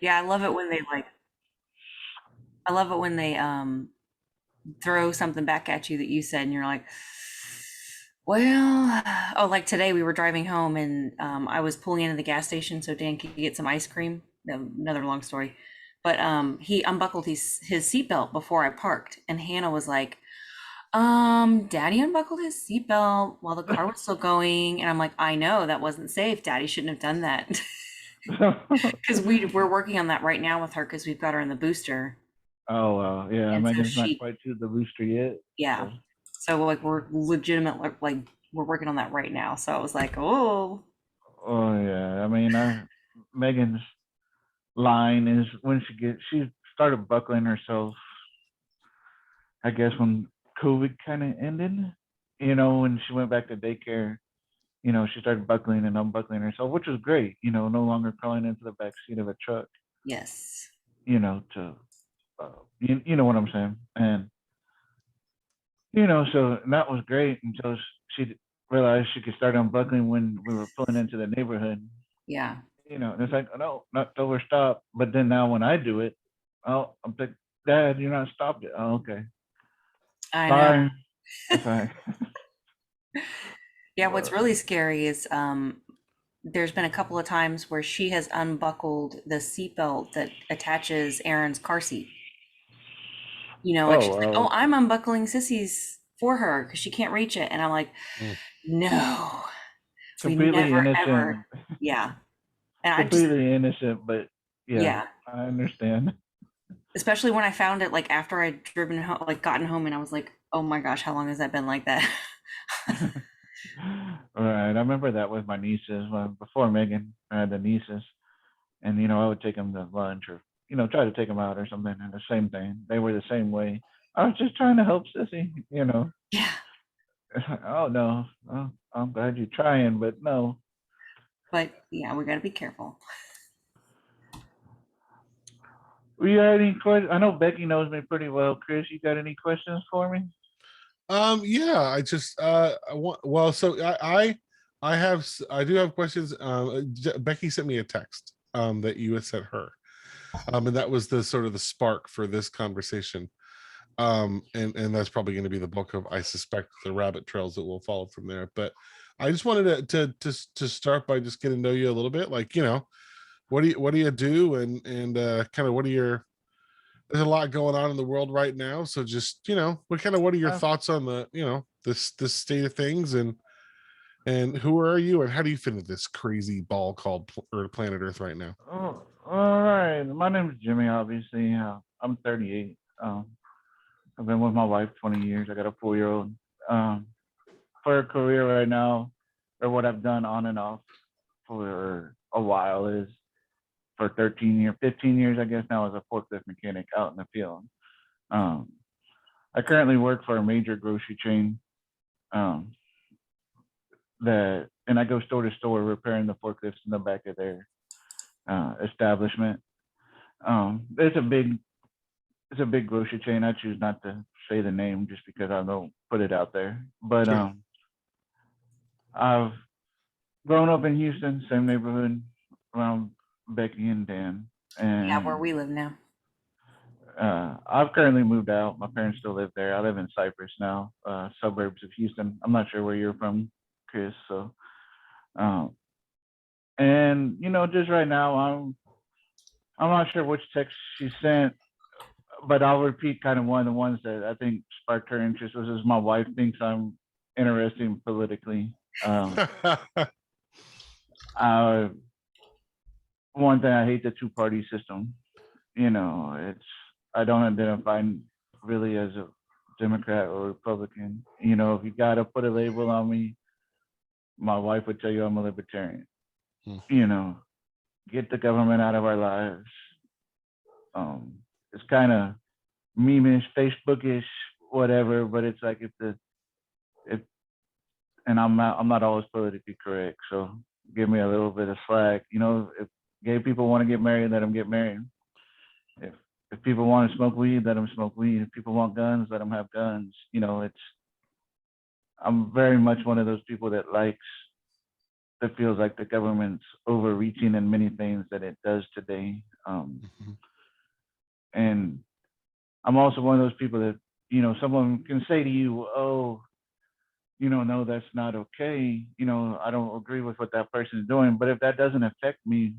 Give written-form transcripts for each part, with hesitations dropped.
Yeah, I love it when they I love it when they throw something back at you that you said and you're like, well, oh, like today we were driving home and I was pulling into the gas station so Dan could get some ice cream. No, another long story. But he unbuckled his seatbelt before I parked and Hannah was like, Daddy unbuckled his seatbelt while the car was still going. And I'm like, I know that wasn't safe. Daddy shouldn't have done that. Because we're working on that right now with her because we've got her in the booster. Oh well, yeah. And so Megan's not she, quite to the booster yet. yeah. So, So like we're legitimate, like we're working on that right now. So I was like, oh, oh yeah. I mean, Megan's line is when she started buckling herself. I guess when COVID kind of ended, when she went back to daycare, she started buckling and unbuckling herself, which was great. No longer crawling into the back seat of a truck. yes. To you know what I'm saying, and so that was great until she realized she could start unbuckling when we were pulling into the neighborhood. Yeah. And it's like, oh, no, not till we're stopped. But then now when I do it, oh, I'm like, Dad, you're not stopped it. Oh, okay. I know. Sorry. Sorry. Yeah, what's But, really scary is there's been a couple of times where she has unbuckled the seatbelt that attaches Aaron's car seat. Like oh, she's like, "Oh, well, I'm unbuckling Sissy's for her because she can't reach it," and I'm like, Mm. "No, we completely never innocent. ever." Yeah, and I just, Completely innocent, but yeah, yeah, I understand. especially when I found it like after I'd driven home, like gotten home, and I was like, "Oh my gosh, how long has that been like that?" Right. I remember that with my nieces. Well, before Megan, I had the nieces, and I would take them to lunch or try to take them out or something. And the same thing, they were the same way. I was just trying to help Sissy. Yeah, Oh no, oh, I'm glad you're trying, but no. but yeah, we got to be careful. We got any questions? I know Becky knows me pretty well. Chris, you got any questions for me? Yeah, I just I want, well, so I do have questions. Becky sent me a text that you had sent her. And that was the sort of the spark for this conversation. And that's probably going to be the bulk of, I suspect, the rabbit trails that will follow from there. But I just wanted to start by just getting to know you a little bit, like, what do you do, and kind of what are your, there's a lot going on in the world right now, so just, what are your Uh, thoughts on the, this state of things, and who are you, and how do you fit into this crazy ball called planet Earth right now? oh, all right. My name is Jimmy. Obviously, I'm 38. I've been with my wife 20 years. I got a 4-year old. Um, for a career right now, or what I've done on and off for a while is for 13 years, 15 years, I guess now as a forklift mechanic out in the field. Um, I currently work for a major grocery chain um, and I go store to store repairing the forklifts in the back of their establishment. It's a big grocery chain. I choose not to say the name just because I don't put it out there. But Sure. I've grown up in Houston, same neighborhood around Becky and Dan, Yeah, where and we live now. I've currently moved out. My parents still live there. I live in Cypress now, suburbs of Houston. I'm not sure where you're from, Chris. So, um, and just right now, I'm not sure which text she sent, but I'll repeat kind of one of the ones that I think sparked her interest. Was is my wife thinks I'm interesting politically. I One thing, I hate the two-party system. It's I don't identify really as a Democrat or Republican. If you gotta put a label on me, my wife would tell you I'm a libertarian. Hmm. You know, get the government out of our lives. It's kind of memeish, Facebookish, whatever. But it's like if and I'm not always politically correct, so give me a little bit of slack. If gay people want to get married, let them get married. If if people want to smoke weed, let them smoke weed. If people want guns, let them have guns. I'm very much one of those people that likes that feels like the government's overreaching in many things that it does today. Mhm. And I'm also one of those people that, someone can say to you, oh, no, that's not okay. I don't agree with what that person is doing. But if that doesn't affect me,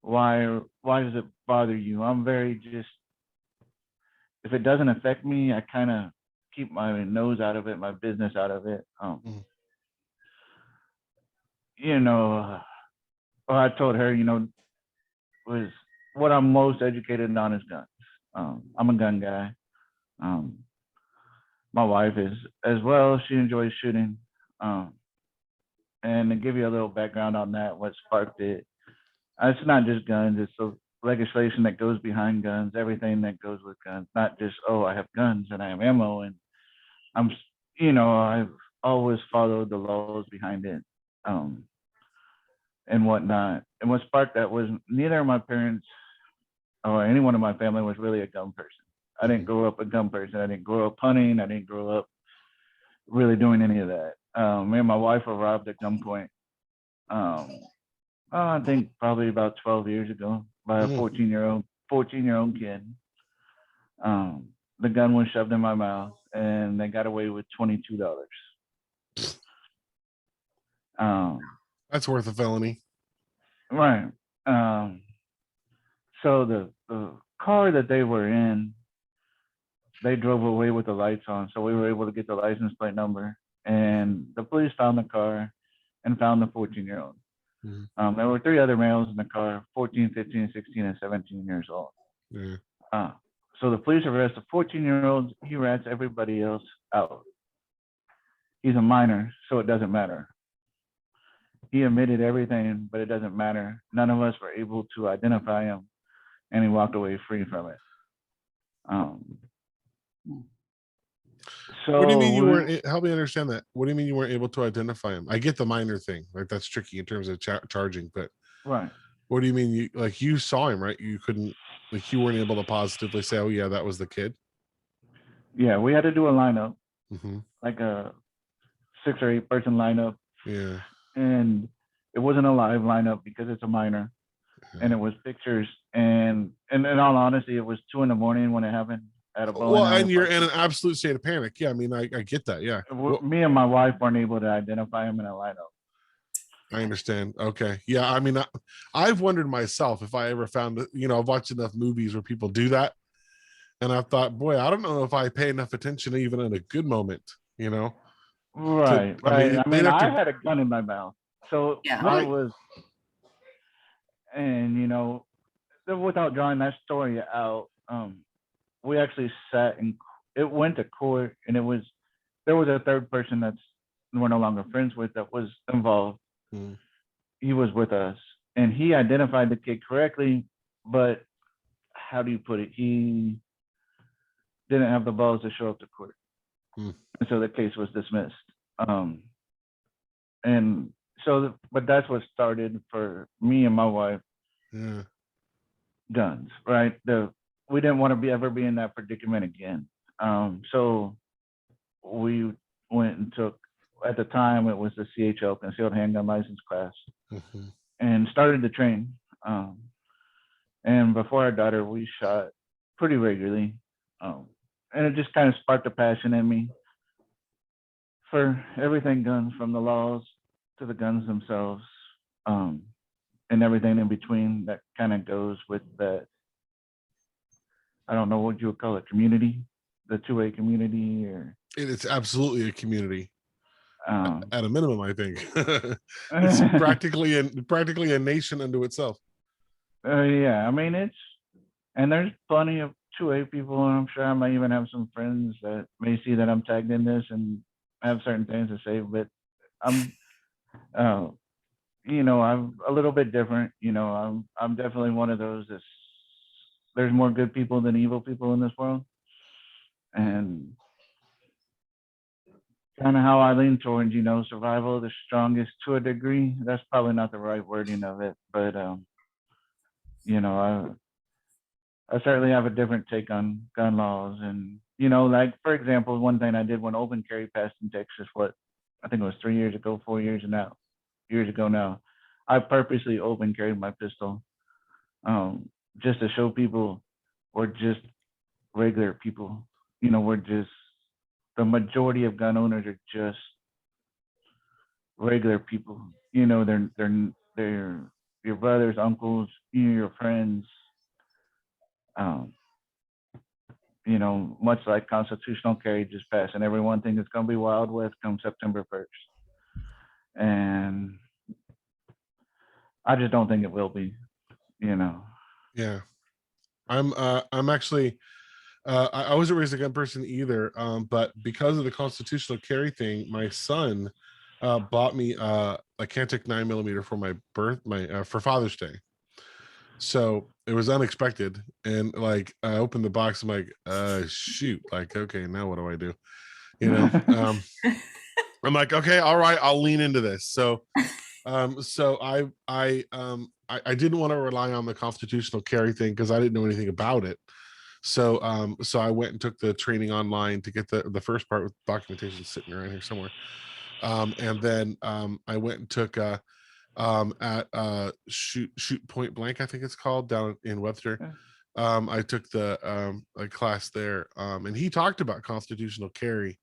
why does it bother you? I'm very just, if it doesn't affect me, I kind of keep my nose out of it, my business out of it. Mhm. You know, well, I told her, was what I'm most educated on is guns. I'm a gun guy. Um, my wife is as well. She enjoys shooting. Um, and to give you a little background on that, what sparked it, it's not just guns. It's the legislation that goes behind guns, everything that goes with guns. Not just, oh, I have guns and I have ammo, and I'm, I've always followed the laws behind it, and whatnot. And what sparked that was neither of my parents or anyone in my family was really a gun person. I didn't grow up a gun person. I didn't grow up hunting. I didn't grow up really doing any of that. Me and my wife were robbed at gunpoint. Um, I think probably about 12 years ago by a Mhm. 14-year-old kid. The gun was shoved in my mouth, and they got away with $22. Um, That's worth a felony. right. Um, so the car that they were in, they drove away with the lights on, so we were able to get the license plate number. And the police found the car and found the 14-year-old. Mhm. There were three other males in the car, 14, 15, 16, and 17 years old. Yeah. Uh, so the police arrest the 14-year-old. He rats everybody else out. He's a minor, so it doesn't matter. He admitted everything, but it doesn't matter. None of us were able to identify him, and he walked away free from it. Um, What do you mean you so weren't? Help me understand that. What do you mean you weren't able to identify him? I get the minor thing, like that's tricky in terms of charging, but right. what do you mean you saw him, right? You couldn't, like, you weren't able to positively say, oh yeah, that was the kid. Yeah, we had to do a lineup, Hmm. like a 6 or 8 person lineup, Yeah. and it wasn't a live lineup because it's a minor, and Yeah. it was pictures. And in all honesty, it was 2 in the morning when it happened at a bowling Well, alley and you're park. in an absolute state of panic. Yeah, I mean, I get that. Yeah. Well, Me and my wife weren't able to identify him in a lineup. I understand. Okay. Yeah. I mean, I've wondered myself if I ever found, I've watched enough movies where people do that. And I've thought, boy, I don't know if I pay enough attention even in a good moment, Right, I mean, right. I they'd mean, have I to, had a gun in my mouth, so Yeah. I right. was, and without drawing that story out, we actually sat and it went to court, and there was a third person that's we're no longer friends with that was involved. Mm. He was with us, and he identified the kid correctly, but how do you put it? He didn't have the balls to show up to court, Mm. and so the case was dismissed. Um, and so, but that's what started for me and my wife Yeah. guns, right? We didn't want to ever be in that predicament again. So we went and took, at the time it was the CHL, concealed handgun license class, Hmm. and started to train. And before our daughter, we shot pretty regularly, and it just kind of sparked a passion in me for everything guns, from the laws to the guns themselves, um, and everything in between that kind of goes with that. I don't know what you would call it, community, the 2A community, or It's absolutely a community um, at a minimum, I think. It's practically a nation unto itself. yeah. I mean, and there's plenty of 2A people, and I'm sure I might even have some friends that may see that I'm tagged in this and have certain things to say, but I'm, uh, I'm a little bit different. I'm definitely one of those that's, there's more good people than evil people in this world, and kind of how I lean towards, survival of the strongest to a degree. That's probably not the right wording of it, but I certainly have a different take on gun laws, and like, for example, one thing I did when open carry passed in Texas, what, I think it was 3 years ago, 4 years now. years ago now. I purposely open carried my pistol, just to show people we're just regular people. You know, we're just the majority of gun owners are just regular people. You know, they're your brothers, uncles, your friends. Um, you know, much like constitutional carry just passed, and everyone thinks it's gonna be Wild West come September 1st, and I just don't think it will be. You know, Yeah. I'm actually I wasn't raised a gun person either. But because of the constitutional carry thing, my son bought me a Cantic 9mm for my for Father's Day. So it was unexpected. And like I opened the box, I'm like, shoot, like, okay, now what do I do? You know? I'm like, okay, all right, I'll lean into this. So I didn't want to rely on the constitutional carry thing because I didn't know anything about it. So I went and took the training online to get the first part with documentation sitting around here somewhere. And then I went and took at shoot point blank, I think it's called, down in Webster. I took the a class there, and he talked about constitutional carry.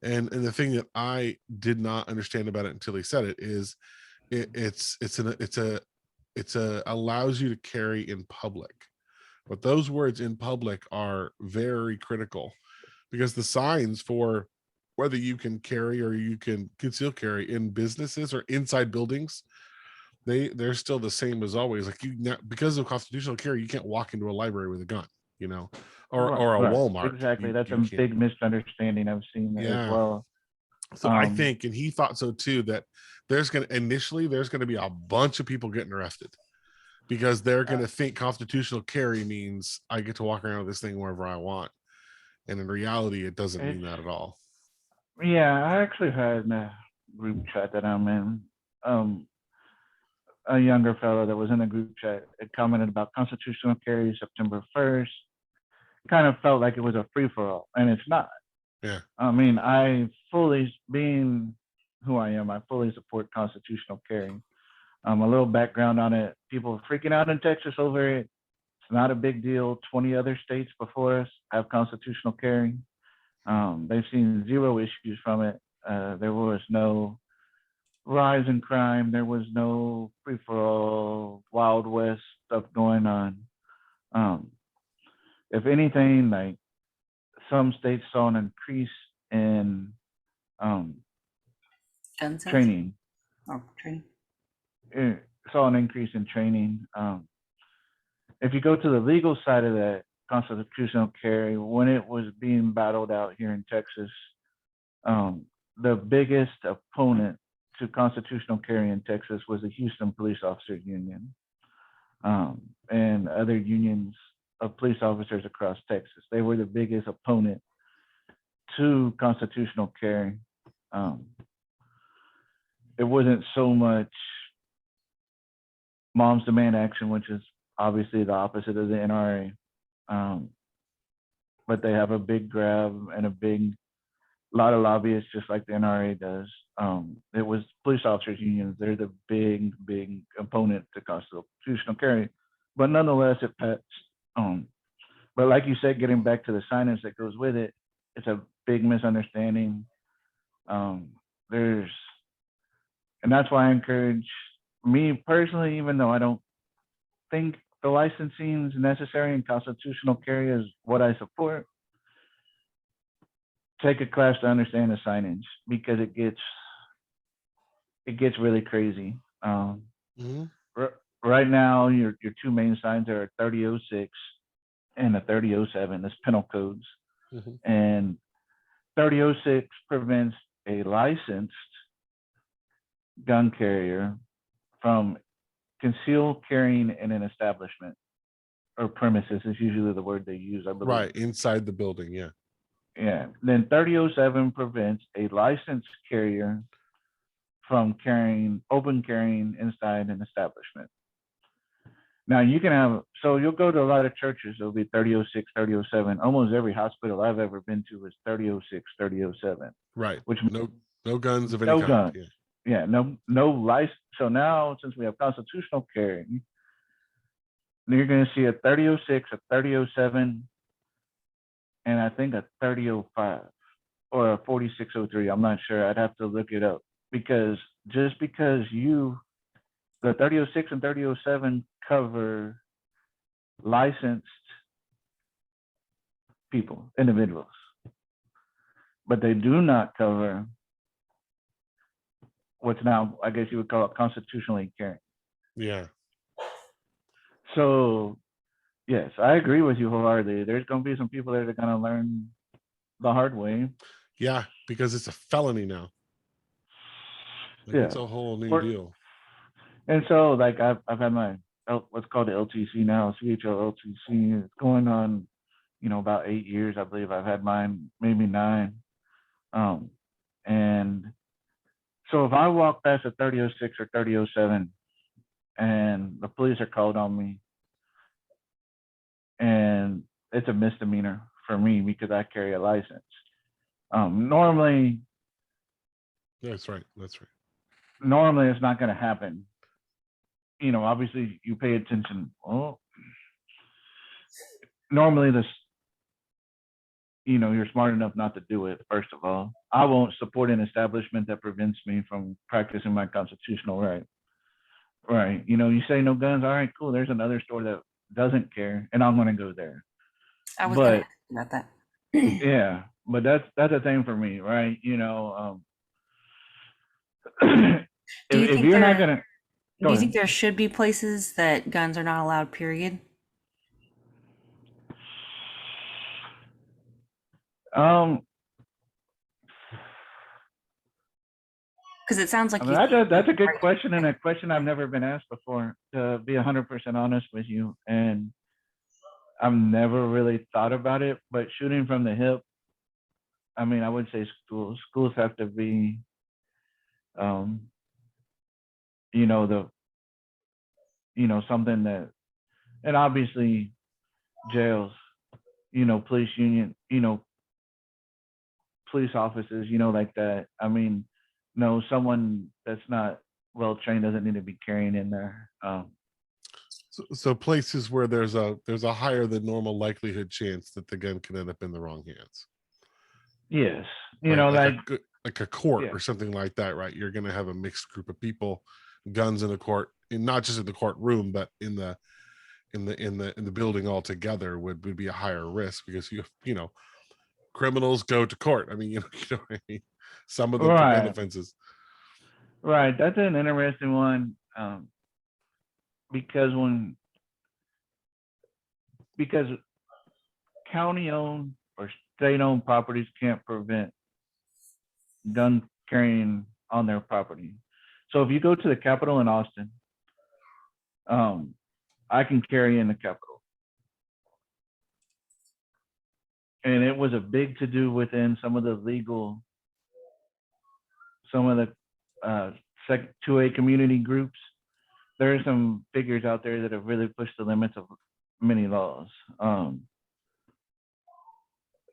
And the thing that I did not understand about it until he said it is it's a allows you to carry in public. But those words in public are very critical, because the signs for whether you can carry or you can conceal carry in businesses or inside buildings, they're still the same as always. Like because of constitutional carry, you can't walk into a library with a gun, you know, or a right, Walmart. exactly. That's You a can't. big misunderstanding. I've seen that as Yeah. well. So I think, and he thought so too, that there's going to be a bunch of people getting arrested because they're going to think constitutional carry means I get to walk around with this thing wherever I want. And in reality, it doesn't mean that at all. Yeah, I actually had a group chat that I'm in. A younger fellow that was in the group chat had commented about constitutional carry September 1st. Kind of felt like it was a free for all, and it's not. Yeah. I mean, being who I am, I fully support constitutional carry. A little background on it: people are freaking out in Texas over it. It's not a big deal. 20 other states before us have constitutional carry. They've seen zero issues from it. There was no rise in crime. There was no free for all Wild West stuff going on. If anything, like some states saw an increase in Gun sales? training. Oh, training. It saw an increase in training. If you go to the legal side of that, constitutional carry, when it was being battled out here in Texas, the biggest opponent to constitutional carry in Texas was the Houston Police Officers Union, and other unions of police officers across Texas. They were the biggest opponent to constitutional carry. It wasn't so much Moms Demand Action, which is obviously the opposite of the NRA, but they have a big grab and lot of lobbyists, just like the NRA does. It was police officers unions. They're the big opponent to constitutional carry, but nonetheless, it passed. But like you said, getting back to the signage that goes with it, it's a big misunderstanding. And that's why I encourage me personally, even though I don't think the licensing is necessary and constitutional carry is what I support, take a class to understand the signage, because it gets really crazy. Right now, your two main signs are a 3006 and a 3007. That's penal codes. And 3006 prevents a licensed gun carrier from concealed carrying in an establishment or premises is usually the word they use, I believe. Right, inside the building, yeah. Yeah. Then 3007 prevents a licensed carrier from open carrying inside an establishment. Now you can you'll go to a lot of churches, it'll be 3006, 3007. Almost every hospital I've ever been to is 3006, 3007. Right. Which no guns of any no kind. guns. Yeah. yeah, no license. So now, since we have constitutional carry, you're going to see a 3006, a 3007, and I think a 3005 or a 4603. I'm not sure. I'd have to look it up because just because the 3006 and 3007 cover licensed people, individuals, but they do not cover what's now, I guess you would call it constitutionally carrying. Yeah. So yes, I agree with you wholeheartedly. There's going to be some people that are going to learn the hard way. Yeah, because it's a felony now. Like Yeah. it's a whole new For- deal. And so, like, I've had my what's called the LTC now, CHL LTC. It's going on, about 8 years, I believe. I've had mine maybe 9. And so if I walk past a 3006 or 3007, and the police are called on me, and it's a misdemeanor for me because I carry a license. Normally That's right. That's right. it's not going to happen. Obviously you pay attention. Well, normally you're smart enough not to do it. First of all, I won't support an establishment that prevents me from practicing my constitutional right. Right. You say no guns. All right, cool. There's another store that doesn't care, and I'm going to go there. I was gonna But ask you about that. yeah, but that's a thing for me, right? if, Do you if think you're not there gonna do go you think ahead. there should be places that guns are not allowed, period? Um, Because it sounds I like mean, you that's a good right. question, and a question I've never been asked before. To be 100% honest with you, and I've never really thought about it. But shooting from the hip, I mean, I would say schools. Schools have to be, um, the something that, and obviously jails, police union, police offices, like that. I mean, no, someone that's not well trained doesn't need to be carrying in there. So places where there's a higher than normal likelihood chance that the gun can end up in the wrong hands. Yes, Right. like Like a court yeah, or something like that, right? You're gonna have a mixed group of people, guns in a court, and not just in the courtroom, but in the building altogether would be a higher risk because criminals go to court. I mean, you know what I mean? Some of them commit right, offenses. right. That's an interesting one, because because county owned or state owned properties can't prevent gun carrying on their property. So if you go to the Capitol in Austin, I can carry in the Capitol. And it was a big to do within some of the 2A community groups. There are some figures out there that have really pushed the limits of many laws.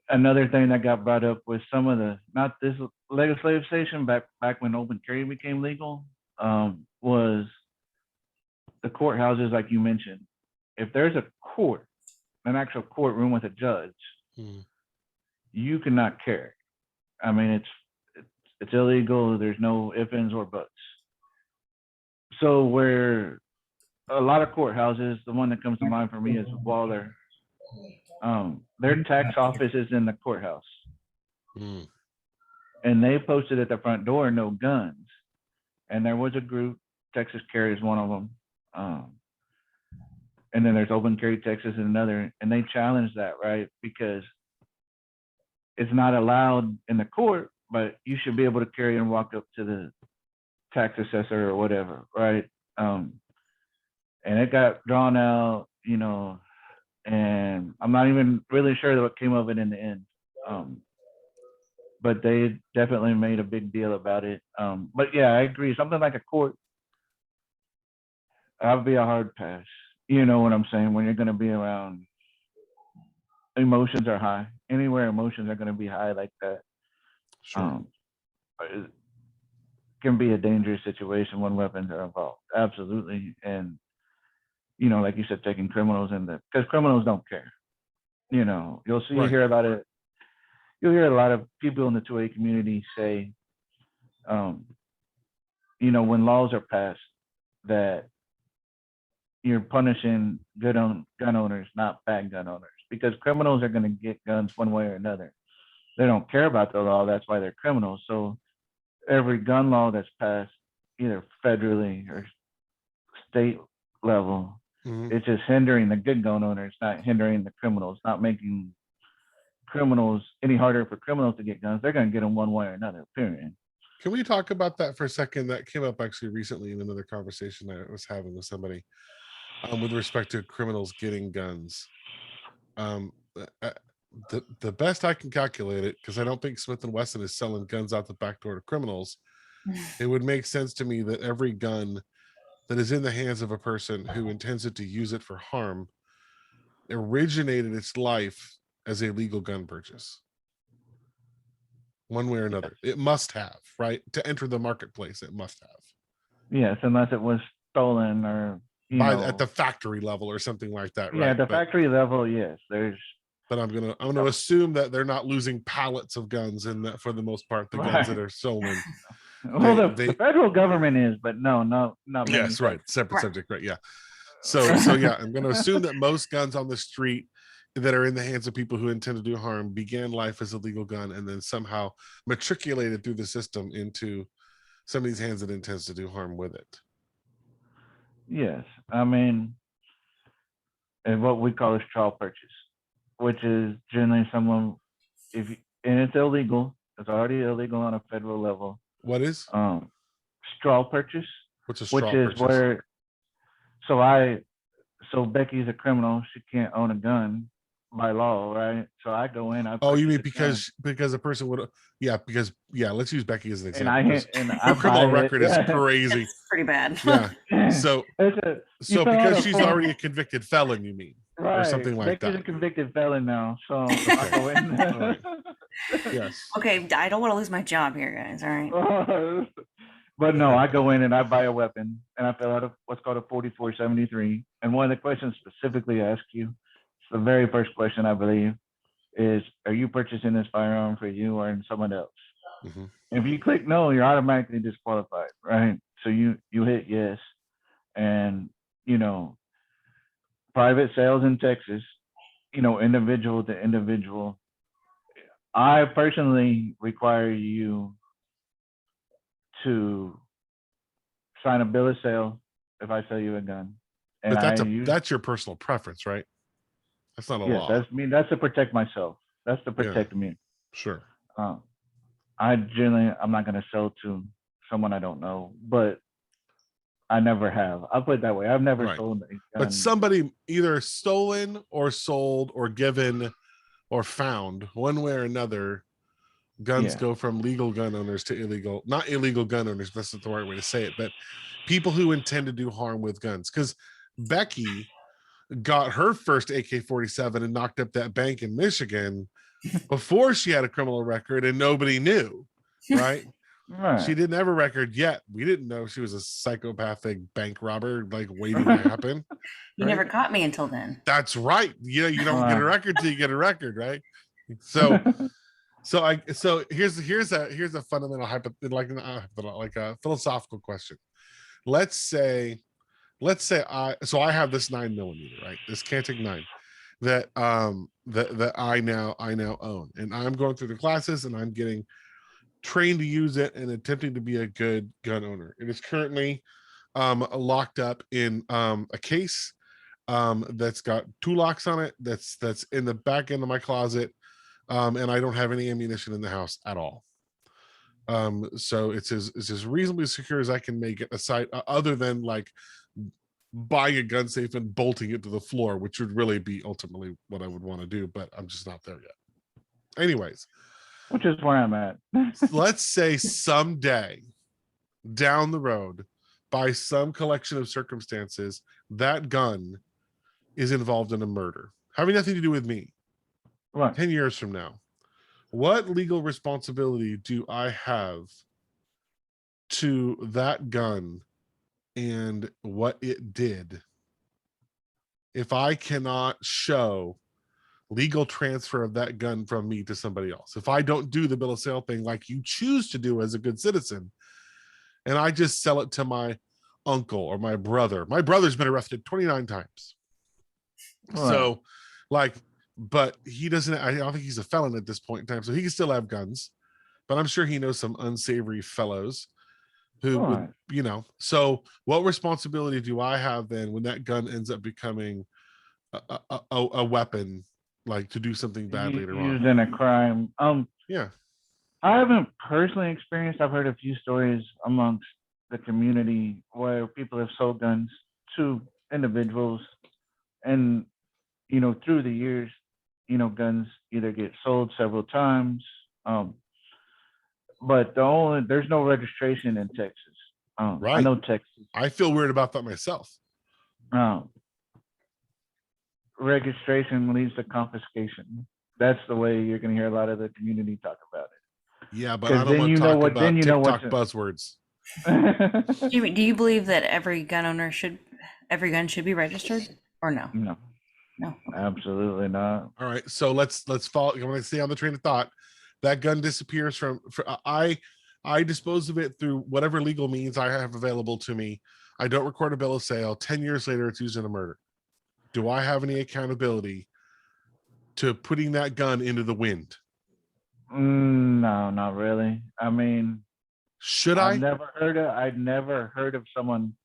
Another thing that got brought up was some of not this legislation back when open carry became legal, was the courthouses, like you mentioned. If there's a court, an actual courtroom with a judge, you cannot carry. I mean, it's illegal. There's no ifs, ands, or buts. So where a lot of courthouses, the one that comes to mind for me is Waller. Their tax office is in the courthouse, and they posted at the front door, no guns. And there was a group, Texas Carry is one of them, and then there's Open Carry Texas and another, and they challenged that, right? Because it's not allowed in the court, but you should be able to carry and walk up to the tax assessor or whatever, right? And it got drawn out, and I'm not even really sure what came of it in the end. But they definitely made a big deal about it. But yeah, I agree. Something like a court, that would be a hard pass. You know what I'm saying? When you're going to be around, emotions are high. Anywhere emotions are going to be high like that. Sure. can be a dangerous situation when weapons are involved. Absolutely. And, you know, like you said, taking criminals in the, because criminals don't care. You know, you'll see, Right. hear about it. You'll hear a lot of people in the 2A community say, you know, when laws are passed that you're punishing gun owners, not bad gun owners, because criminals are going to get guns one way or another. They don't care about the law. That's why they're criminals. So every gun law that's passed, either federally or state level, Mhm. it's just hindering the good gun owners, not hindering the criminals, not making criminals any harder for criminals to get guns. They're going to get them one way or another, period. Can we talk about that for a second? That came up actually recently in another conversation I was having with somebody with respect to criminals getting guns. The best I can calculate it, because I don't think Smith and Wesson is selling guns out the back door to criminals. It would make sense to me that every gun that is in the hands of a person who intends to use it for harm originated its life as a legal gun purchase. One way or another, it must have, right? To enter the marketplace, it must have. Yes, unless it was stolen or, you By know, at the factory level or something like that, yeah, right? the But, factory level, yes. There's I'm gonna assume that they're not losing pallets of guns, and that for the most part, the guns that right. are stolen. Well, the They federal government is, but no, not many. yes, right, separate Right. subject, right? Yeah. So yeah, I'm gonna assume that most guns on the street that are in the hands of people who intend to do harm began life as a legal gun and then somehow matriculated through the system into somebody's hands that intends to do harm with it. Yes, I mean, and what we call a straw purchase, which is generally someone, if you, and it's illegal. It's already illegal on a federal level. What is? Straw purchase, What's a which straw is purchase? where, so I, so Becky's a criminal. She can't own a gun by law, right? So I go in. I Oh, you purchase mean a gun, because a person would, yeah, let's use Becky as an and example because I her criminal buy it. record is crazy. It's pretty bad. Yeah. So You fill out because a she's form. already a convicted felon, you mean, or Right. something like Becky's a that. convicted felon now, so I Okay. go in. All right. Yes. Okay, I don't want to lose my job here, guys. All right. But no, I go in and I buy a weapon and I fill out what's called a 4473. And one of the questions specifically ask you, it's the very first question I believe, is are you purchasing this firearm for you or in someone else? Mhm. If you click no, you're automatically disqualified, right? So you hit yes, and you know, private sales in Texas, you know, individual to individual. I personally require you to sign a bill of sale if I sell you a gun. And But I use, that's your personal preference, right? That's not a yes, law. that's to protect myself. That's to protect me. Sure. I'm not gonna sell to someone I don't know, but I never have. I'll put it that way. I've never Right. sold a gun. But somebody either stolen or sold or given or found one way or another, guns Yeah. go from legal gun owners to illegal, not illegal gun owners, that's not the right way to say it, but people who intend to do harm with guns. Because Becky got her first AK-47 and knocked up that bank in Michigan before she had a criminal record and nobody knew, right? Right. She didn't have a record yet. We didn't know she was a psychopathic bank robber, like waiting to happen. You right? never caught me until then. That's right. You know, you don't get a record till you get a record, right? So here's a fundamental like a philosophical question. Let's say I have this 9mm, right? This Cantic 9 that that I now own, and I'm going through the classes and I'm getting trained to use it and attempting to be a good gun owner. It is currently locked up in a case that's got 2 locks on it. That's in the back end of my closet, and I don't have any ammunition in the house at all. So it's as reasonably secure as I can make it, aside other than like buying a gun safe and bolting it to the floor, which would really be ultimately what I would want to do, but I'm just not there yet. Anyways, which is where I'm at. Let's say someday down the road, by some collection of circumstances, that gun is involved in a murder, having nothing to do with me. Right. 10 years from now, what legal responsibility do I have to that gun and what it did, if I cannot show legal transfer of that gun from me to somebody else, if I don't do the bill of sale thing like you choose to do as a good citizen, and I just sell it to my uncle or my brother's been arrested 29 times. Right. So, like, but he doesn't, I don't think he's a felon at this point in time, so he can still have guns, but I'm sure he knows some unsavory fellows who would, Right. you know. So what responsibility do I have then when that gun ends up becoming a weapon, like to do something bad later on? Used in a crime. Yeah. I haven't personally experienced. I've heard a few stories amongst the community where people have sold guns to individuals, and through the years, guns either get sold several times, but there's no registration in Texas. I Right. know Texas. I feel weird about that myself. Registration leads to confiscation. That's the way you're going to hear a lot of the community talk about Yeah, but I 'Cause don't then want you to know talk what- about then you know what TikTok buzzwords. it. Jimmy, do you believe that every gun should be registered or no? No, No. absolutely not. All right, so let's follow. I'm going to stay on the train of thought. That gun disappears I dispose of it through whatever legal means I have available to me. I don't record a bill of sale. 10 years later, it's used in a murder. Do I have any accountability to putting that gun into the wind? No, not really. I mean, Should I've I? never heard of someone.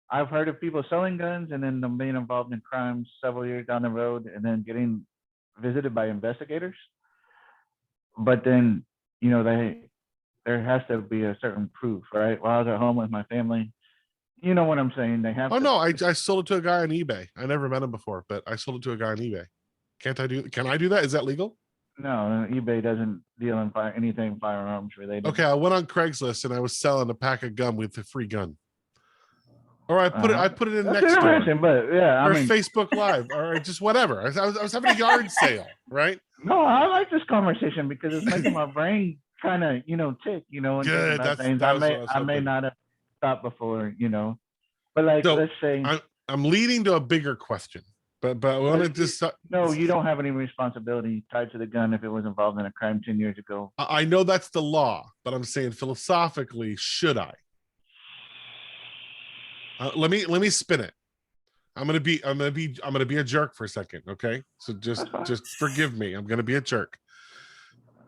I've heard of people selling guns and then them being involved in crimes several years down the road and then getting visited by investigators. But then, there has to be a certain proof, right? While I was at home with my family, you know what I'm saying? They have Oh to. no, I sold it to a guy on eBay. I never met him before, but I sold it to a guy on eBay. Can I do that? Is that legal? No, eBay doesn't deal in anything firearms related. Okay, I went on Craigslist and I was selling a pack of gum with a free gun. Or I put it in That's next door. interesting, but yeah, Or Facebook Live, or just whatever. I was having a yard sale, right? No, I like this conversation because it's making my brain kind of, tick, and Good, think about things that was what I was I may hoping. not have thought before, But like, So, let's say, I'm leading to a bigger question, but I want to just. no, you don't have any responsibility tied to the gun if it was involved in a crime 10 years ago. I know that's the law, but I'm saying philosophically, should I? Let me spin it. I'm gonna be a jerk for a second, okay? So just forgive me. I'm gonna be a jerk.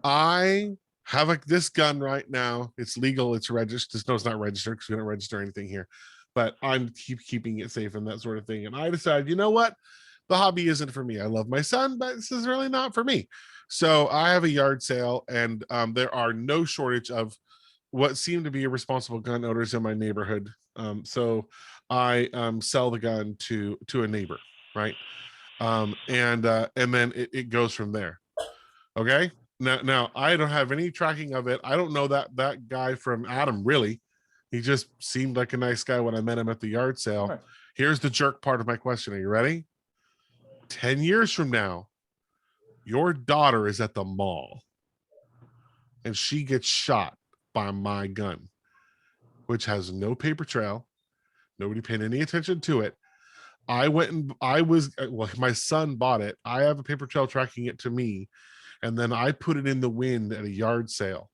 I have this gun right now. It's legal. It's registered. No, it's not registered because we don't register anything here. But I'm keeping it safe and that sort of thing. And I decided, you know what? The hobby isn't for me. I love my son, but this is really not for me. So I have a yard sale, and there are no shortage of what seem to be irresponsible gun owners in my neighborhood. So I sell the gun to a neighbor, right? And then it goes from there. Okay. Now I don't have any tracking of it. I don't know that guy from Adam, really. He just seemed like a nice guy when I met him at the yard sale. Right. Here's the jerk part of my question. Are you ready? 10 years from now, your daughter is at the mall and she gets shot by my gun, which has no paper trail. Nobody paid any attention to it. My son bought it. I have a paper trail tracking it to me. And then I put it in the wind at a yard sale.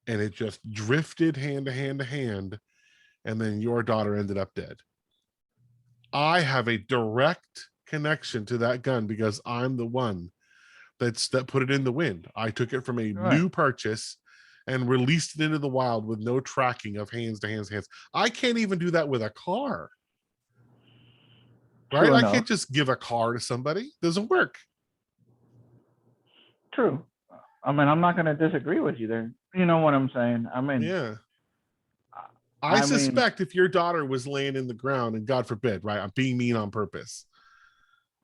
And it just drifted hand to hand to hand. And then your daughter ended up dead. I have a direct connection to that gun because I'm the one that put it in the wind. I took it from a new purchase and released it into the wild with no tracking of hands to hands. I can't even do that with a car. Right? I can't just give a car to somebody. It doesn't work. True. I mean, I'm not going to disagree with you there. You know what I'm saying? I mean, yeah. I suspect if your daughter was laying in the ground, and God forbid, right? I'm being mean on purpose.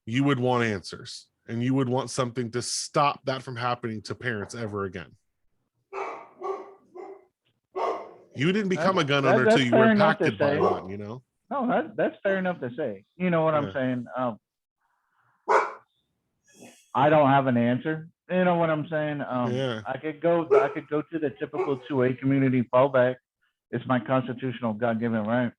You would want answers, and you would want something to stop that from happening to parents ever again. You didn't become a gun owner until you were impacted by one, No, that's fair enough to say. You know what I'm saying? I don't have an answer. You know what I'm saying? I could go to the typical 2A community fallback It's my constitutional God-given right.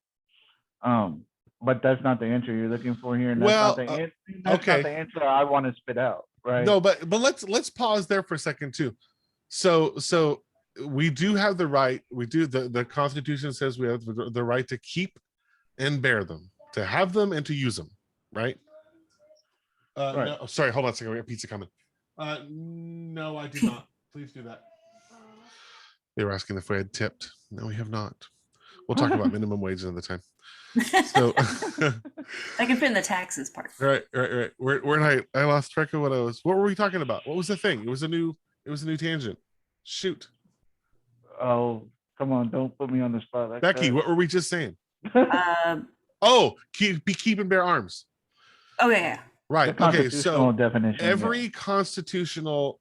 But that's not the answer you're looking for here, and that's Well, not the answer. That's not okay. the answer I want to spit out, right? No, but let's pause there for a second too. So we do have the right. We do the Constitution says we have the right to keep and bear them, to have them and to use them, right? Right. No, sorry, hold on a second. We got pizza coming. No, I did not. Please do that. They were asking if we had tipped. No, we have not. We'll talk about minimum wage another time. So, I can fit in the taxes part. right. Where did I lost track of what I was. What were we talking about? What was the thing? It was a new tangent. Shoot, Oh, come on! Don't put me on the spot like Becky, that. what were we just saying? Um, Oh, keep and bear arms. oh yeah. The Right. Okay. constitutional So definition. every constitutional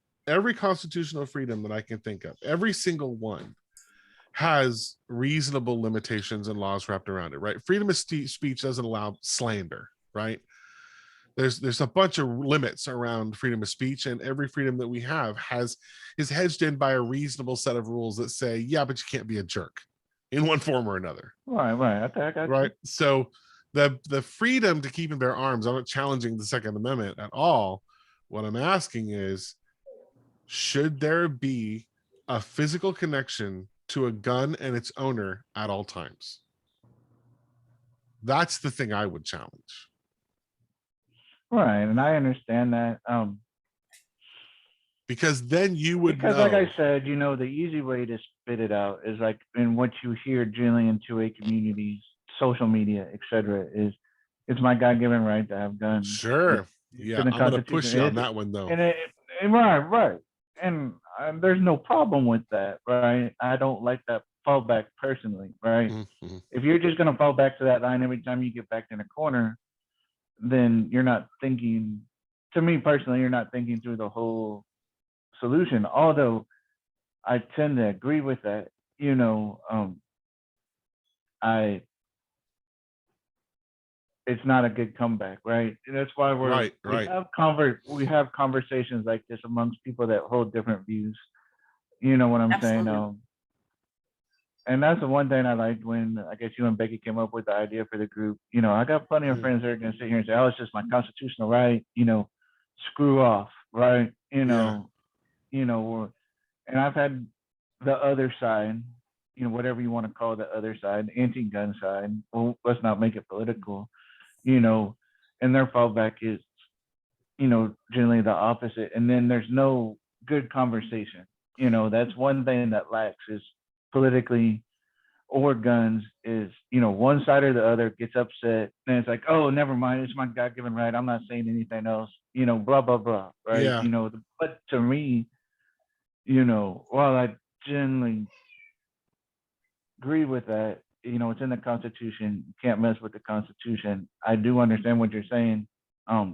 freedom that I can think of, every single one has reasonable limitations and laws wrapped around it, right? Freedom of speech doesn't allow slander, right? There's a bunch of limits around freedom of speech, and every freedom that we have is hedged in by a reasonable set of rules that say, yeah, but you can't be a jerk in one form or another. Right. I got you. Right. So the freedom to keep and bear arms, I'm not challenging the Second Amendment at all. What I'm asking is, should there be a physical connection to a gun and its owner at all times? That's the thing I would challenge. Right, and I understand that. Because then you would Because, know. like I said, the easy way to spit it out is like in what you hear generally in 2A communities, social media, etc. Is it's my God-given right to have guns. Sure. Yeah, in I'm the going to push Constitution. you on that one though. Right, and there's no problem with that, right? I don't like that fallback personally, right? Mhm. If you're just gonna fall back to that line every time you get backed in a corner, then you're not thinking. To me personally, you're not thinking through the whole solution. Although I tend to agree with that. I it's not a good comeback, right? And that's why Right. we have conversations like this amongst people that hold different views. You know what I'm saying? Absolutely. And that's the one thing I liked when I guess you and Becky came up with the idea for the group. I got plenty of friends that are gonna sit here and say, "Oh, it's just my constitutional right." Screw off, right? And I've had the other side, whatever you want to call the other side, anti-gun side. Well, let's not make it political, and their fallback is, generally the opposite. And then there's no good conversation. That's one thing that lacks is politically or guns is, one side or the other gets upset and it's like, oh, never mind, it's my God-given right. I'm not saying anything else, blah, blah, blah. Right. Yeah. But to me, while I generally agree with that, it's in the Constitution. You can't mess with the Constitution. I do understand what you're saying. I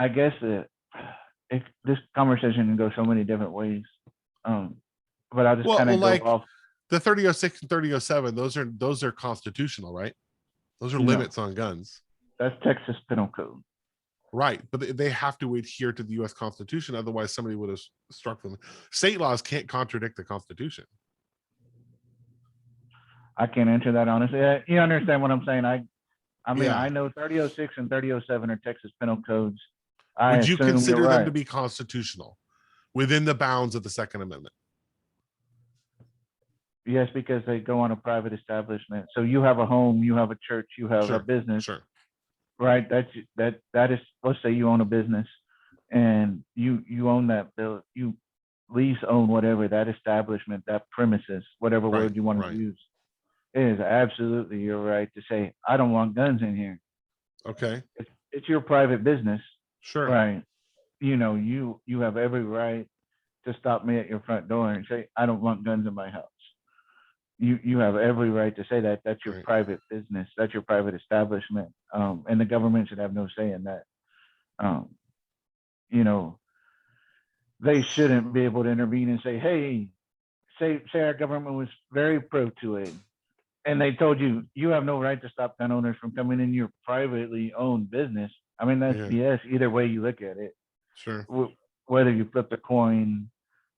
guess this conversation can go so many different ways. But I'll just kind of go off. The 3006 and 3007, those are constitutional, right? Those are limits on guns. That's Texas Penal Code. Right, but they have to adhere to the U.S. Constitution, otherwise somebody would have struck them. State laws can't contradict the Constitution. I can't answer that honestly. You understand what I'm saying? I mean, Yeah. I know 3006 and 3007 are Texas Penal Codes. Would you consider them to be constitutional within the bounds of the Second Amendment? Yes, because they go on a private establishment. So you have a home, you have a church, you have a business. Sure. Right. That is, let's say you own a business and you own that bill, you lease own whatever that establishment, that premises, whatever word you want to use. It is absolutely your right to say, I don't want guns in here. Okay. It's your private business. Sure. Right. You have every right to stop me at your front door and say, I don't want guns in my house. You have every right to say that. That's your private business. That's your private establishment. And the government should have no say in that. They shouldn't be able to intervene and say, hey, say our government was very pro to it. And they told you, you have no right to stop gun owners from coming in your privately owned business. I mean, that's BS either way you look at it. Sure. Whether you flip the coin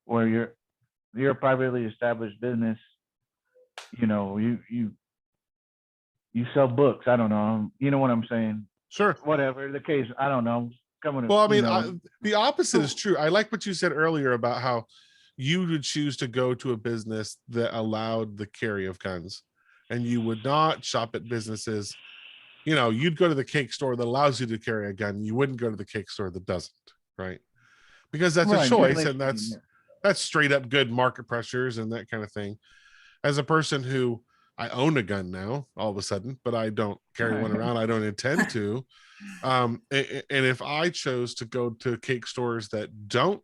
or you're a privately established business, you sell books. I don't know. You know what I'm saying? Sure. Whatever the case, I don't know. Coming, Well, I you mean, know, the opposite is true. I like what you said earlier about how you would choose to go to a business that allowed the carry of guns, and you would not shop at businesses. You'd go to the cake store that allows you to carry a gun. You wouldn't go to the cake store that doesn't, right? Because that's a right. choice, Generally and speaking, that's straight up good market pressures and that kind of thing. As a person who I own a gun now, all of a sudden, but I don't carry one yeah. around. I don't intend to. And if I chose to go to cake stores that don't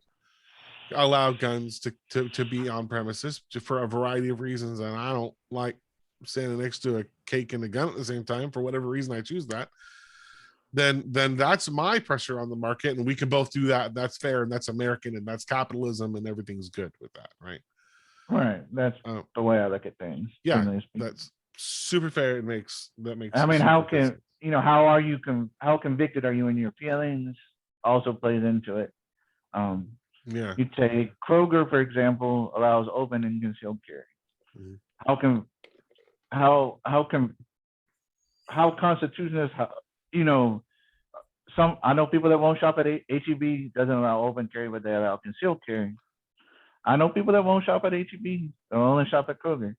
allow guns to be on premises for a variety of reasons, and I don't like standing next to a cake and a gun at the same time for whatever reason I choose that, then that's my pressure on the market, and we can both do that. That's fair, and that's American, and that's capitalism, and everything's good with that, right? Right. That's the way I look at things. Yeah, Generally speaking. that's super fair. That makes I mean, super how good can sense. how are you how convicted are you in your feelings? Also plays into it. Um, Yeah. you take Kroger, for example, allows open and concealed carry. Mhm. How can how constitutional is some I know people that won't shop at HEB doesn't allow open carry, but they allow concealed carry. I know people that won't shop at HEB, they'll only shop at Kroger.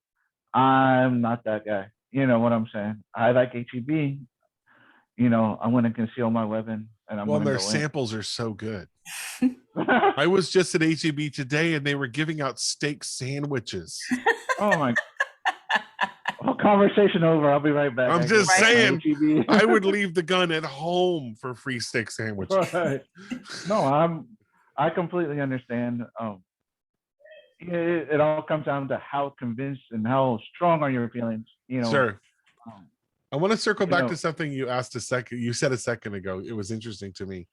I'm not that guy. You know what I'm saying? I like HEB. I'm going to conceal my weapon and I'm Well, going to their go in. samples are so good. I was just at HEB today, and they were giving out steak sandwiches. Oh my! Well, conversation over. I'll be right back. I'm just Right. saying, HEB. I would leave the gun at home for free steak sandwiches. Right. No, I completely understand. It all comes down to how convinced and how strong are your feelings. Sure. Um, I want to circle back know, to something you said a second ago. It was interesting to me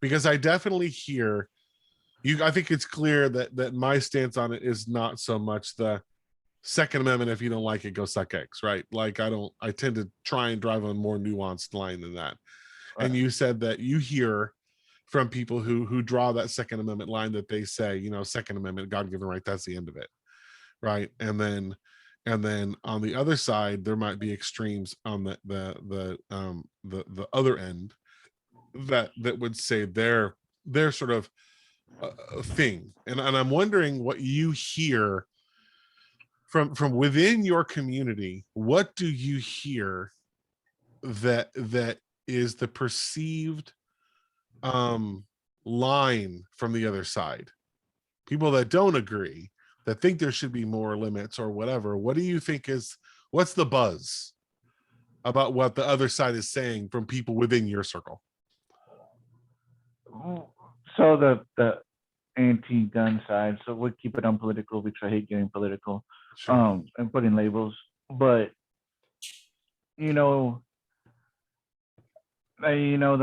because I definitely hear you. I think it's clear that my stance on it is not so much the Second Amendment. If you don't like it, go suck eggs, right? Like I tend to try and drive a more nuanced line than that. right. And you said that you hear from people who draw that Second Amendment line that they say, Second Amendment, God-given right, that's the end of it, right? And then on the other side, there might be extremes on the other end that would say their sort of thing. And I'm wondering what you hear from within your community. What do you hear that is the perceived line from the other side? People that don't agree, that think there should be more limits or whatever. What do you think what's the buzz about what the other side is saying from people within your circle? So the anti-gun side. So we'll keep it unpolitical because I hate getting political. Sure. And putting labels. But the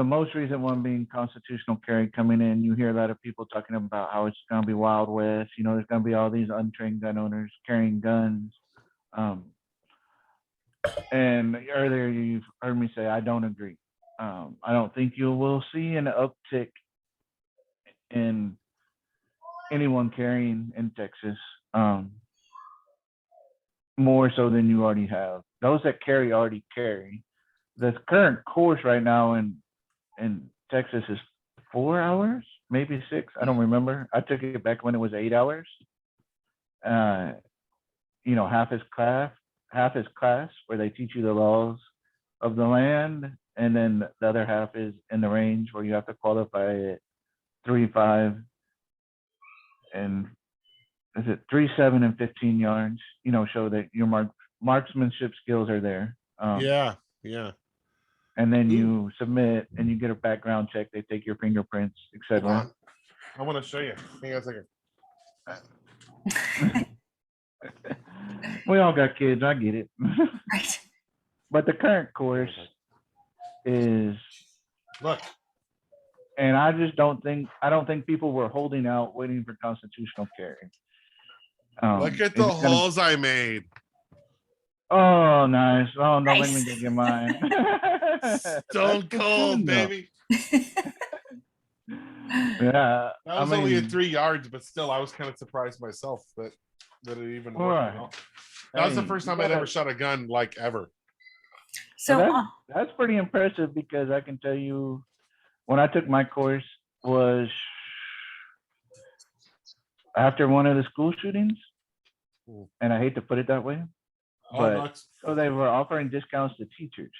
most recent one being constitutional carry coming in, you hear a lot of people talking about how it's going to be Wild West. There's going to be all these untrained gun owners carrying guns. And earlier you've heard me say I don't agree. I don't think you will see an uptick in anyone carrying in Texas, more so than you already have. Those that carry already carry. The current course right now in Texas is 4 hours, maybe 6. I don't remember. I took it back when it was 8 hours. Half is class where they teach you the laws of the land, and then the other half is in the range where you have to qualify at 3.5 and is it 3.7 and 15 yards. Show that your marksmanship skills are there. Yeah. And then you submit and you get a background check. They take your fingerprints, etc. I want to show you. Hang on a second. We all got kids. I get it. Right. But the current course is, Look. and I don't think people were holding out waiting for constitutional carry. Look at the holes I made. Oh, nice. Oh, don't Nice. make me go get mine. Stone cold, baby. Yeah. That was only at 3 yards, but still, I was kind of surprised myself that it even worked. Right. That was the Hey, first you time I'd gotta- ever shot a gun, like ever. So, Well, that's pretty impressive because I can tell you when I took my course was after one of the school shootings, Mm. and I hate to put it that way, Oh, but no, it's- so they were offering discounts to teachers.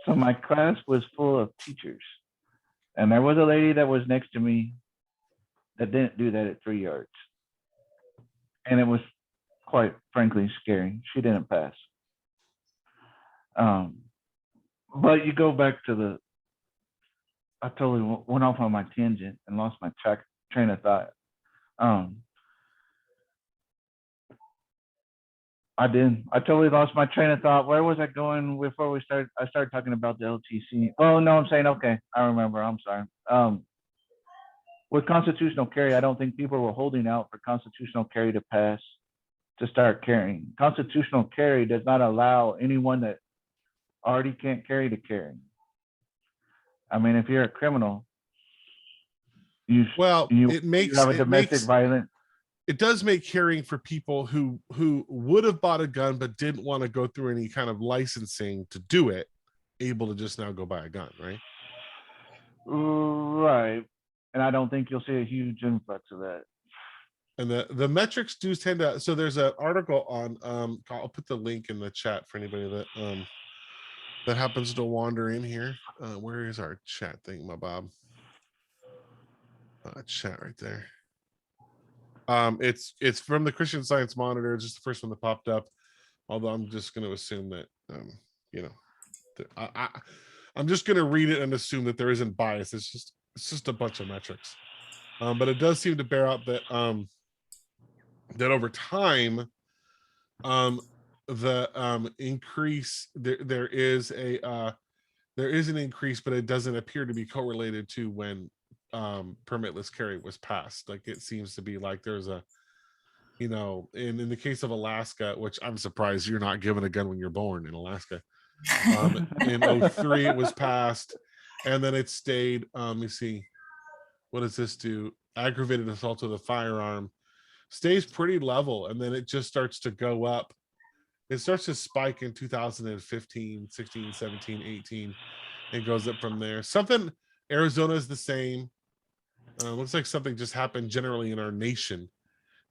So my class was full of teachers, and there was a lady that was next to me that didn't do that at 3 yards, and it was quite frankly scary. She didn't pass. But you go back to the, I totally went off on my tangent and lost my train of thought. I did. I totally lost my train of thought. Where was I going before we started? I started talking about the LTC. Oh no, I'm saying okay. I remember. I'm sorry. With constitutional carry, I don't think people were holding out for constitutional carry to pass to start carrying. Constitutional carry does not allow anyone that already can't carry to carry. I mean, if you're a criminal, well, you it makes have a it domestic makes violence. it does make carrying for people who would have bought a gun but didn't want to go through any kind of licensing to do it, able to just now go buy a gun, right? Right. And I don't think you'll see a huge influx of that. And the metrics do tend to, so there's an article on I'll put the link in the chat for anybody that happens to wander in here. Where is our chat thing, my Bob? Chat right there. It's from the Christian Science Monitor. It's just the first one that popped up. Although I'm just going to assume that you know, I'm just going to read it and assume that there isn't bias. It's just a bunch of metrics. But it does seem to bear out that that over time, the increase there is an increase, but it doesn't appear to be correlated to when permitless carry was passed. Like it seems to be like there's a, you know, in the case of Alaska, which I'm surprised you're not given a gun when you're born in Alaska. In 03 it was passed, and then it stayed. Let me see, what does this do? Aggravated assault with a firearm stays pretty level, and then it just starts to go up. It starts to spike in 2015, 16, 17, 18, and goes up from there. Something, Arizona is the same. Looks like something just happened generally in our nation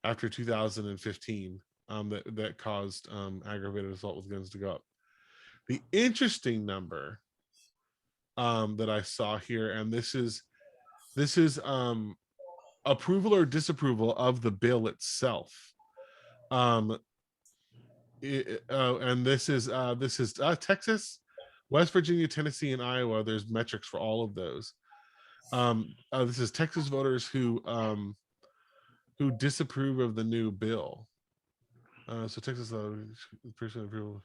after 2015 that caused aggravated assault with guns to go up. The interesting number that I saw here, and this is approval or disapproval of the bill itself. And this is Texas, West Virginia, Tennessee, and Iowa. There's metrics for all of those. This is Texas voters who disapprove of the new bill. So Texas person approval.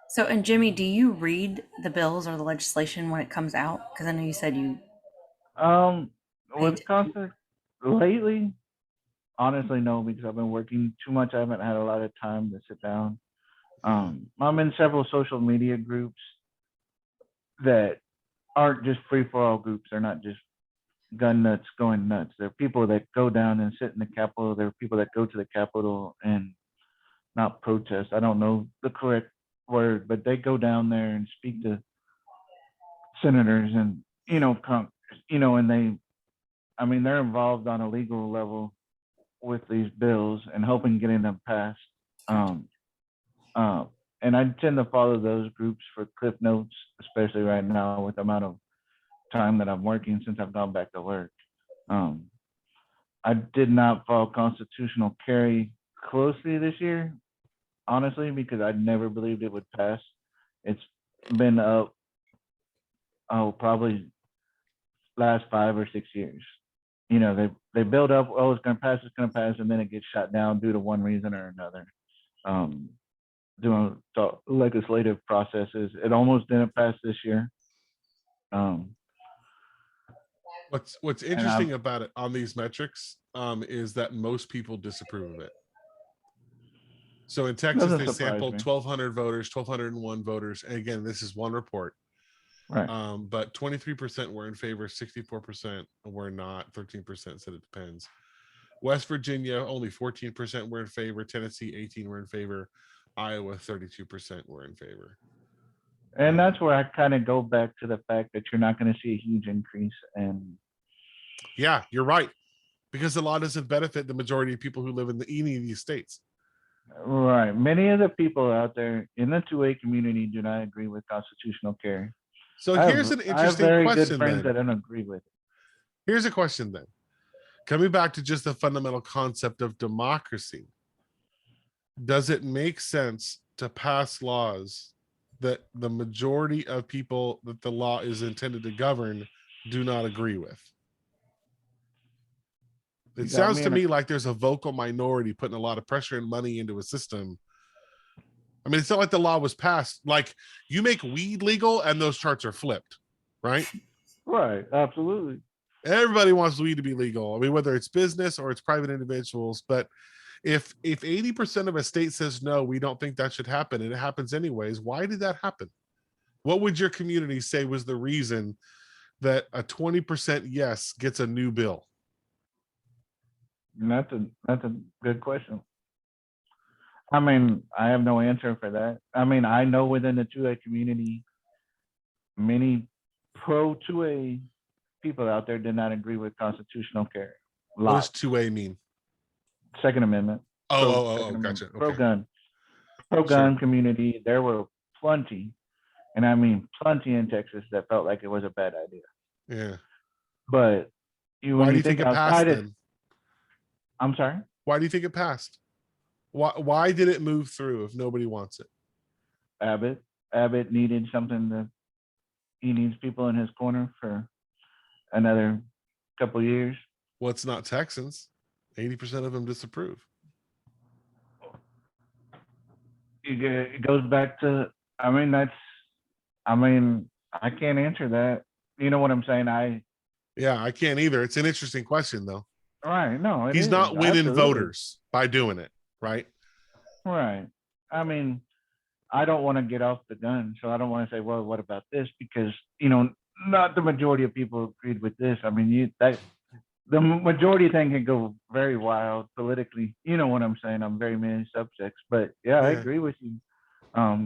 so, and Jimmy, do you read the bills or the legislation when it comes out? Because I know you said you. With constant lately, honestly, no, because I've been working too much. I haven't had a lot of time to sit down. I'm in several social media groups that aren't just free for all groups. They're not just gun nuts going nuts. There are people that go down and sit in the Capitol. There are people that go to the Capitol and not protest. I don't know the correct word, but they go down there and speak to senators and and they're involved on a legal level with these bills and hoping getting them passed. And I tend to follow those groups for cliff notes, especially right now with the amount of time that I'm working since I've gone back to work. I did not follow constitutional carry closely this year, honestly, because I never believed it would pass. It's been up, probably last 5 or 6 years. You know, they build up, oh, it's gonna pass, and then it gets shot down due to one reason or another. Doing legislative processes. It almost didn't pass this year. What's interesting about it on these metrics is that most people disapprove of it. So in Texas, they sampled 1,200 voters, 1,201 voters. And again, this is one report. Right. But 23% were in favor, 64% were not, 13% said it depends. West Virginia, only 14% were in favor. Tennessee, 18 were in favor. Iowa, 32% were in favor. And that's where I kind of go back to the fact that you're not going to see a huge increase in. Yeah, you're right. Because the law doesn't benefit the majority of people who live in any of these states. Right. Many of the people out there in the 2A community do not agree with constitutional carry. So I here's have, an I have interesting very good question friends then. that don't agree with it. Here's a question then. Coming back to just the fundamental concept of democracy, does it make sense to pass laws that the majority of people that the law is intended to govern do not agree with? You It got sounds me to in a- me like there's a vocal minority putting a lot of pressure and money into a system. I mean, it's not like the law was passed. Like you make weed legal and those charts are flipped, right? Right. Absolutely. Everybody wants weed to be legal. I mean, whether it's business or it's private individuals. But if 80% of a state says no, we don't think that should happen, and it happens anyways, why did that happen? What would your community say was the reason that a 20% yes gets a new bill? And that's a good question. I mean, I have no answer for that. I mean, I know within the 2A community, many pro 2A people out there did not agree with constitutional carry. What does Lots. 2A mean? Second Amendment. Oh, Second gotcha. Amendment, pro Okay. gun. Pro gun community, there were plenty, and I mean plenty in Texas that felt like it was a bad idea. Yeah. But Why when do you you think think it passed outside it, then? I'm sorry. Why do you think it passed? Why did it move through if nobody wants it? Abbott needed something that he needs people in his corner for another couple years. Well, it's not Texans. 80% of them disapprove. It goes back to, I mean, I can't answer that. You know what I'm saying? Yeah, I can't either. It's an interesting question though. Right. No, it He's is, not winning absolutely. voters by doing it, right? Right. I mean, I don't want to get off the gun, so I don't want to say, well, what about this? Because not the majority of people agreed with this. I mean, the majority thing can go very wild politically. You know what I'm saying? On very many subjects, but yeah, I Yeah. agree with you.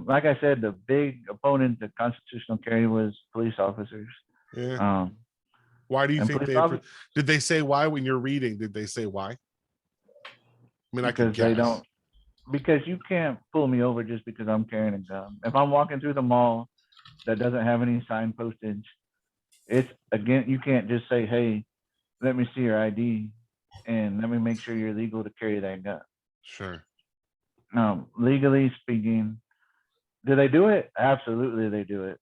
Like I said, the big opponent to constitutional carry was police officers. Yeah. Why do you and think police they officers, did they say why when you're reading? Did they say why? I mean, I could because they guess. don't, because you can't pull me over just because I'm carrying a gun. If I'm walking through the mall that doesn't have any sign postage, you can't just say, hey, let me see your ID and let me make sure you're legal to carry that gun. Sure. Legally speaking, do they do it? Absolutely, they do it.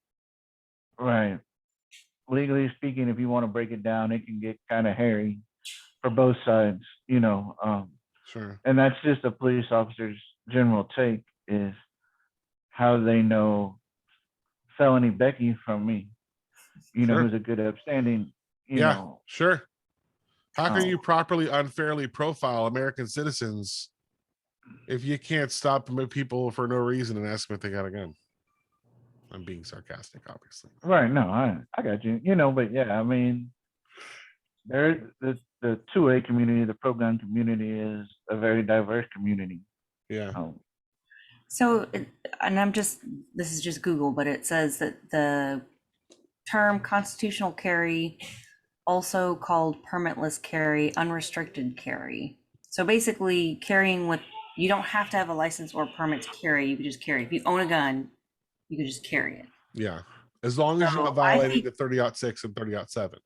Right. Legally speaking, if you want to break it down, it can get kind of hairy for both sides, Sure. and that's just a police officer's general take is how they know felony Becky from me, Sure. who's a good upstanding, Yeah, sure. How can Oh. you properly unfairly profile American citizens if you can't stop people for no reason and ask them if they got a gun? I'm being sarcastic, obviously. Right. No, I got you. But yeah, I mean, there's the 2A community, the pro gun community is a very diverse community. Yeah. So, and this is just Google, but it says that the term constitutional carry, also called permitless carry, unrestricted carry. So basically carrying you don't have to have a license or permit to carry, you can just carry. If you own a gun, you can just carry it. Yeah. As long as you're not So I violating think- the 30-06 and 30-7.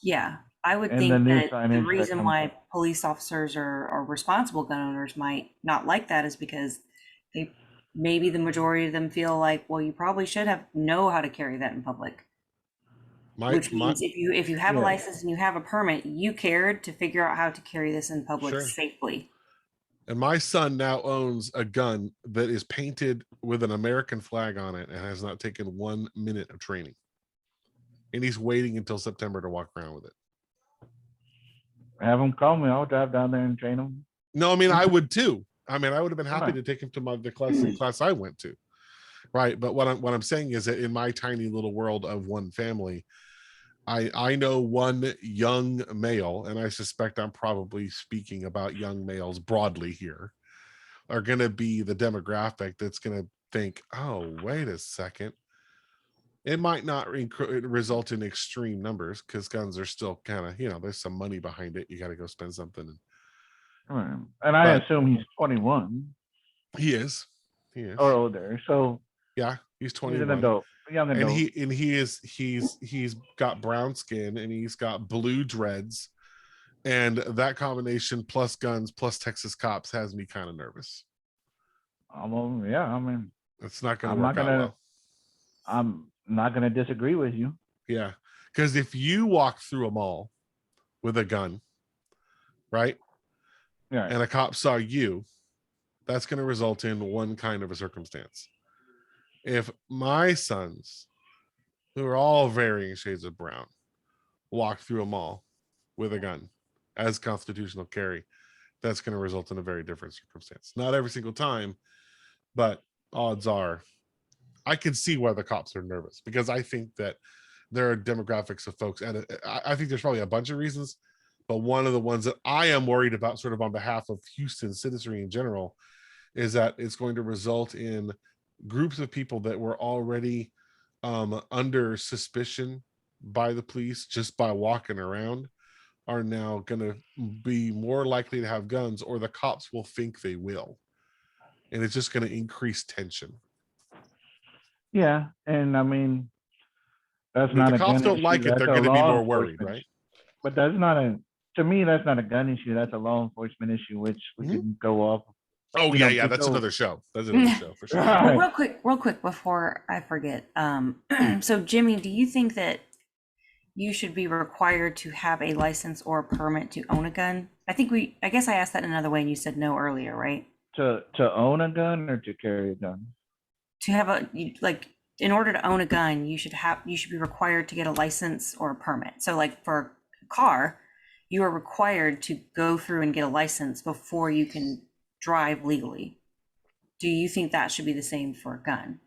Yeah, I would And the think new that signage the that reason comes why up. police officers or responsible gun owners might not like that is because maybe the majority of them feel like, well, you probably should know how to carry that in public. Which means if you have a Yeah. license and you have a permit, you cared to figure out how to carry this in public Sure. safely. And my son now owns a gun that is painted with an American flag on it and has not taken 1 minute of training. And he's waiting until September to walk around with it. Have them call me. I'll drive down there and train them. No, I mean, I would too. I mean, I would have been happy Right. to take him to the class I went to. Right. But what I'm saying is that in my tiny little world of one family, I know one young male, and I suspect I'm probably speaking about young males broadly here, are going to be the demographic that's going to think, oh, wait a second. It might not result in extreme numbers because guns are still kind of, there's some money behind it. You got to go spend something. Right. And I But assume he's 21 he is. He is. or older, so Yeah, he's he's 21. an adult, a young And adult. he's got brown skin and he's got blue dreads. And that combination plus guns plus Texas cops has me kind of nervous. Yeah, I mean, It's not going to I'm work not out gonna, well. I'm not gonna disagree with you. Yeah. Because if you walk through a mall with a gun, right? Yeah, And a cop saw you, that's going to result in one kind of a circumstance. If my sons, who are all varying shades of brown, walk through a mall with a gun as constitutional carry, that's going to result in a very different circumstance. Not every single time, but odds are I can see why the cops are nervous, because I think that there are demographics of folks, and I think there's probably a bunch of reasons, but one of the ones that I am worried about, sort of on behalf of Houston citizenry in general, is that it's going to result in groups of people that were already under suspicion by the police just by walking around are now going to be more likely to have guns, or the cops will think they will, and it's just going to increase tension. yeah, and I mean, that's And if not the a cops gun don't like issue. it, they're That's a going to be law more worried, enforcement right? issue. But that's not a, to me, that's not a gun issue. That's a law enforcement issue, which we Mhm. can go off. Oh You yeah, know, yeah, to that's go- another show. That's another show for sure. Well, Right. real quick before I forget. So Jimmy, do you think that you should be required to have a license or a permit to own a gun? I guess I asked that in another way and you said no earlier, right? To own a gun or to carry a gun? To have like, in order to own a gun, you should be required to get a license or a permit. So like for a car, you are required to go through and get a license before you can drive legally. Do you think that should be the same for a gun?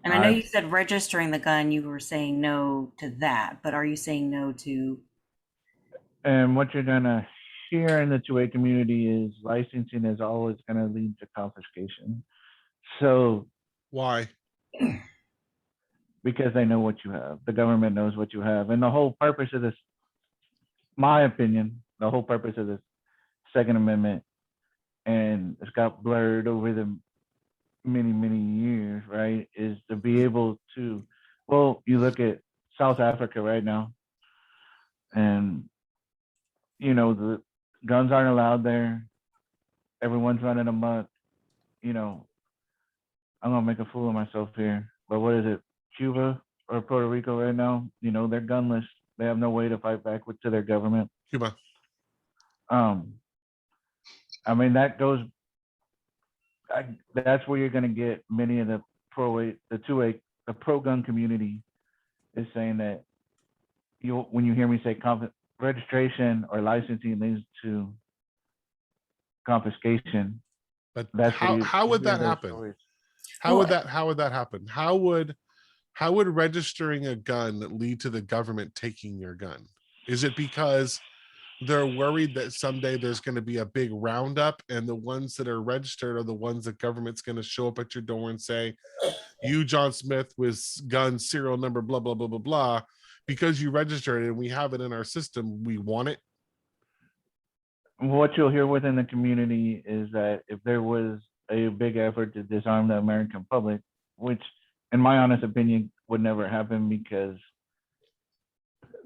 And I know you said registering the gun, you were saying no to that, but are you saying no to? And what you're gonna hear in the 2A community is licensing is always gonna lead to confiscation. So Why? because they know what you have, the government knows what you have, and the whole purpose of this, my opinion, the whole purpose of this Second Amendment, and it's got blurred over the many years, right, is to be able to, well, you look at South Africa right now, and the guns aren't allowed there. Everyone's running amok. I'm gonna make a fool of myself here, but what is it, Cuba or Puerto Rico right now? They're gunless. They have no way to fight back to their government. Cuba. I mean, that's where you're gonna get many of the pro-gun community is saying that when you hear me say registration or licensing leads to confiscation. But That's how would that happen? Stories. How would that happen? How would registering a gun lead to the government taking your gun? Is it because they're worried that someday there's going to be a big roundup and the ones that are registered are the ones that government's going to show up at your door and say, you, John Smith, with gun serial number, blah, blah, blah, blah, blah, because you registered it and we have it in our system, we want it? What you'll hear within the community is that if there was a big effort to disarm the American public, which in my honest opinion would never happen because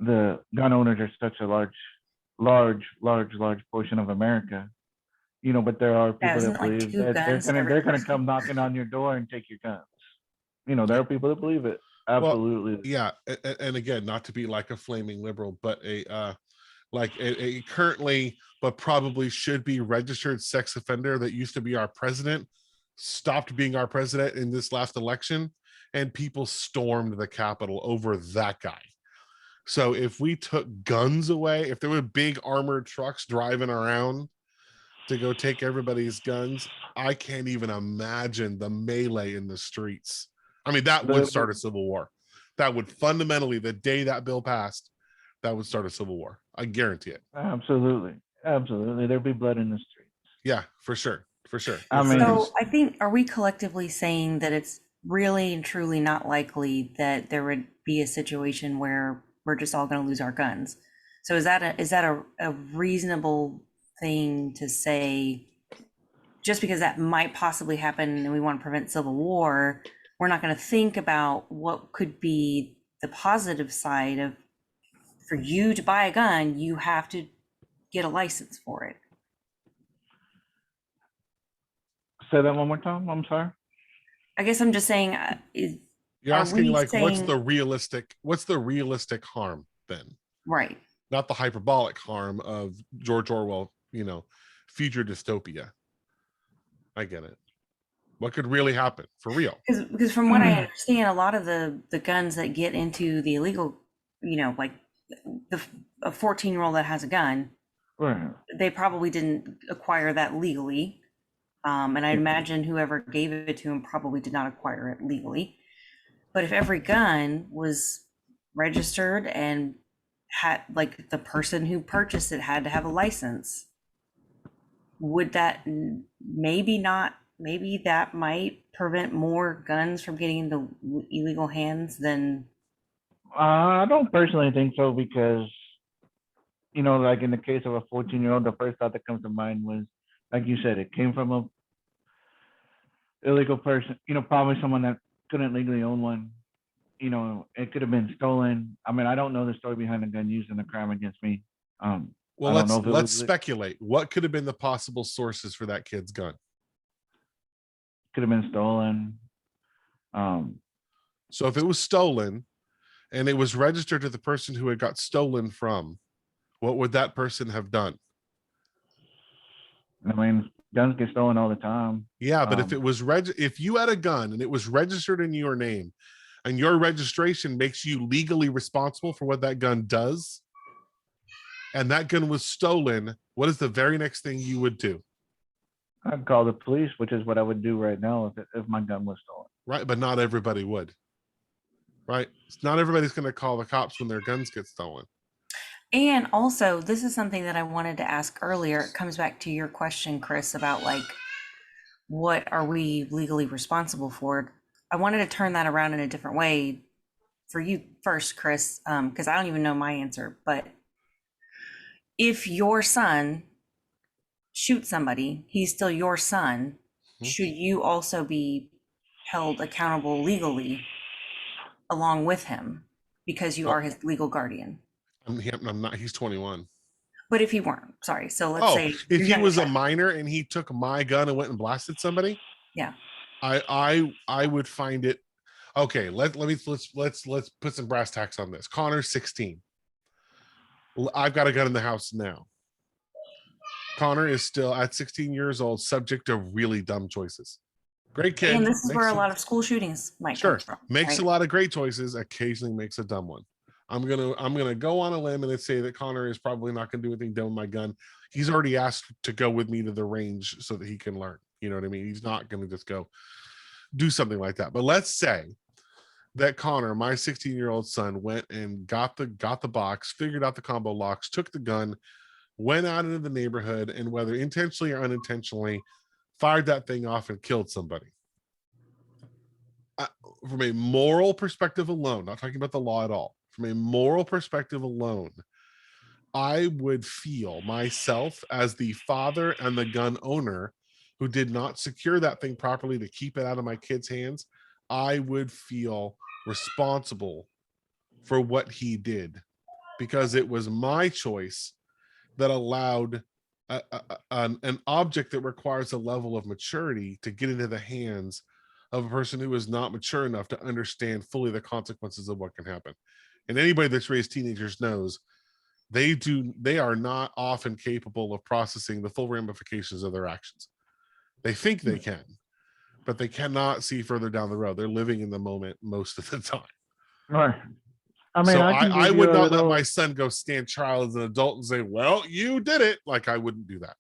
the gun owners are such a large portion of America, but there are people that believe that they're gonna come knocking on your door and take your guns. There are people that believe it. Absolutely. Well, yeah, and again, not to be like a flaming liberal, but a currently but probably should be registered sex offender that used to be our president stopped being our president in this last election, and people stormed the Capitol over that guy. So if we took guns away, if there were big armored trucks driving around to go take everybody's guns, I can't even imagine the melee in the streets. I mean, that would start a civil war. That would fundamentally, the day that bill passed, that would start a civil war. I guarantee it. Absolutely. There'd be blood in the streets. Yeah, for sure. for sure. I mean, So I think, are we collectively saying that it's really and truly not likely that there would be a situation where we're just all going to lose our guns? So is that a reasonable thing to say? Just because that might possibly happen and we want to prevent civil war, we're not going to think about what could be the positive side of, for you to buy a gun, you have to get a license for it. say that one more time. I'm sorry. I guess I'm just saying, You're are asking we like, what's saying- the realistic harm then? right? Not the hyperbolic harm of George Orwell, future dystopia. I get it. What could really happen for real? Because from what I understand, a lot of the guns that get into the illegal, like a 14-year-old that has a gun, Right. they probably didn't acquire that legally. And I imagine whoever gave it to him probably did not acquire it legally. But if every gun was registered and had, like, the person who purchased it had to have a license, would that maybe that might prevent more guns from getting into illegal hands than, I don't personally think so because, like in the case of a 14-year-old, the first thought that comes to mind was, like you said, it came from a illegal person. Probably someone that couldn't legally own one. It could have been stolen. I mean, I don't know the story behind the gun used in the crime against me. Well, I don't know if it let's was- speculate. What could have been the possible sources for that kid's gun? Could have been stolen. So if it was stolen and it was registered to the person who it got stolen from, what would that person have done? I mean, guns get stolen all the time. Yeah, but if Um, it was if you had a gun and it was registered in your name and your registration makes you legally responsible for what that gun does, and that gun was stolen, what is the very next thing you would do? I'd call the police, which is what I would do right now if my gun was stolen. Right, but not everybody would. Right? Not everybody's going to call the cops when their guns get stolen. and also this is something that I wanted to ask earlier. It comes back to your question, Chris, about like, what are we legally responsible for? I wanted to turn that around in a different way for you first, Chris, because I don't even know my answer. But if your son shoots somebody, he's still your son. Mhm. Should you also be held accountable legally along with him because you are his legal guardian? I'm not. He's 21. But if he weren't, sorry. So let's Oh, say if you're he young was a child. minor and he took my gun and went and blasted somebody, Yeah. I would find it okay. Let's put some brass tacks on this. Connor's 16. I've got a gun in the house now. Connor is still at 16 years old, subject to really dumb choices. Great kid. And this is where a makes lot of school shootings might Sure, come from. makes right? a lot of great choices, occasionally makes a dumb one. I'm gonna go on a limb and say that Connor is probably not gonna do anything dumb with my gun. He's already asked to go with me to the range so that he can learn. You know what I mean? He's not gonna just go do something like that. But let's say that Connor, my 16-year-old son, went and got the box, figured out the combo locks, took the gun, went out into the neighborhood, and whether intentionally or unintentionally, fired that thing off and killed somebody. From a moral perspective alone, not talking about the law at all, from a moral perspective alone, I would feel myself as the father and the gun owner who did not secure that thing properly to keep it out of my kid's hands. I would feel responsible for what he did because it was my choice that allowed an object that requires a level of maturity to get into the hands of a person who is not mature enough to understand fully the consequences of what can happen. And anybody that's raised teenagers knows they are not often capable of processing the full ramifications of their actions. They think they can, but they cannot see further down the road. They're living in the moment most of the time. Right. I mean, So can I give would you a not let little- my son go stand trial as an adult and say, well, you did it. Like, I wouldn't do that.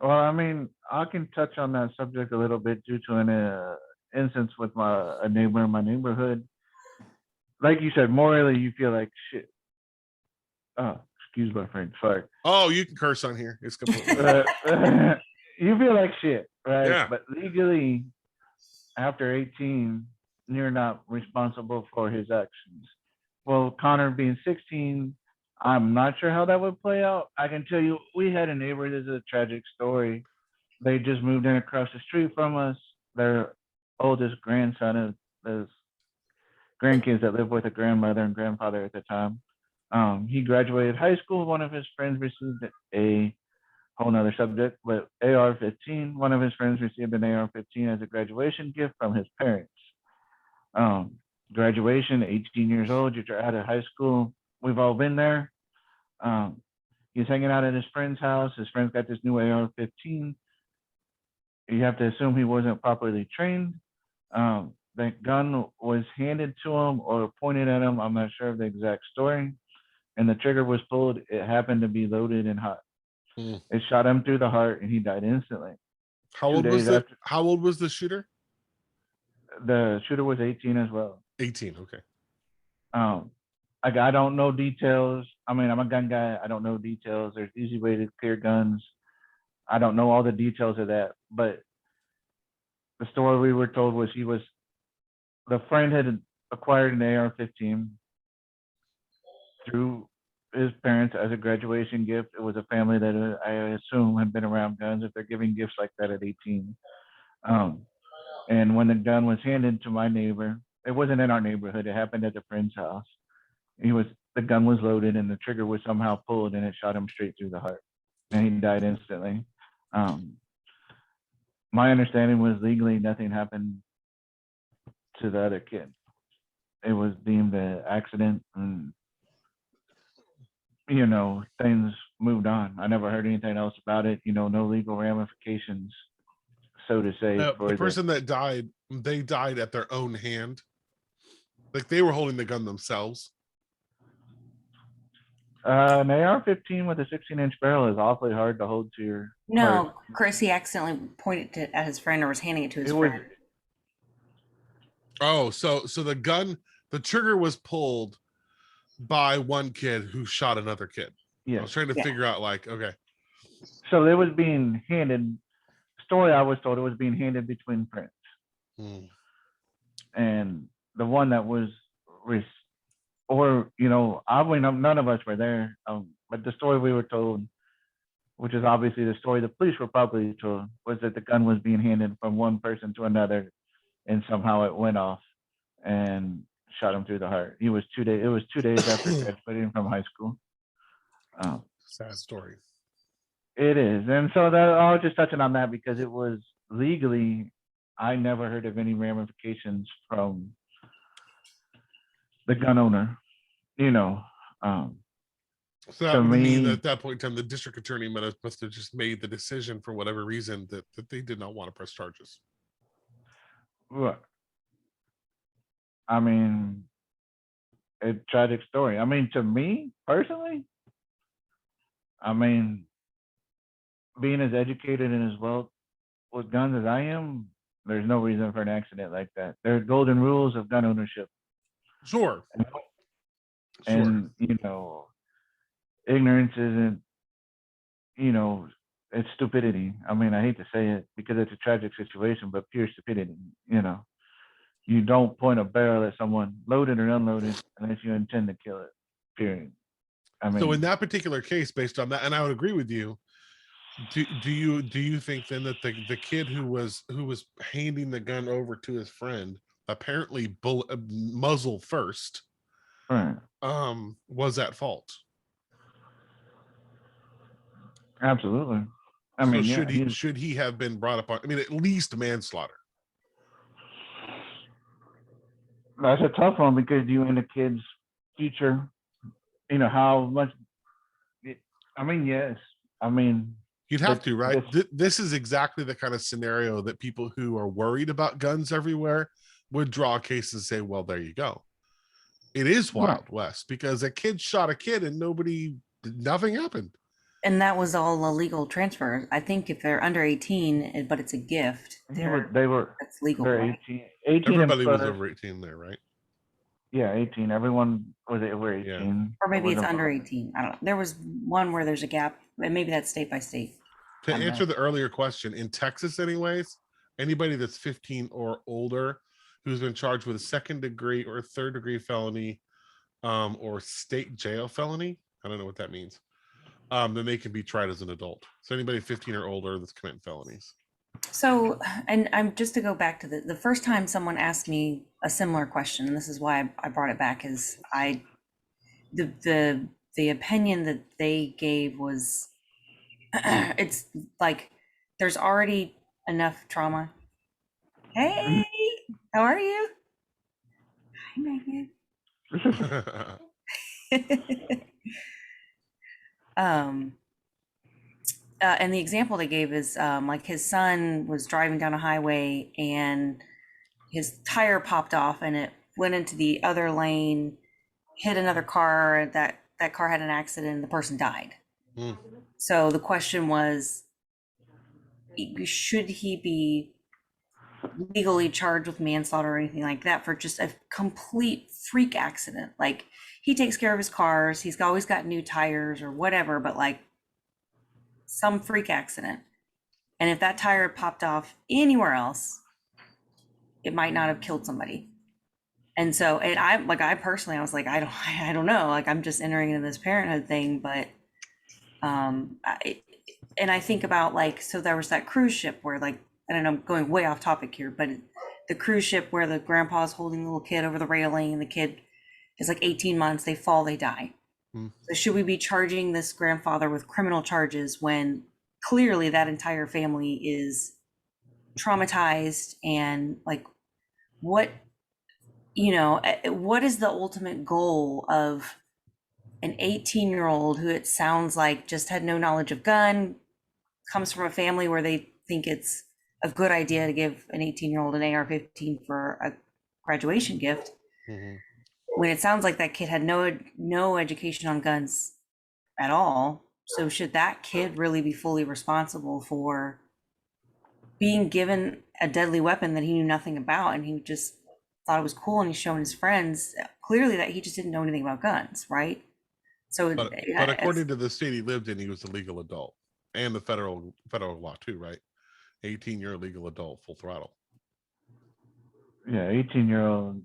Well, I mean, I can touch on that subject a little bit due to an instance with a neighbor in my neighborhood. Like you said, morally, you feel like shit. Oh, excuse my French. Sorry. Oh, you can curse on here. It's completely Uh, you feel like shit, right? Yeah. But legally, after 18, you're not responsible for his actions. Well, Connor being 16, I'm not sure how that would play out. I can tell you, we had a neighbor. This is a tragic story. They just moved in across the street from us. Their oldest grandson of those grandkids that lived with a grandmother and grandfather at the time. He graduated high school. One of his friends received a whole nother subject, but AR-15. One of his friends received an AR-15 as a graduation gift from his parents. Um, Graduation, 18 years old, you're out of high school. We've all been there. Um, he's hanging out at his friend's house. His friend's got this new AR-15. You have to assume he wasn't properly trained. The gun was handed to him or pointed at him. I'm not sure of the exact story. And the trigger was pulled. It happened to be loaded and hot. Hmm. It shot him through the heart and he died instantly. How 2 old was days the after, How old was the shooter? the shooter was 18 as well. 18. Okay. I don't know details. I mean, I'm a gun guy. I don't know details. There's easy way to clear guns. I don't know all the details of that, but the story we were told was the friend had acquired an AR-15 through his parents as a graduation gift. It was a family that I assume had been around guns if they're giving gifts like that at 18. And when the gun was handed to my neighbor, it wasn't in our neighborhood. It happened at the friend's house. The gun was loaded and the trigger was somehow pulled and it shot him straight through the heart, and he died instantly. My understanding was legally nothing happened to the other kid. It was deemed an accident, and things moved on. I never heard anything else about it. No legal ramifications, so to say. The person that died, they died at their own hand. Like they were holding the gun themselves. An AR-15 with a 16-inch barrel is awfully hard to hold to your No, heart. Chris, he accidentally pointed at his friend or was handing it to his It was friend. Oh, so the trigger was pulled by one kid who shot another kid. I yes. was trying to Yeah. figure out, like, okay, So it was being handed. Story I was told, it was being handed between friends, hmm, and the one that was, I mean, none of us were there. But the story we were told, which is obviously the story the police were probably told, was that the gun was being handed from one person to another, and somehow it went off and shot him through the heart. It was 2 days after graduating from high school. sad story. It is, and so that I was just touching on that because it was legally, I never heard of any ramifications from the gun owner. So that To would mean that me, at that point in time, the district attorney must have just made the decision for whatever reason that they did not want to press charges. look, I mean, a tragic story. I mean, to me personally, I mean, being as educated and as well with guns as I am, there's no reason for an accident like that. There are golden rules of gun ownership, Sure. and ignorance isn't, it's stupidity. I mean, I hate to say it because it's a tragic situation, but pure stupidity. You don't point a barrel at someone, loaded or unloaded, unless you intend to kill it. Period. I mean, So in that particular case, based on that, and I would agree with you. Do you think then that the kid who was handing the gun over to his friend, apparently muzzle first, right. was at fault? Absolutely. I So mean, yeah, should he have been brought up on? I mean, at least manslaughter. that's a tough one because you in the kid's future, how much. I mean, yes. I mean, You'd have but to, right? this- This is exactly the kind of scenario that people who are worried about guns everywhere would draw a case and say, well, there you go. It is Wild West because a kid shot a kid and nothing happened. And that was all a legal transfer. I think if they're under 18, but it's a gift, they were that's legal. they're Right? 18 Everybody and was plus. over 18 there, right? Yeah, 18. Everyone was over 18. Yeah. Or maybe It it's wasn't- under 18. I don't know. There was one where there's a gap, and maybe that's state by state. To I'm answer not- the earlier question, in Texas anyways, anybody that's 15 or older who's been charged with a second degree or third degree felony, or state jail felony, I don't know what that means, then they can be tried as an adult. So anybody 15 or older that's committing felonies. So, and I'm just to go back to the first time someone asked me a similar question, and this is why I brought it back, is the opinion that they gave was it's like there's already enough trauma. Hey, how are you? Hi, Megan. um and the example they gave is like his son was driving down a highway and his tire popped off and it went into the other lane, hit another car. That car had an accident and the person died. Mm. So the question was, should he be legally charged with manslaughter or anything like that for just a complete freak accident? Like, he takes care of his cars, he's always got new tires or whatever, but like some freak accident. And if that tire had popped off anywhere else, it might not have killed somebody. And so, and I personally, I was like, I don't know. Like, I'm just entering into this parenthood thing, but, and I think about like, so there was that cruise ship where like, I don't know, I'm going way off topic here, but the cruise ship where the grandpa's holding the little kid over the railing and the kid is like 18 months, they fall, they die. Mm. So should we be charging this grandfather with criminal charges when clearly that entire family is traumatized? And like, what, what is the ultimate goal of an 18-year-old who it sounds like just had no knowledge of gun, comes from a family where they think it's a good idea to give an 18-year-old an AR-15 for a graduation gift, Mhm. when it sounds like that kid had no education on guns at all? So should that kid really be fully responsible for being given a deadly weapon that he knew nothing about, and he just thought it was cool and he's showing his friends clearly that he just didn't know anything about guns, right? So But according to the state he lived in, he was a legal adult, and the federal law too, right? 18-year legal adult, full throttle. Yeah, 18-year-old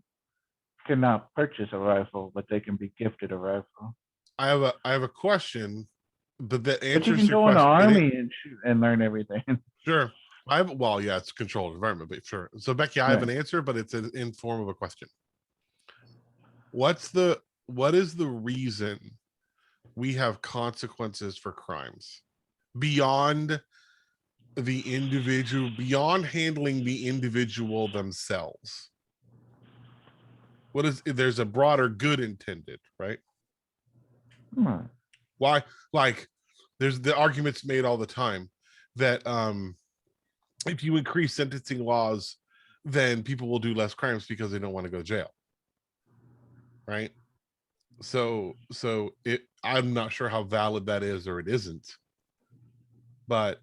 cannot purchase a rifle, but they can be gifted a rifle. I have a question, but that But you answers can your go in the question. army and shoot and learn everything. Sure. Well, yeah, it's a controlled environment, but sure. So Becky, I have an answer, but it's in form of a question. What is the reason we have consequences for crimes beyond the individual, beyond handling the individual themselves? There's a broader good intended, right? Hmm. Why? Like, there's the arguments made all the time that if you increase sentencing laws, then people will do less crimes because they don't want to go to jail, right? So I'm not sure how valid that is or it isn't, but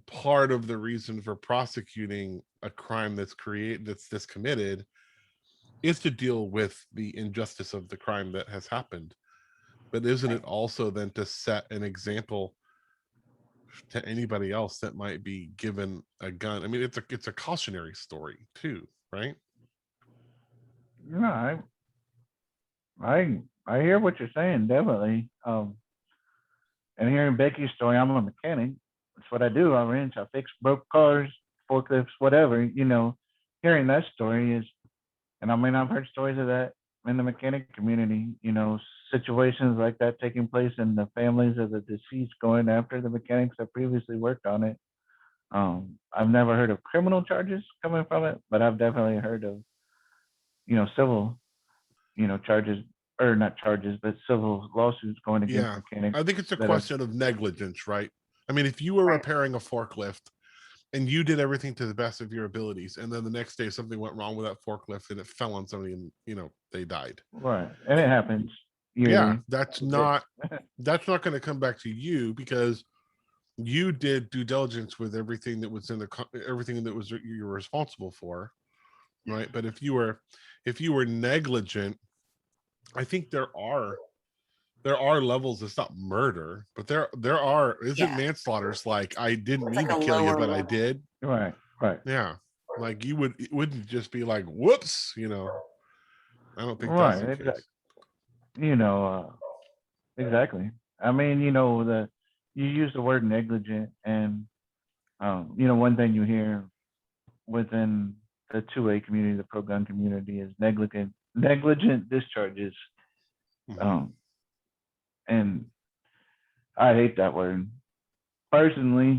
part of the reason for prosecuting a crime that's committed is to deal with the injustice of the crime that has happened. But isn't it also then to set an example to anybody else that might be given a gun? I mean, it's a cautionary story too, right? No, I hear what you're saying, definitely. And hearing Becky's story, I'm a mechanic. That's what I do. I wrench, I fix broke cars, forklifts, whatever. Hearing that story is, and I mean, I've heard stories of that in the mechanic community. Situations like that taking place in the families of the deceased going after the mechanics that previously worked on it. I've never heard of criminal charges coming from it, but I've definitely heard of, civil, charges, or not charges, but civil lawsuits going against Yeah, mechanics. I think it's a that have- question of negligence, right? I mean, if you were Right. repairing a forklift and you did everything to the best of your abilities, and then the next day something went wrong with that forklift and it fell on somebody and they died. Right, and it happens Yeah, yearly. that's Okay. not going to come back to you because you did due diligence with everything that was everything that was you were responsible for, right? But if you were negligent, I think there are there are levels. It's not murder, but there are. Isn't Yeah. manslaughter's like I didn't It's mean like to a kill you, lower but I level. did. Right, right, Yeah, like it wouldn't just be like whoops. I don't think that's right. the Exactly. case. You know, exactly. I mean, you use the word negligent, and one thing you hear within the 2A community, the pro gun community, is negligent discharges. Mhm. Um, and I hate that word personally,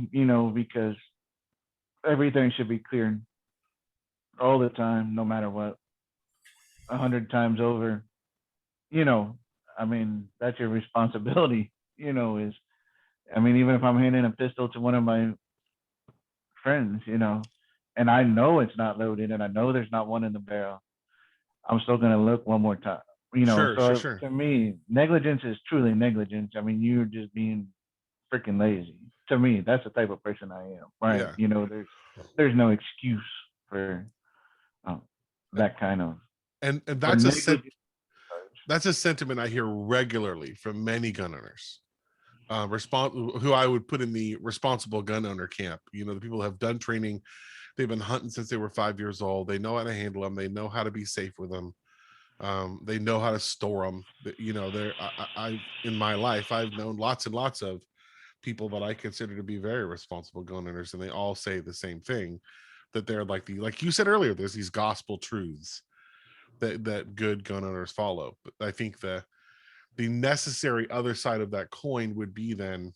because everything should be cleared all the time, no matter what, 100 times over. You know, I mean, that's your responsibility. Is I mean, even if I'm handing a pistol to one of my friends, and I know it's not loaded, and I know there's not one in the barrel, I'm still gonna look one more time. Sure, sure, So sure. to me, negligence is truly negligence. I mean, you're just being freaking lazy. To me, that's the type of person I am. Right? Yeah, There's no excuse for um, that kind of and for negligence. that's a sentiment I hear regularly from many gun owners. Who I would put in the responsible gun owner camp. The people who have done training. They've been hunting since they were 5 years old. They know how to handle them. They know how to be safe with them. They know how to store them. In my life, I've known lots and lots of people that I consider to be very responsible gun owners, and they all say the same thing, that they're like you said earlier, there's these gospel truths that good gun owners follow. But I think the necessary other side of that coin would be then,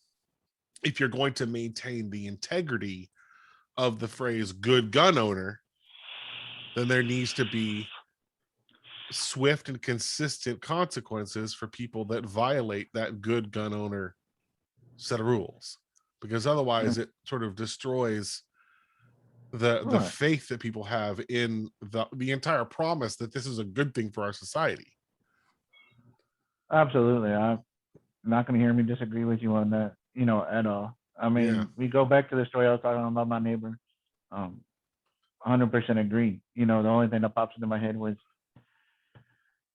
if you're going to maintain the integrity of the phrase good gun owner, then there needs to be swift and consistent consequences for people that violate that good gun owner set of rules, because otherwise it sort of destroys the Right. faith that people have in the entire promise that this is a good thing for our society. Absolutely. I'm not going to hear me disagree with you on that, at all. I Yeah. mean, we go back to the story I was talking about my neighbor. 100% agree. The only thing that pops into my head was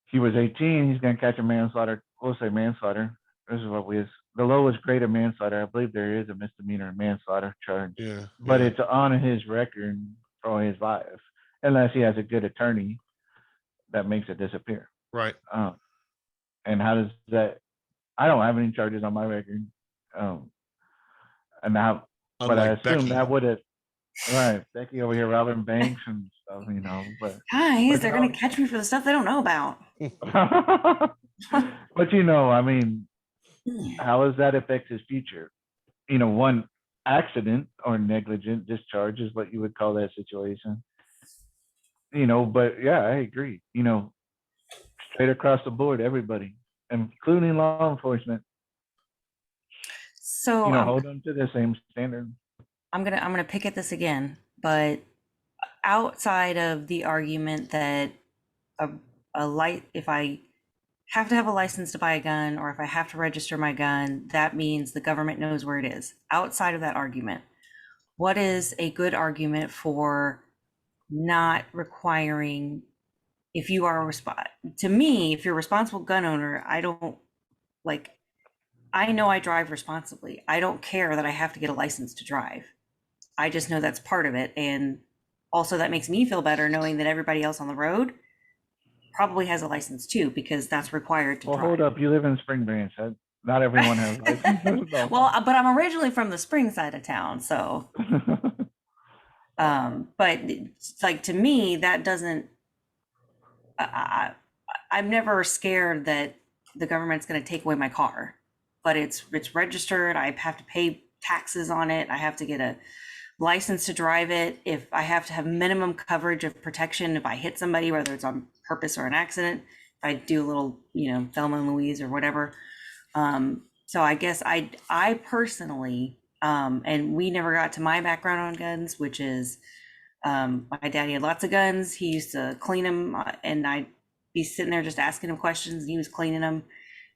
he was 18. He's going to catch a manslaughter. We'll say manslaughter. This is what the lowest grade of manslaughter. I believe there is a misdemeanor manslaughter charge, Yeah. but Yeah. it's on his record for his life, unless he has a good attorney that makes it disappear. Right. And how does that? I don't have any charges on my record, and now, but I Unlike assume Becky. that would have right. Becky over here robbing banks and stuff, Guys, but they're gonna catch me for the stuff they don't know about. but I mean, how does that affect his future? One accident or negligent discharge is what you would call that situation. But yeah, I agree. Straight across the board, everybody, including law enforcement, So hold them to the same standard. I'm gonna pick at this again, but outside of the argument that a, if I have to have a license to buy a gun, or if I have to register my gun, that means the government knows where it is. Outside of that argument, what is a good argument for not requiring, if you are to me, if you're a responsible gun owner, I don't like, I know I drive responsibly. I don't care that I have to get a license to drive. I just know that's part of it. And also that makes me feel better knowing that everybody else on the road probably has a license too, because that's required to Well, drive. hold up. You live in Spring Branch. Not everyone has licenses. Well, but I'm originally from the spring side of town, so but it's like, to me, that doesn't, I'm never scared that the government's going to take away my car, but it's registered. I have to pay taxes on it. I have to get a license to drive it. If I have to have minimum coverage of protection, if I hit somebody, whether it's on purpose or an accident, if I do a little, Thelma and Louise or whatever. So I guess I personally, and we never got to my background on guns, which is, my daddy had lots of guns. He used to clean them, and I'd be sitting there just asking him questions, and he was cleaning them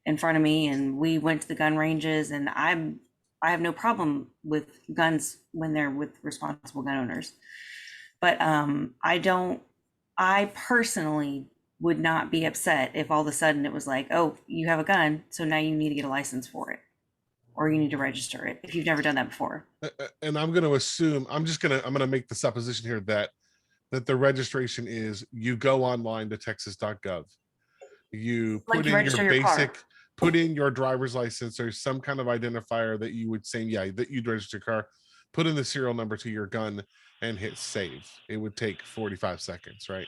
in front of me. And we went to the gun ranges, and I have no problem with guns when they're with responsible gun owners. But I personally would not be upset if all of a sudden it was like, oh, you have a gun, so now you need to get a license for it, or you need to register it if you've never done that before. And I'm going to assume I'm going to make the supposition here that the registration is you go online to texas.gov, you Like put you in your register your car. basic, put in your driver's license or some kind of identifier that you would say, yeah, that you'd register your car, put in the serial number to your gun and hit save. It would take 45 seconds, right?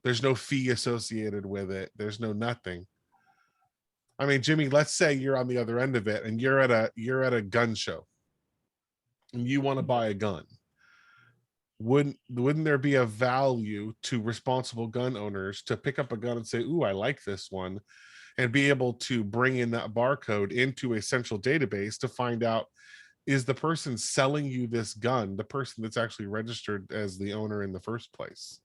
There's no fee associated with it. There's no nothing. I mean, Jimmy, let's say you're on the other end of it and you're at a gun show and you want to buy a gun. Wouldn't there be a value to responsible gun owners to pick up a gun and say, ooh, I like this one, and be able to bring in that barcode into a central database to find out, is the person selling you this gun the person that's actually registered as the owner in the first place?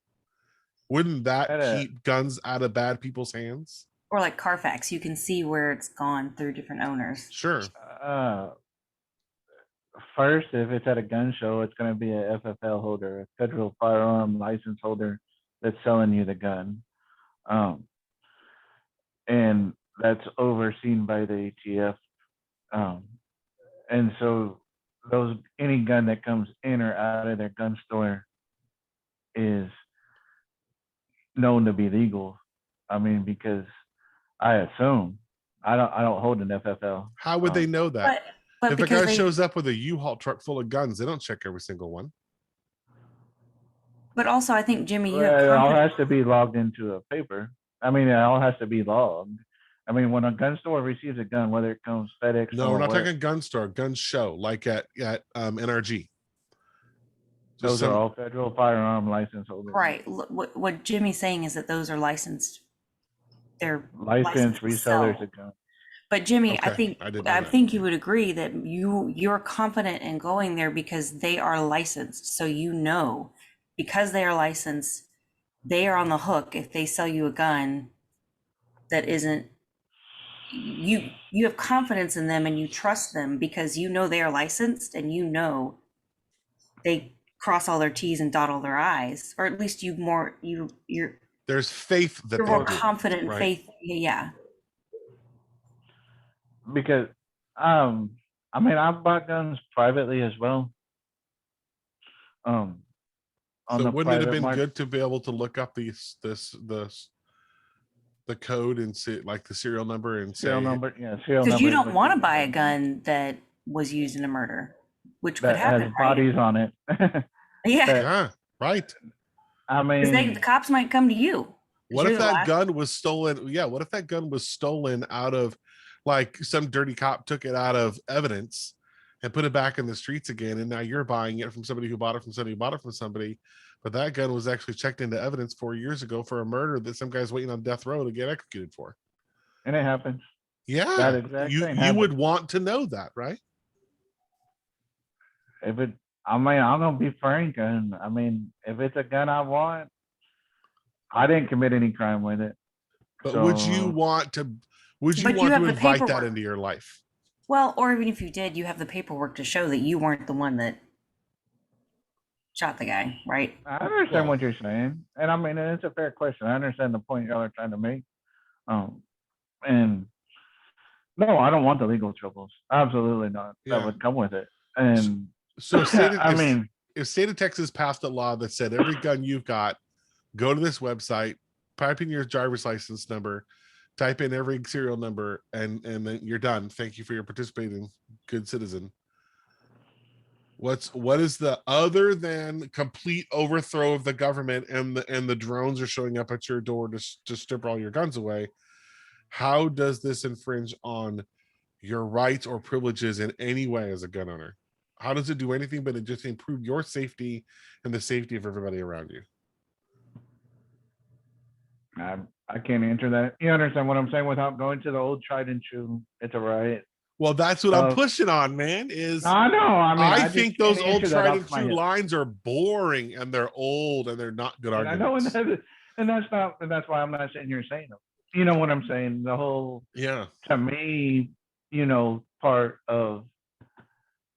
Wouldn't that keep guns out of bad people's hands? Or like Carfax, you can see where it's gone through different owners. Sure. First, if it's at a gun show, it's going to be a FFL holder, a federal firearm license holder that's selling you the gun. And that's overseen by the ATF. And so any gun that comes in or out of their gun store is known to be legal. I mean, because I assume I don't hold an FFL. How would they know that? But If a guy because shows up with a U-Haul truck full of guns, they don't check every single one. but also I think, Jimmy, you Well, it all have has to be logged into a paper. I mean, it all has to be logged. I mean, when a gun store receives a gun, whether it comes FedEx No, or we're not where, talking gun store, gun show, like at NRG. Just those are some, all federal firearm license holders. right. What Jimmy's saying is that those are licensed. They're Licensed to resellers sell. of guns. But Jimmy, Okay, I didn't know that. think you would agree that you're confident in going there because they are licensed. So you know, because they are licensed, they are on the hook if they sell you a gun that isn't, you have confidence in them and you trust them because you know they are licensed and you know they cross all their T's and dot all their I's, or at least you're there's faith that you're they more do, confident in right? faith. Yeah. Because I mean, I've bought guns privately as well. On So the wouldn't it have private been market. good to be able to look up the code and see like the serial number and say, serial number? Yeah, serial number. Because you is don't what want to buy a gun that was used in a murder, which could that has happen, right? bodies on it. Yeah. that- yeah, right. I Because mean, the cops might come to you. What You're if the that last- gun was stolen? Yeah, what if that gun was stolen out of, like, some dirty cop took it out of evidence and put it back in the streets again, and now you're buying it from somebody who bought it from somebody who bought it from somebody, but that gun was actually checked into evidence 4 years ago for a murder that some guy's waiting on death row to get executed for. and it happens. Yeah, That exact you thing would happens. want to know that, right? If it, I mean, I'm gonna be frank, and I mean, if it's a gun I want, I didn't commit any crime with it. But would you So- want to? Would you But you want have to the invite that paperwork. into your life? Well, or even if you did, you have the paperwork to show that you weren't the one that shot the guy, right? I understand Well- what you're saying, and I mean, it's a fair question. I understand the point y'all are trying to make. And no, I don't want the legal troubles. Absolutely not. Yeah. That would come with it. And So, I mean, if state of Texas passed a law that said every gun you've got, go to this website, type in your driver's license number, type in every serial number, and then you're done. Thank you for your participating, good citizen. What is the, other than complete overthrow of the government and the drones are showing up at your door to strip all your guns away? How does this infringe on your rights or privileges in any way as a gun owner? How does it do anything but it just improve your safety and the safety of everybody around you? I can't answer that. You understand what I'm saying without going to the old tried and true. It's a riot. Well, that's what I'm pushing on, man. Is I know. I mean, I just think can't those old answer that tried off and my true head. lines are boring and they're old and they're not good And I know, arguments. and that's why I'm not sitting here saying them. You know what I'm saying? The whole, Yeah. to me, part of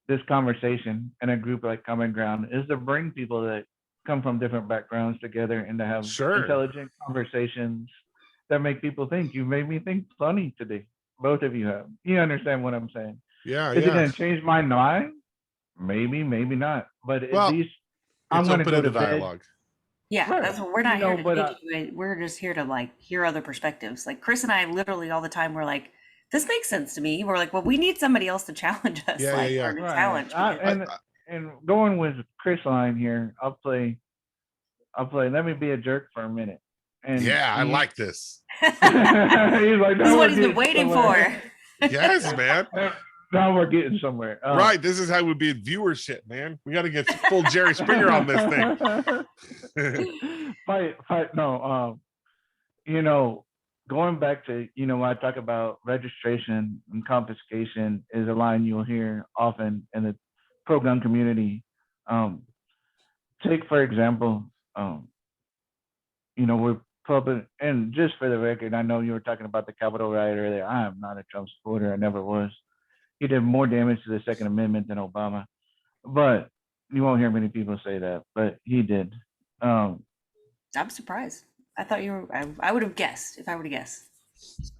this conversation and a group like Common Ground is to bring people that come from different backgrounds together and to have Sure. intelligent conversations that make people think. You made me think funny today. Both of you have. You understand what I'm saying? Yeah, Is it yeah. going to change my mind? Maybe, maybe not. But at Well, least I'm It's going to open go to to bed. dialogue. Yeah, Right. that's what we're You not here know, to but take you. We're just here to like hear other perspectives. Like Chris and I literally all the time we're like, this makes sense to me. We're like, well, we need somebody else to challenge us, Yeah, like yeah, or to right. challenge. because- And going with Chris line here, I'll play. Let me be a jerk for a minute. And yeah, I he- like this. he's like, This is "Now what we're he's been getting waiting somewhere." for. Yes, man. Now we're getting somewhere. Right. This is how we be viewership, man. We got to get full Jerry Springer on this thing. Fight. No. You know, going back to when I talk about registration and confiscation is a line you'll hear often in the pro gun community. Take for example, we're public, and just for the record, I know you were talking about the Capitol riot earlier. I am not a Trump supporter. I never was. He did more damage to the Second Amendment than Obama, but you won't hear many people say that. But he did. I'm surprised. I thought you were. I would have guessed if I were to guess.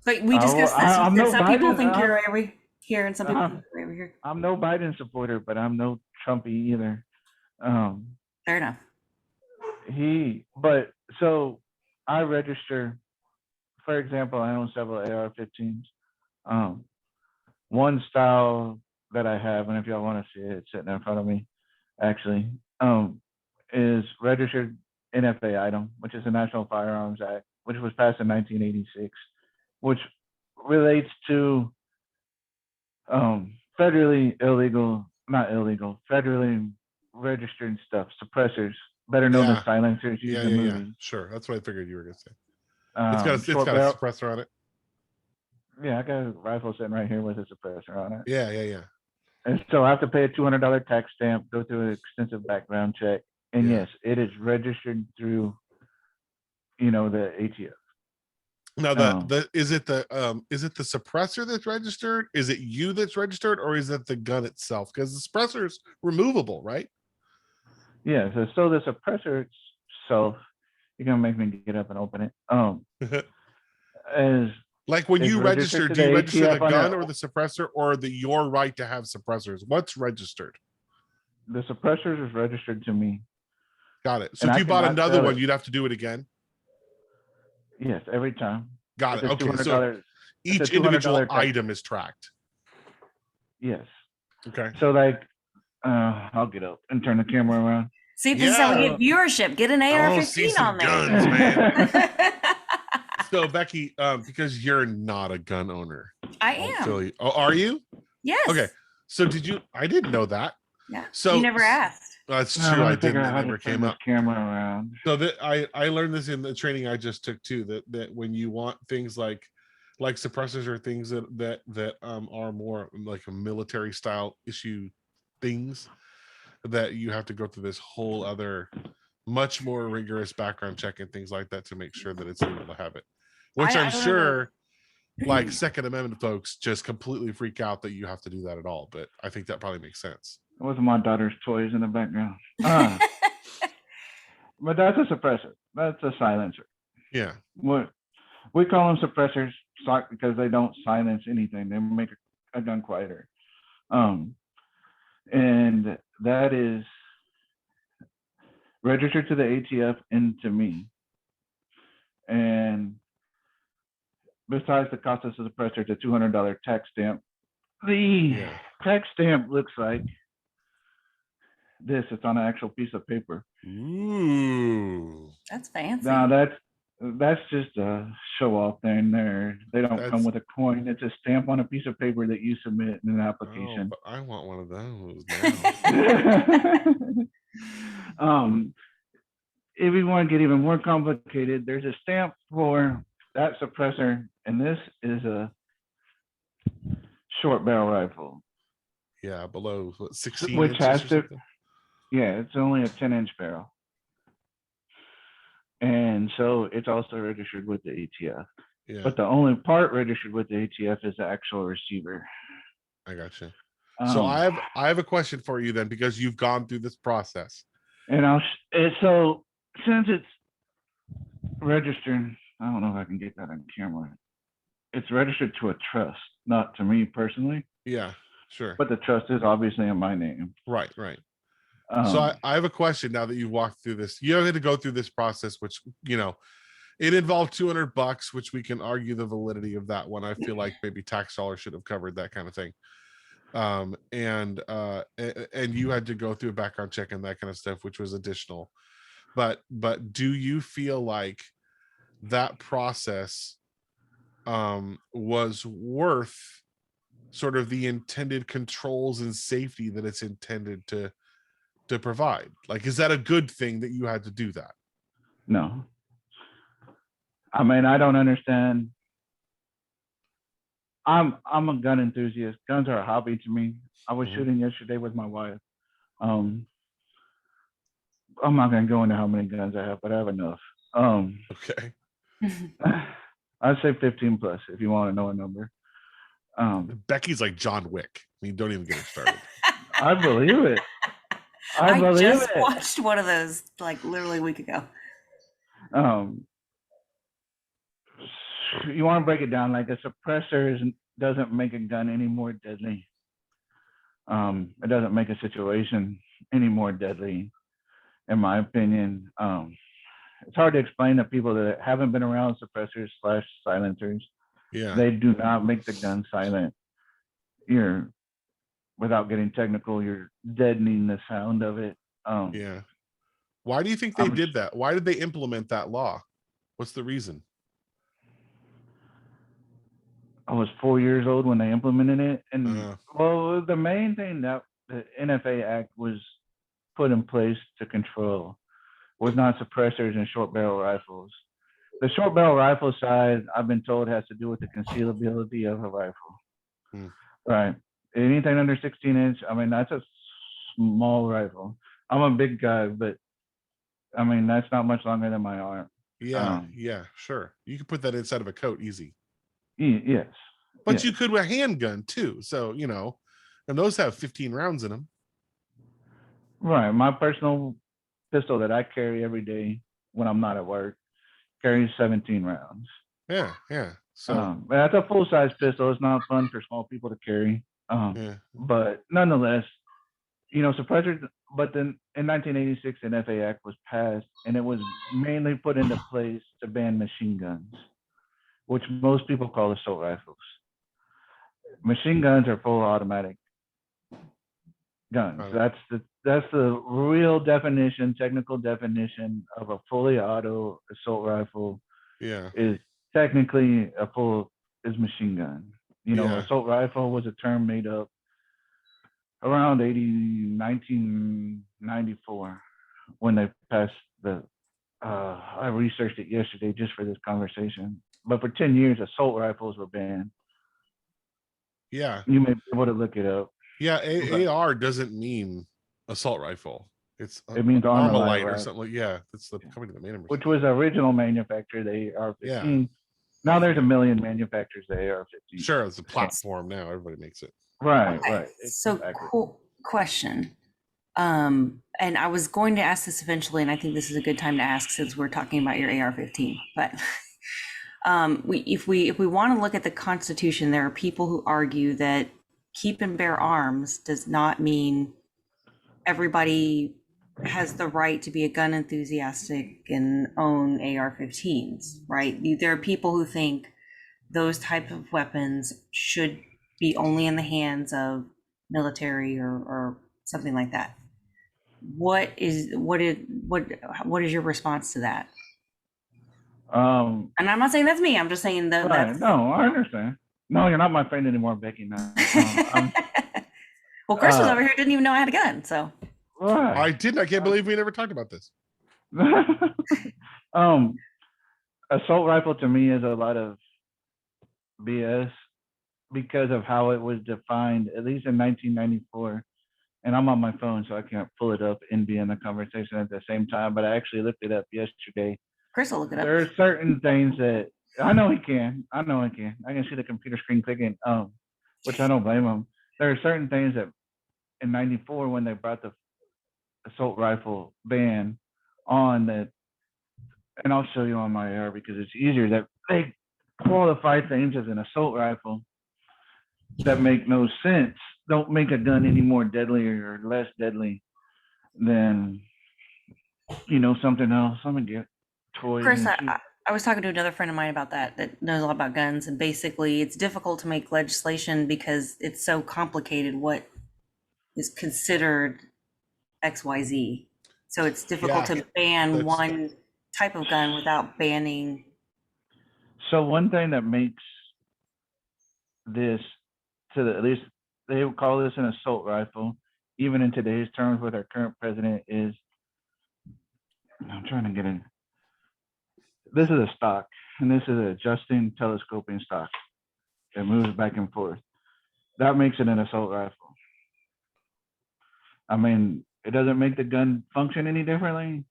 But we discussed this. I'm You said no some people Biden, think you're over here, and some people think you're over here. I'm no Biden supporter, but I'm no Trumpy either. Fair enough. But so I register. For example, I own several AR-15s. One style that I have, and if y'all want to see it, it's sitting in front of me, actually, is registered NFA item, which is the National Firearms Act, which was passed in 1986, which relates to federally federally registered stuff, suppressors, better known Yeah. as silencers used in Yeah. movies. Sure. That's what I figured you were going to say. Um, It's got short a barrel- suppressor on it. Yeah, I got a rifle sitting right here with a suppressor on it. Yeah. And so I have to pay a $200 tax stamp, go through an extensive background check. And Yeah. yes, it is registered through, the ATF. Now Oh. is it the suppressor that's registered? Is it you that's registered, or is it the gun itself? Because the suppressor is removable, right? Yeah, so the suppressor itself, you're gonna make me get up and open it. Is Like when It's you register, registered to do you the register the ATF on gun a- or the suppressor or your right to have suppressors? What's registered? the suppressors is registered to me. Got it. So And if I you bought cannot another sell one, it. you'd have to do it again. Yes, every time. Got it. It's a Okay. So $200. each it's a individual $200 tax. item is tracked. Yes. Okay. So I'll get up and turn the camera around. See, this is how we Yeah. get viewership. Get an I wanna see AR-15 some on there. guns, man. So Becky, because you're not a gun owner, I I'll am. fill you. Oh, are you? Yes. Okay. So I didn't know that. Yeah. So you never asked. That's Now, true. let me I figure didn't. out It how never to turn came this up. camera around. So that I learned this in the training I just took too. That when you want things like suppressors or things that are more like a military style issue things, that you have to go through this whole other much more rigorous background check and things like that to make sure that it's legal to have it. Which I I'm don't know. sure like Second Amendment folks just completely freak out that you have to do that at all. But I think that probably makes sense. It wasn't my daughter's toys in the background. But that's a suppressor. That's a silencer. Yeah. What we call them suppressors because they don't silence anything. They make a gun quieter. And that is registered to the ATF and to me. And besides the cost of the suppressor, it's a $200 tax stamp. The Yeah. tax stamp looks like this. It's on an actual piece of paper. Ooh. That's fancy. Now that's just a show off thing there. They don't come That's- with a coin. It's a stamp on a piece of paper that you submit in an Oh, application. but I want one of those now. If you want to get even more complicated, there's a stamp for that suppressor, and this is a short barrel rifle. Yeah, below what, 16 Which inches has or to- something? Yeah, it's only a 10-inch barrel. And so it's also registered with the ATF. Yeah, But the only part registered with the ATF is the actual receiver. I got you. So Um, I have a question for you then, because you've gone through this process. and So since it's registered, I don't know if I can get that on camera. It's registered to a trust, not to me personally, Yeah, sure. but the trust is obviously in my name. Right, right. So Um, I have a question now that you've walked through this. You had to go through this process, which, it involved $200, which we can argue the validity of that one. I feel like maybe tax dollars should have covered that kind of thing. And you had to go through a background check and that kind of stuff, which was additional. But do you feel like that process was worth sort of the intended controls and safety that it's intended to provide? Like, is that a good thing that you had to do that? no, I mean, I don't understand. I'm a gun enthusiast. Guns are a hobby to me. I was Mhm. shooting yesterday with my wife. Um, I'm not gonna go into how many guns I have, but I have enough. Okay. I'd say 15 plus if you want to know a number. Becky's like John Wick. I mean, don't even get it started. I believe it. I believe just it. watched one of those like literally a week ago. Um, you want to break it down like a suppressor doesn't make a gun any more deadly. It doesn't make a situation any more deadly, in my opinion. It's hard to explain to people that haven't been around suppressors slash silencers. Yeah. They do not make the gun silent. You're, without getting technical, you're deadening the sound of it. Yeah. Why do you think they I'm- did that? Why did they implement that law? What's the reason? I was 4 years old when they implemented it, and Uh, well, the main thing that the NFA Act was put in place to control was not suppressors and short barrel rifles. The short barrel rifle side, I've been told, has to do with the concealability of a rifle. Hmm. Right. Anything under 16 inch, I mean, that's a small rifle. I'm a big guy, but I mean, that's not much longer than my arm. yeah, yeah, sure. You could put that inside of a coat easy. Yes. But yes. you could with a handgun too. So, and those have 15 rounds in them. Right. My personal pistol that I carry every day when I'm not at work carries 17 rounds. Yeah, yeah. So But that's a full size pistol. It's not fun for small people to carry. yeah, But nonetheless, suppressors. But then in 1986, an FA Act was passed, and it was mainly put into place to ban machine guns, which most people call assault rifles. Machine guns are full automatic guns. That's the real definition, technical definition of a fully auto assault rifle. yeah, Is technically is machine gun. Yeah. Assault rifle was a term made up around 1994 when they passed the. I researched it yesterday just for this conversation. But for 10 years, assault rifles were banned. yeah, You may be able to look it up. yeah. But AR doesn't mean assault rifle. It's it means Armalite or rifle, something like. Yeah, that's the company that made them. which was the original manufacturer, the AR-15. Yeah. Now there's a million manufacturers of the AR-15. Sure, it's a platform now. Everybody makes it. Right, Okay, right. So cool question. And I was going to ask this eventually, and I think this is a good time to ask since we're talking about your AR-15. But if we want to look at the Constitution, there are people who argue that keep and bear arms does not mean everybody has the right to be a gun enthusiastic and own AR-15s, right? There are people who think those type of weapons should be only in the hands of military or something like that. What is your response to that? And I'm not saying that's me. I'm just saying that. Right. No, I understand. No, you're not my friend anymore, Becky. No. Well, Chris was over here, didn't even know I had a gun. So right. I didn't. I can't believe we never talked about this. Assault rifle to me is a lot of BS because of how it was defined, at least in 1994. And I'm on my phone, so I can't pull it up and be in the conversation at the same time. But I actually looked it up yesterday. Chris will look it up. There are certain things that I know he can. I can see the computer screen clicking, which I don't blame him. There are certain things that in '94 when they brought the assault rifle ban on that, and I'll show you on my AR because it's easier, that they qualify things as an assault rifle that make no sense. Don't make a gun any more deadly or less deadly than, something else. I'm gonna get toys Chris, and I, shoot. I I was talking to another friend of mine about that knows a lot about guns, and basically it's difficult to make legislation because it's so complicated what is considered XYZ. So it's difficult Yeah, to ban that's one type of gun without banning. So one thing that makes this, at least they would call this an assault rifle, even in today's terms with our current president, is, I'm trying to get in. This is a stock, and this is an adjusting telescoping stock. It moves back and forth. That makes it an assault rifle. I mean, it doesn't make the gun function any differently.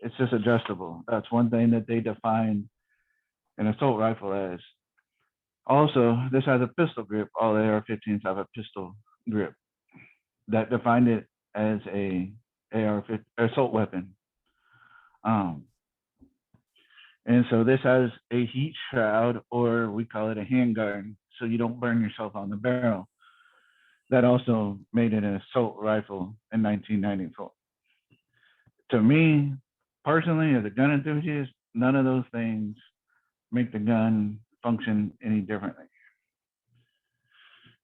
It's just adjustable. That's one thing that they define an assault rifle as. Also, this has a pistol grip. All AR-15s have a pistol grip. That defined it as a AR-15 assault weapon. And so this has a heat shroud, or we call it a handguard, so you don't burn yourself on the barrel. That also made it an assault rifle in 1994. To me, personally, as a gun enthusiast, none of those things make the gun function any differently.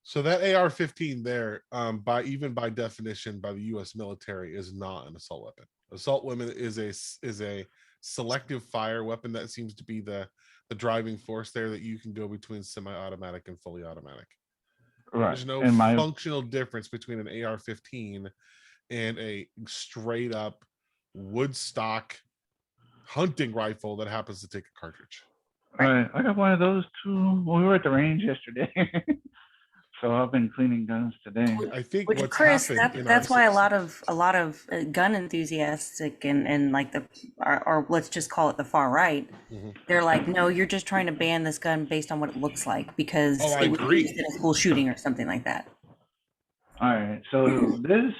so that AR-15 there, by definition, by the U.S. military, is not an assault weapon. Assault weapon is a selective fire weapon that seems to be the driving force there, that you can go between semi-automatic and fully automatic. Right. There's no And my functional difference between an AR-15 and a straight up woodstock hunting rifle that happens to take a cartridge. Right. I got one of those too. We were at the range yesterday. So I've been cleaning guns today. I think Which, what's Chris, happened in that's our why a lot of gun enthusiastic and like or let's just call it the far right, Mhm. they're like, no, you're just trying to ban this gun based on what it looks like because Oh, I it was agree. used in a school shooting or something like that. All right. So this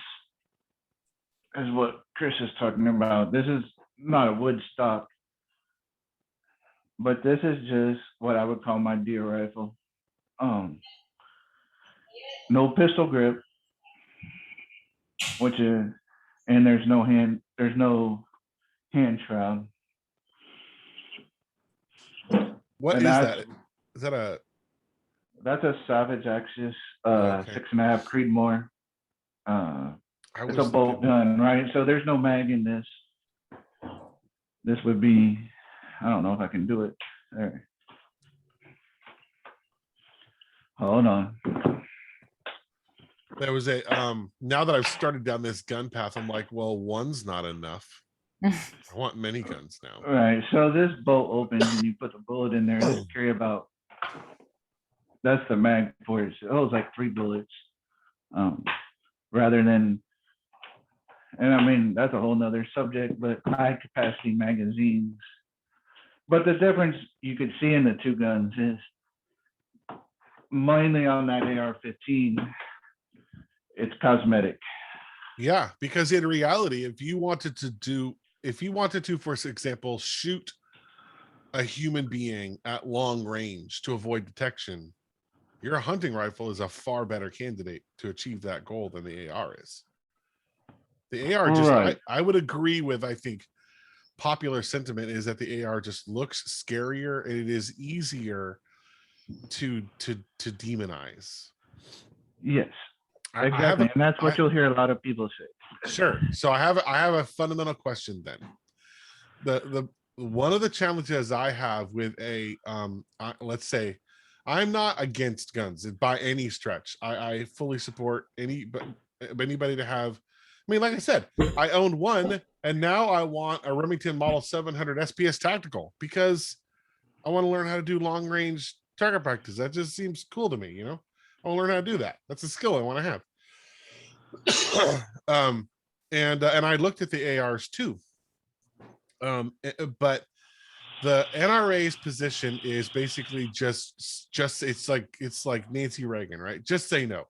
is what Chris is talking about. This is not a wood stock, but this is just what I would call my deer rifle. No pistol grip, which is, and there's no hand shroud. What And is that? Is that a that's a Savage Axis okay? 6.5 Creedmoor. I It's was a bolt thinking, gun, right? So there's no mag in this. This would be, I don't know if I can do it. There. Hold on. there was a now that I've started down this gun path, I'm like, well, one's not enough. I want many guns now. All right. So this bolt opens and you put the bullet in there. Let's carry about, that's the mag for it. So it was like 3 bullets. Rather than, and I mean, that's a whole nother subject, but high capacity magazines. But the difference you could see in the two guns is mainly on that AR-15, it's cosmetic. Yeah, because in reality, if you wanted to, for example, shoot a human being at long range to avoid detection, your hunting rifle is a far better candidate to achieve that goal than the AR is. The AR just, Right. I would agree with, I think, popular sentiment is that the AR just looks scarier and it is easier to demonize. Yes, I have exactly. And that's what you'll hear a lot of people say. Sure. So I have a fundamental question then. The one of the challenges I have with let's say, I'm not against guns by any stretch. I fully support anybody to have. I mean, like I said, I owned one, and now I want a Remington Model 700 SPS Tactical because I want to learn how to do long range target practice. That just seems cool to me. I want to learn how to do that. That's a skill I want to have. And I looked at the ARs too. But the NRA's position is basically just it's like Nancy Reagan, right? Just say no.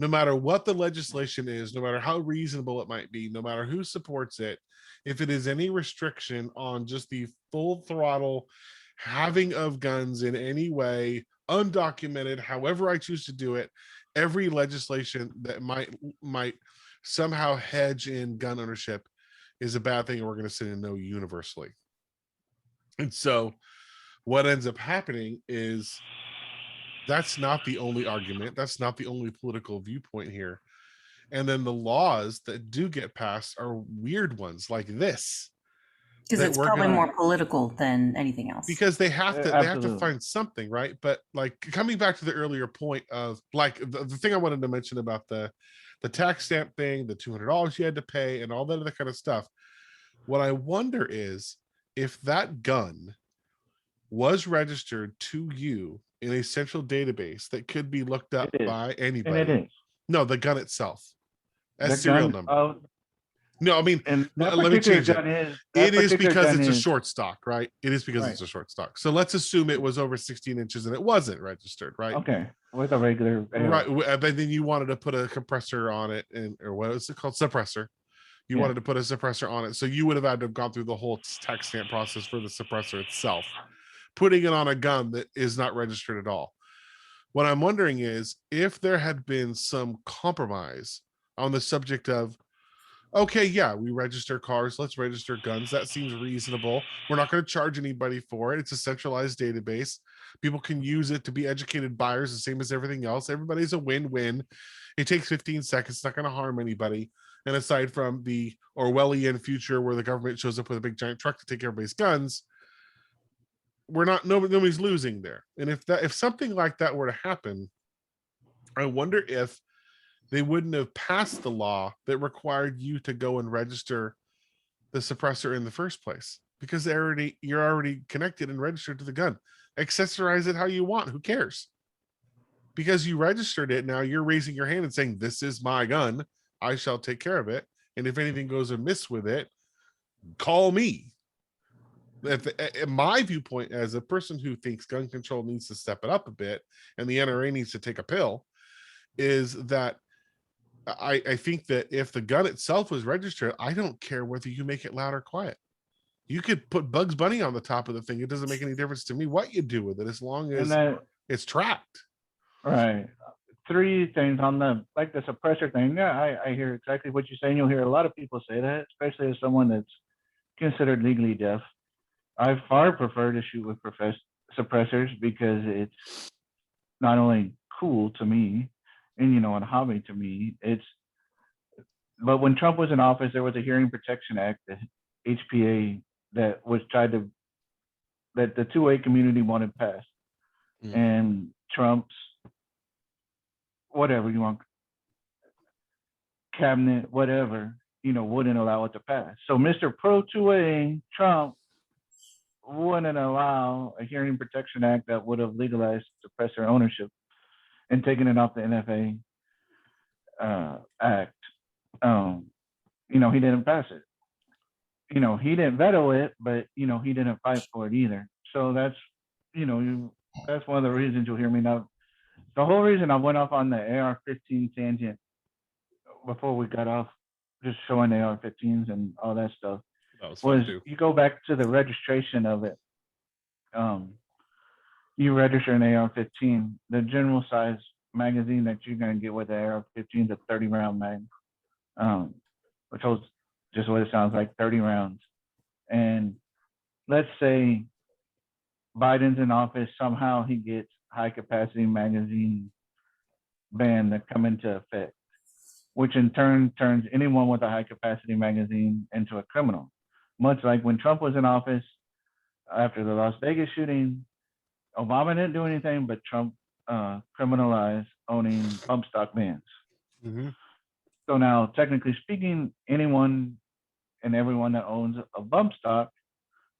no matter what the legislation is, no matter how reasonable it might be, no matter who supports it, if it is any restriction on just the full throttle having of guns in any way, undocumented, however I choose to do it, every legislation that might somehow hedge in gun ownership is a bad thing, and we're going to say no universally. And so what ends up happening is that's not the only argument. That's not the only political viewpoint here. And then the laws that do get passed are weird ones like this. Because that it's we're probably gonna- more political than anything else. because they have to Absolutely. find something, right? But like coming back to the earlier point of like the thing I wanted to mention about the tax stamp thing, the $200 you had to pay, and all that other kind of stuff. What I wonder is if that gun was registered to you in a central database that could be looked up It is. by And it anybody. is. No, the gun itself. The As serial gun number. of- No, I mean, And that let me particular change it. gun is. it that is particular because gun it's a is- short stock, right? It is because it's Right. a short stock. So let's assume it was over 16 inches and it wasn't registered, right? Okay, with a regular. Right. But then you wanted to put a compressor on it, and or what is it called? Suppressor. You Yeah. wanted to put a suppressor on it. So you would have had to have gone through the whole tax stamp process for the suppressor itself. Putting it on a gun that is not registered at all. What I'm wondering is if there had been some compromise on the subject of, okay, yeah, we register cars, let's register guns. That seems reasonable. We're not going to charge anybody for it. It's a centralized database. People can use it to be educated buyers, the same as everything else. Everybody's a win-win. It takes 15 seconds. It's not going to harm anybody. And aside from the Orwellian future where the government shows up with a big giant truck to take everybody's guns, nobody's losing there. And if something like that were to happen, I wonder if they wouldn't have passed the law that required you to go and register the suppressor in the first place, because you're already connected and registered to the gun. Accessorize it how you want. Who cares? Because you registered it, now you're raising your hand and saying, this is my gun. I shall take care of it. And if anything goes amiss with it, call me. My viewpoint as a person who thinks gun control needs to step it up a bit and the NRA needs to take a pill, is that I think that if the gun itself was registered, I don't care whether you make it loud or quiet. You could put Bugs Bunny on the top of the thing. It doesn't make any difference to me what you do with it, as long as And that, it's tracked. right. 3 things on the suppressor thing. Yeah, I hear exactly what you're saying. You'll hear a lot of people say that, especially as someone that's considered legally deaf. I far prefer to shoot with suppressors because it's not only cool to me and, a hobby to me. But when Trump was in office, there was a Hearing Protection Act, the HPA, that the 2A community wanted passed. Mm. And Trump's, whatever you want, cabinet, whatever, wouldn't allow it to pass. So Mr. Pro 2A, Trump, wouldn't allow a Hearing Protection Act that would have legalized suppressor ownership and taken it off the NFA Act. He didn't pass it. He didn't veto it, but he didn't fight for it either. So that's that's one of the reasons you'll hear me now. The whole reason I went off on the AR-15 tangent before we got off, just showing AR-15s and all that stuff, That was fun was too. you go back to the registration of it. You register an AR-15. The general size magazine that you're going to get with the AR-15 is a 30-round mag, which was just what it sounds like, 30 rounds. And let's say Biden's in office, somehow he gets high-capacity magazine ban that come into effect, which in turn turns anyone with a high-capacity magazine into a criminal. Much like when Trump was in office after the Las Vegas shooting, Obama didn't do anything, but Trump criminalized owning bump stock vans. Mhm. So now, technically speaking, anyone and everyone that owns a bump stock,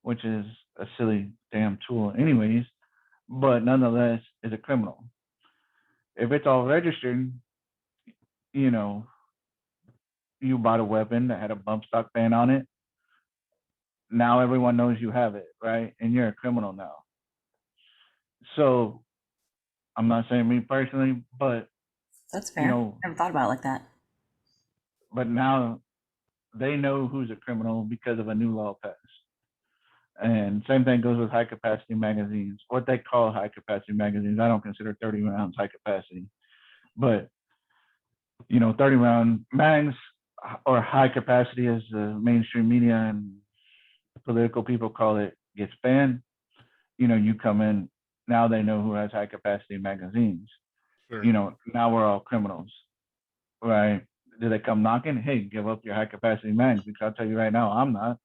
which is a silly damn tool anyways, but nonetheless is a criminal. If it's all registered, you bought a weapon that had a bump stock ban on it. Now everyone knows you have it, right? And you're a criminal now. So I'm not saying me personally, but That's You fair. know, Never thought about it like that. but now they know who's a criminal because of a new law passed. And same thing goes with high capacity magazines. What they call high capacity magazines, I don't consider 30 rounds high capacity, but 30 round mags or high capacity, as the mainstream media and political people call it, gets banned. You come in, now they know who has high capacity magazines. Sure. Now we're all criminals, right? Do they come knocking? Hey, give up your high capacity mags, because I'll tell you right now, I'm not.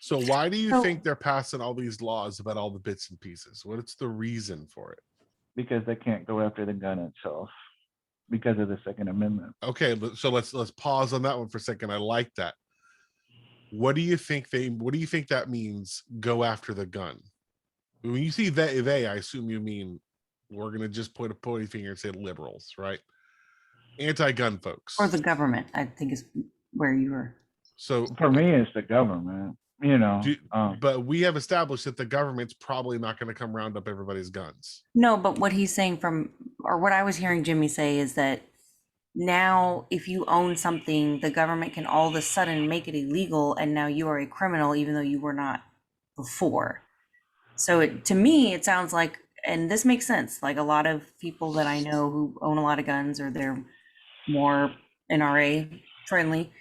So why do you So- think they're passing all these laws about all the bits and pieces? What's the reason for it? Because they can't go after the gun itself because of the Second Amendment. Okay, so let's pause on that one for a second. I like that. What do you think that means? Go after the gun. When you see they, I assume you mean we're gonna just point a pointy finger and say liberals, right? Anti-gun folks. Or the government, I think is where you were. So, For me, it's the government. but we have established that the government's probably not going to come round up everybody's guns. No, but what he's saying or what I was hearing Jimmy say is that now if you own something, the government can all of a sudden make it illegal, and now you are a criminal even though you were not before. So to me, it sounds like, and this makes sense, like a lot of people that I know who own a lot of guns, or they're more NRA friendly,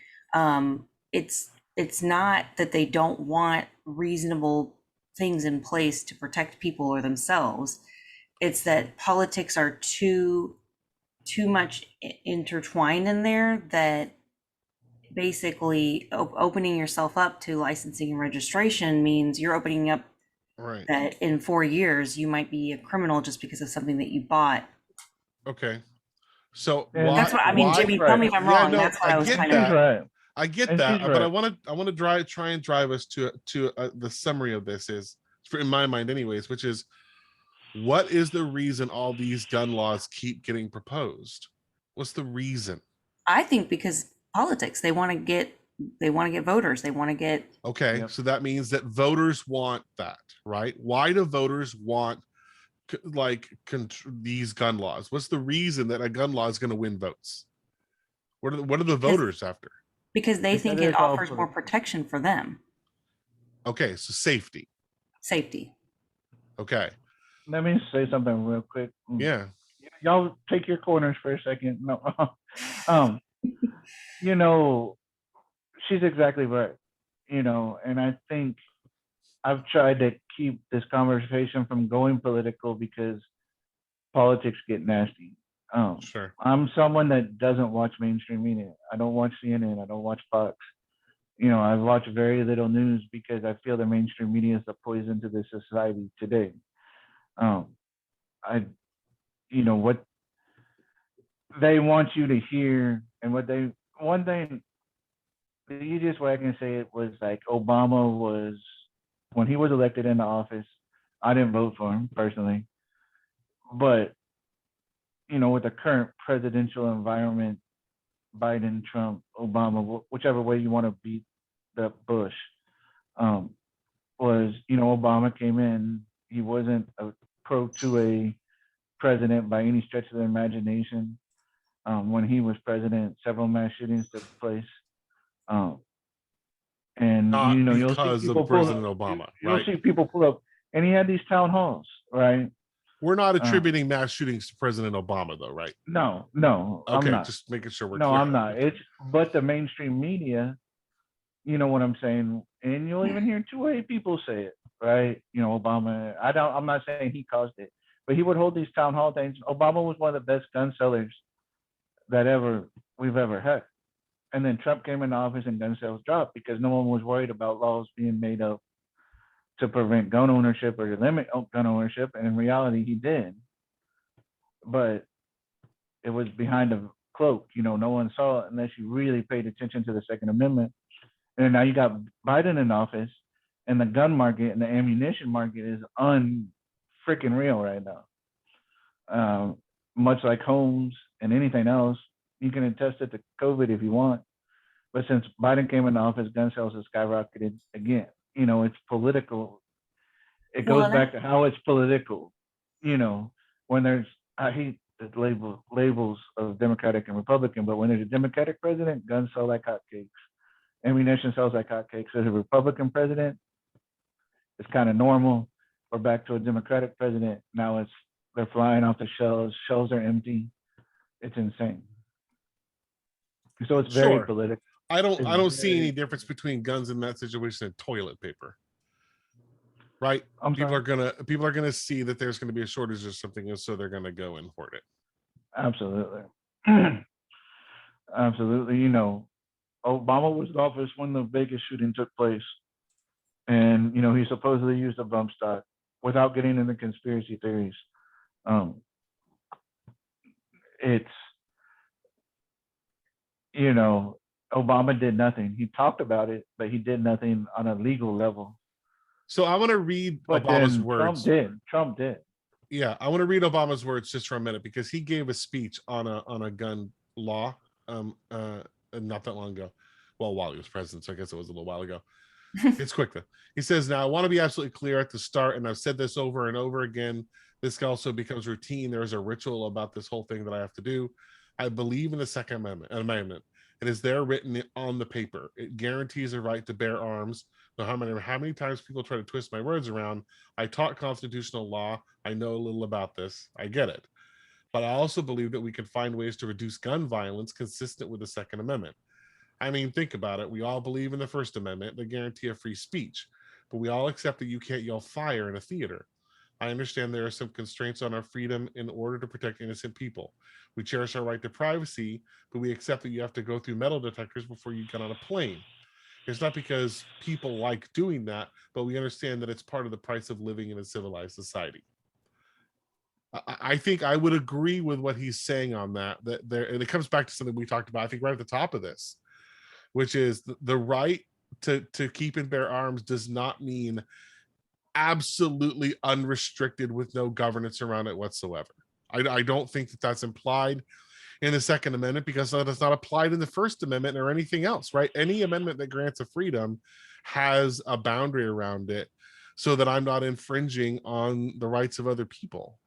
it's not that they don't want reasonable things in place to protect people or themselves. It's that politics are too much intertwined in there, that basically opening yourself up to licensing and registration means you're opening up Right. that in 4 years you might be a criminal just because of something that you bought. Okay. So And That's what I mean, Jimmy. Tell me if I'm Yeah, wrong. no, That's what I was get kind She's of. that. right. I get And that, she's but I right. want to try and drive us to the summary of this is, in my mind anyways, which is, what is the reason all these gun laws keep getting proposed? What's the reason? I think because politics, they want to get voters. They want to get. Okay, Yep. so that means that voters want that, right? Why do voters want these gun laws? What's the reason that a gun law is going to win votes? What are the Because- voters after? Because they think Because it it's all offers more protection for them. Okay, so safety. Safety. Okay, Let me say something real quick. yeah, Y'all take your corners for a second. No, um, you know, she's exactly right. And I think I've tried to keep this conversation from going political because politics get nasty. sure. I'm someone that doesn't watch mainstream media. I don't watch CNN. I don't watch Fox. I watch very little news because I feel the mainstream media is the poison to the society today. What they want you to hear, and one thing, the easiest way I can say it was like Obama was, when he was elected into office, I didn't vote for him personally, but with the current presidential environment, Biden, Trump, Obama, whichever way you want to beat the Bush, was, Obama came in, he wasn't a pro 2A president by any stretch of the imagination. When he was president, several mass shootings took place. And Not you'll see because people of pull President up, Obama, you'll right? see people pull up, and he had these town halls, right? We're not attributing mass shootings to President Obama, though, right? No, I'm Okay, not. just making sure we're No, clear. I'm not. But the mainstream media, you know what I'm saying, and you'll even hear 2A people say it, right? Obama. I'm not saying he caused it, but he would hold these town hall things. Obama was one of the best gun sellers that we've ever had. And then Trump came into office and gun sales dropped because no one was worried about laws being made up to prevent gun ownership or to limit gun ownership. And in reality, he did. But it was behind a cloak. No one saw it unless you really paid attention to the Second Amendment. And now you got Biden in office, and the gun market and the ammunition market is unfreaking real right now. Much like homes and anything else, you can attest it to COVID if you want. But since Biden came into office, gun sales have skyrocketed again. It's political. It goes back to how it's political. When there's, the labels of Democratic and Republican, but when there's a Democratic president, guns sell like hotcakes. Ammunition sells like hotcakes. As a Republican president, it's kind of normal. We're back to a Democratic president. Now they're flying off the shelves. Shelves are empty. It's insane. So it's very Sure. political. I don't see very- any difference between guns in that situation and toilet paper. Right? I'm People sorry. are gonna see that there's gonna be a shortage or something, and so they're gonna go and hoard it. Absolutely. Absolutely. You know, Obama was in office when the Vegas shooting took place. And, you know, he supposedly used a bump stock without getting into conspiracy theories. It's, you know, Obama did nothing. He talked about it, but he did nothing on a legal level. So I want to read But Obama's then words. Trump did. Yeah, I want to read Obama's words just for a minute because he gave a speech on a gun law not that long ago. Well, while he was president, so I guess it was a little while ago. It's quick though. He says, "Now I want to be absolutely clear at the start, and I've said this over and over again. This also becomes routine. There is a ritual about this whole thing that I have to do. I believe in the Second Amendment. It is there written on the paper. It guarantees a right to bear arms. No matter how many times people try to twist my words around, I taught constitutional law. I know a little about this. I get it. But I also believe that we can find ways to reduce gun violence consistent with the Second Amendment. I mean, think about it. We all believe in the First Amendment, the guarantee of free speech, but we all accept that you can't yell fire in a theater. I understand there are some constraints on our freedom in order to protect innocent people. We cherish our right to privacy, but we accept that you have to go through metal detectors before you get on a plane. It's not because people like doing that, but we understand that it's part of the price of living in a civilized society." I think I would agree with what he's saying on that. That there, and it comes back to something we talked about, I think, right at the top of this, which is the right to keep and bear arms does not mean absolutely unrestricted with no governance around it whatsoever. I don't think that that's implied in the Second Amendment because that is not applied in the First Amendment or anything else, right? Any amendment that grants a freedom has a boundary around it so that I'm not infringing on the rights of other people,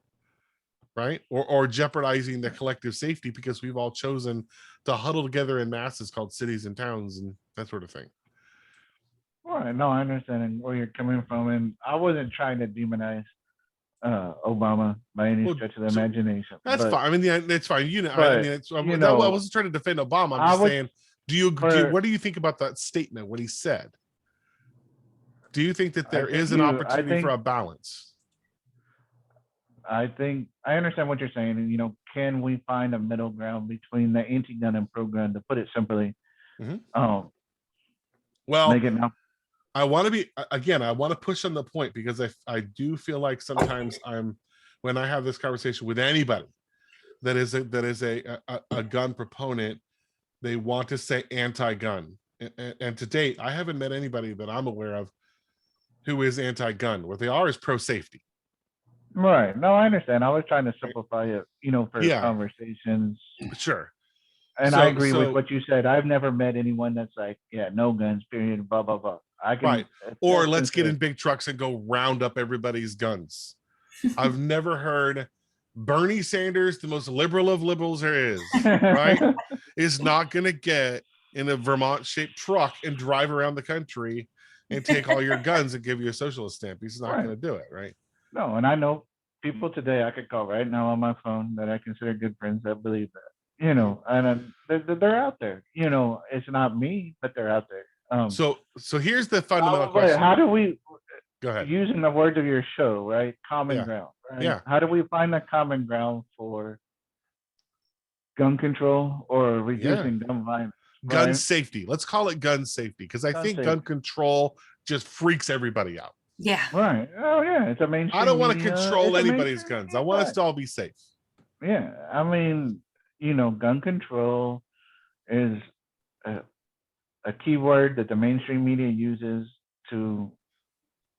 right? Or jeopardizing the collective safety because we've all chosen to huddle together in masses called cities and towns and that sort of thing. All right. No, I understand where you're coming from. And I wasn't trying to demonize Obama by any Well, stretch of the so imagination. That's but, fine. I mean, yeah, that's fine. You know, I but, mean, it's, you I know, wasn't trying to defend Obama. I'm I just would- saying, do you for- what do you think about that statement? What he said? Do you think that I there think is an you- I opportunity for think- a balance? I think I understand what you're saying. And, you know, can we find a middle ground between the anti-gun and pro-gun, to put it simply? Mhm. Make it Well, now. I want to be again. I want to push on the point because I do feel like sometimes when I have this conversation with anybody that is a gun proponent, they want to say anti-gun, and to date, I haven't met anybody that I'm aware of who is anti-gun. What they are is pro-safety. Right. No, I understand. I was trying to simplify it, you know, for Yeah. conversations. Sure. And So- I agree so- with what you said. I've never met anyone that's like, yeah, no guns, period, blah, blah, blah. I can, Right. Or attest let's to get in it. big trucks and go round up everybody's guns. I've never heard Bernie Sanders, the most liberal of liberals there is, right, is not going to get in a Vermont shaped truck and drive around the country and take all your guns and give you a socialist stamp. He's not Right. going to do it, right? No, and I know people today I could call right now on my phone that I consider good friends that believe that, you know, and they're out there. You know, it's not me, but they're out there. So here's the fundamental but question. how do we, Go ahead. using the words of your show, right? Common Yeah. ground. Right? Yeah. How do we find the common ground for gun control or reducing gun violence? Gun right? safety. Let's call it gun safety because I Gun think safety. gun control just freaks everybody out. Yeah. Right. Oh yeah, it's a mainstream. I don't want to media- control it's a anybody's mainstream guns. I want us media. to all be safe. Yeah, I mean, you know, gun control is a key word that the mainstream media uses to,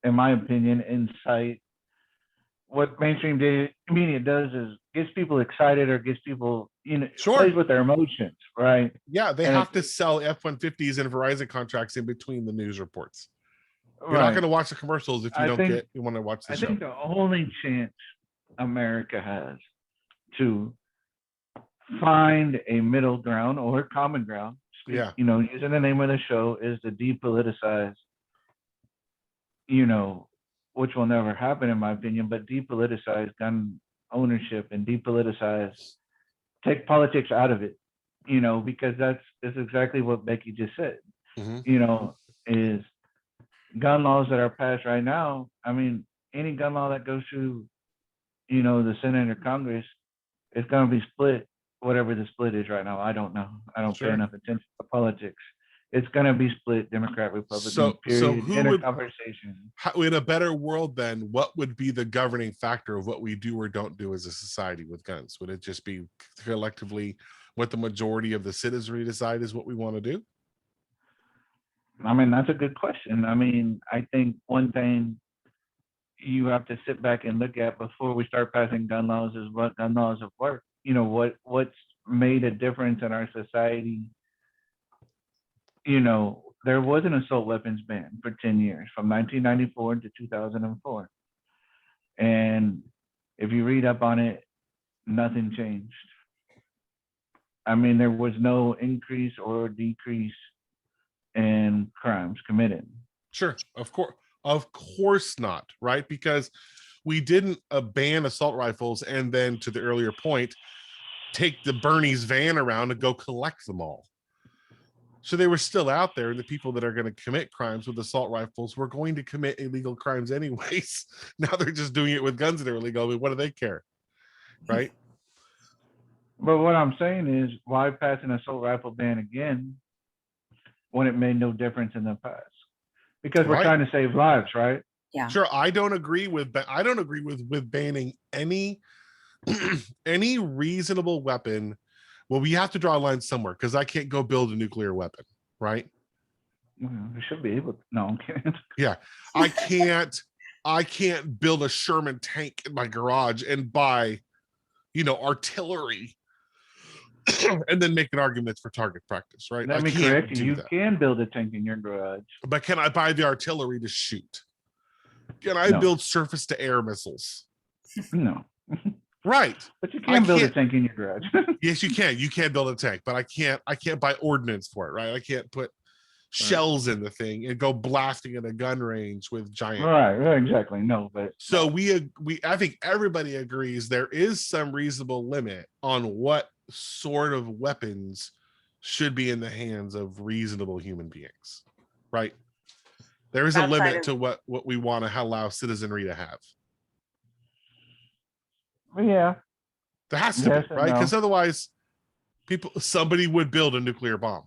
in my opinion, incite. What mainstream media does is gets people excited or gets people, you know, Sure. plays with their emotions, right? Yeah, they And have to sell F-150s and Verizon contracts in between the news reports. You're not Right. going to watch the commercials if you I don't think- you want to watch the I show. think the only chance America has to find a middle ground or common ground. Yeah. You know, using the name of the show is to depoliticize, you know, which will never happen in my opinion, but depoliticize gun ownership and depoliticize, take politics out of it, you know, because that's exactly what Becky just said, Mhm. you know, is gun laws that are passed right now. I mean, any gun law that goes through, you know, the Senate or Congress, it's going to be split, whatever the split is right now. I don't know. I don't pay Sure. enough attention to politics. It's going to be split Democrat, Republican, So period. who In a would, conversation. in a better world then, what would be the governing factor of what we do or don't do as a society with guns? Would it just be collectively what the majority of the citizenry decide is what we want to do? I mean, that's a good question. I mean, I think one thing you have to sit back and look at before we start passing gun laws is what gun laws have worked. You know, what's made a difference in our society. You know, there was an assault weapons ban for 10 years, from 1994 to 2004. And if you read up on it, nothing changed. I mean, there was no increase or decrease in crimes committed. Sure, of course not, right? Because we didn't ban assault rifles and then, to the earlier point, take the Bernie's van around and go collect them all. So they were still out there, and the people that are going to commit crimes with assault rifles were going to commit illegal crimes anyways. Now they're just doing it with guns that are illegal. I mean, what do they care, right? But what I'm saying is, why pass an assault rifle ban again when it made no difference in the past? Because we're Right. trying to save lives, right? Yeah. Sure, I don't agree with banning any any reasonable weapon. Well, we have to draw a line somewhere, because I can't go build a nuclear weapon, right? We should be able to. No, I'm kidding. Yeah, I can't build a Sherman tank in my garage and buy, artillery and then make an argument for target practice, right? Let I me can't correct you. do You that. can build a tank in your garage. But can I buy the artillery to shoot? Can I No. build surface to air missiles? No. Right. But you I can build a can't- tank in your garage. Yes, you can. You can build a tank, but I can't buy ordnance for it, right? I can't put shells in the thing and go blasting at a gun range with giant. Right, exactly. No, but So I think everybody agrees there is some reasonable limit on what sort of weapons should be in the hands of reasonable human beings, right? There is a Outside limit of- to what we want to allow citizenry to have. yeah. There has to Yes be, and right? no. Because otherwise, somebody would build a nuclear bomb,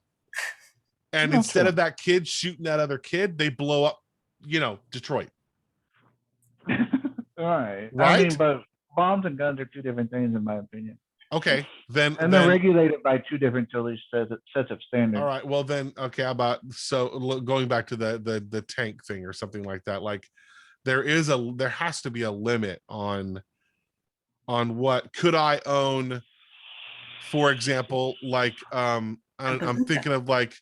and No, instead true. of that kid shooting that other kid, they blow up, Detroit. All right. I Right? mean, but bombs and guns are two different things, in my opinion. Okay, then And they're regulated by two different totally sets of standards. all right. Well, then, okay. How about going back to the tank thing or something like that? Like, there has to be a limit on what could I own. For example, like I'm thinking of like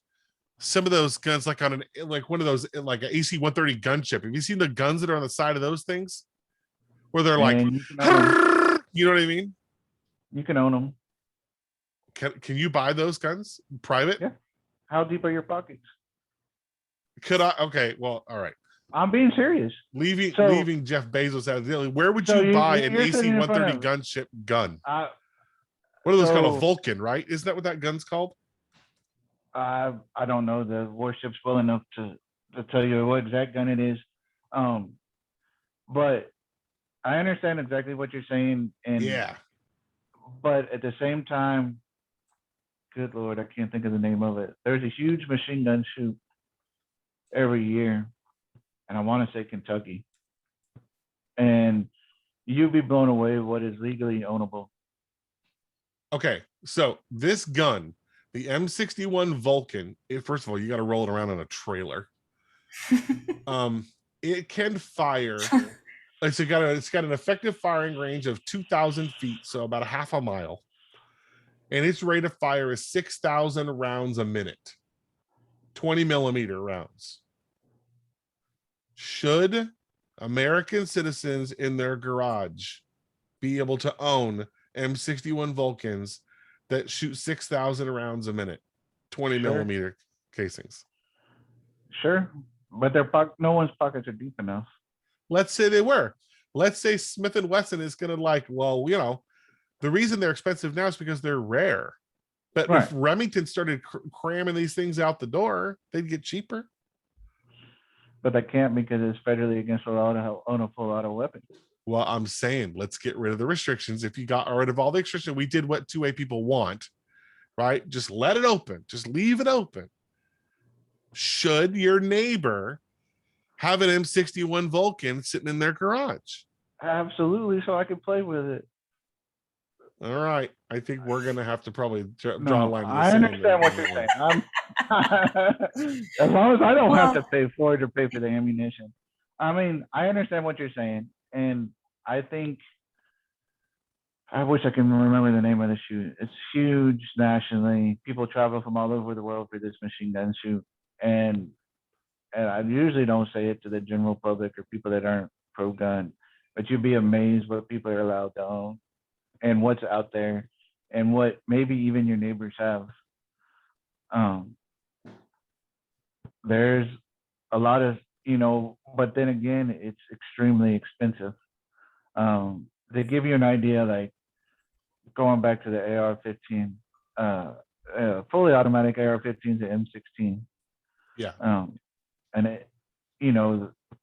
some of those guns, like on one of those, like an AC-130 gunship. Have you seen the guns that are on the side of those things, where they're like, And you can own them. you know what I mean? You can own them. Can you buy those guns private? Yeah. How deep are your pockets? Could I? Okay. Well, all right. I'm being serious. Leaving Jeff Bezos out of the deal. Where would So you buy an you're sitting in front AC-130 of- gunship gun? I What are those called? A so- Vulcan, right? Isn't that what that gun's called? I don't know the warship's well enough to tell you what exact gun it is. But I understand exactly what you're saying, and Yeah. but at the same time, good Lord, I can't think of the name of it. There's a huge machine gun shoot every year, and I want to say Kentucky. And you'd be blown away what is legally ownable. Okay. So this gun, the M61 Vulcan, first of all, you got to roll it around in a trailer. It can fire. It's got an effective firing range of 2,000 feet, so about a half a mile, and its rate of fire is 6,000 rounds a minute, 20 millimeter rounds. Should American citizens in their garage be able to own M61 Vulcans that shoot 6,000 rounds a minute, 20 Sure. millimeter casings. Sure, but no one's pockets are deep enough. Let's say they were. Let's say Smith and Wesson is going to like, well, you know, the reason they're expensive now is because they're rare. But Right. if Remington started cramming these things out the door, they'd get cheaper. But they can't because it's federally against the law to own a full auto weapon. Well, I'm saying let's get rid of the restrictions. If you got rid of all the restrictions, we did what 2A people want, right? Just let it open. Just leave it open. Should your neighbor have an M61 Vulcan sitting in their garage? Absolutely, so I can play with it. All right. I think we're going to have to probably draw a No, line. in the I sand understand there. what you're saying. As long as I don't have to pay for it or pay for the ammunition. I mean, I understand what you're saying, and I think I wish I can remember the name of the shoot. It's huge nationally. People travel from all over the world for this machine gun shoot, and I usually don't say it to the general public or people that aren't pro gun, but you'd be amazed what people are allowed to own and what's out there and what maybe even your neighbors have. There's a lot of, but then again, it's extremely expensive. To give you an idea, like going back to the AR-15, fully automatic AR-15s to M16. Yeah. And it,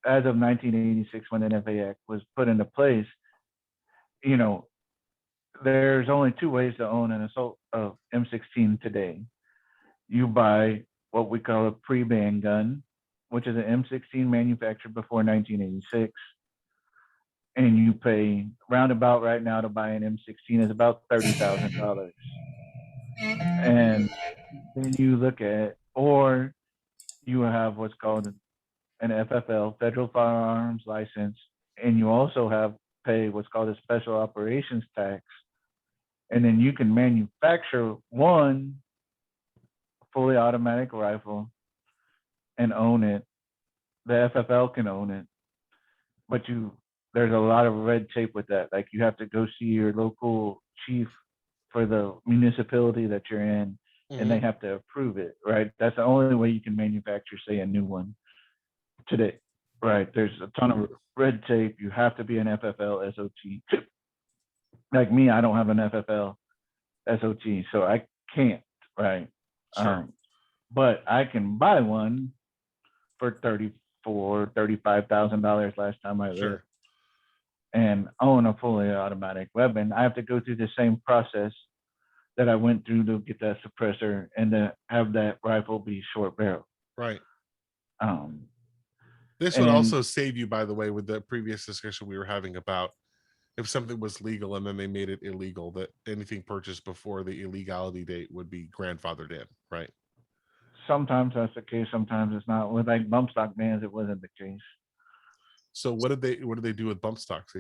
as of 1986, when the NFA Act was put into place, there's only two ways to own an assault M16 today. You buy what we call a pre-ban gun, which is an M16 manufactured before 1986, and you pay roundabout right now to buy an M16 is about $30,000. And then you look at, or you have what's called an FFL, Federal Firearms License, and you also have pay what's called a Special Operations Tax, and then you can manufacture one fully automatic rifle and own it. The FFL can own it, but there's a lot of red tape with that. Like you have to go see your local chief for the municipality that you're in, and they have to approve it, right? That's the only way you can manufacture, say, a new one today, right? There's a ton of red tape. You have to be an FFL SOT. Like me, I don't have an FFL SOT, so I can't, right? Sure. But I can buy one for $35,000 last time I looked. Sure. And own a fully automatic weapon. I have to go through the same process that I went through to get that suppressor and to have that rifle be short barrel. Right. Um, This and would then- also save you, by the way, with the previous discussion we were having about if something was legal and then they made it illegal, that anything purchased before the illegality date would be grandfathered in, right? Sometimes that's the case, sometimes it's not. With like bump stock bans, it wasn't the case. So what did they do with bump stocks?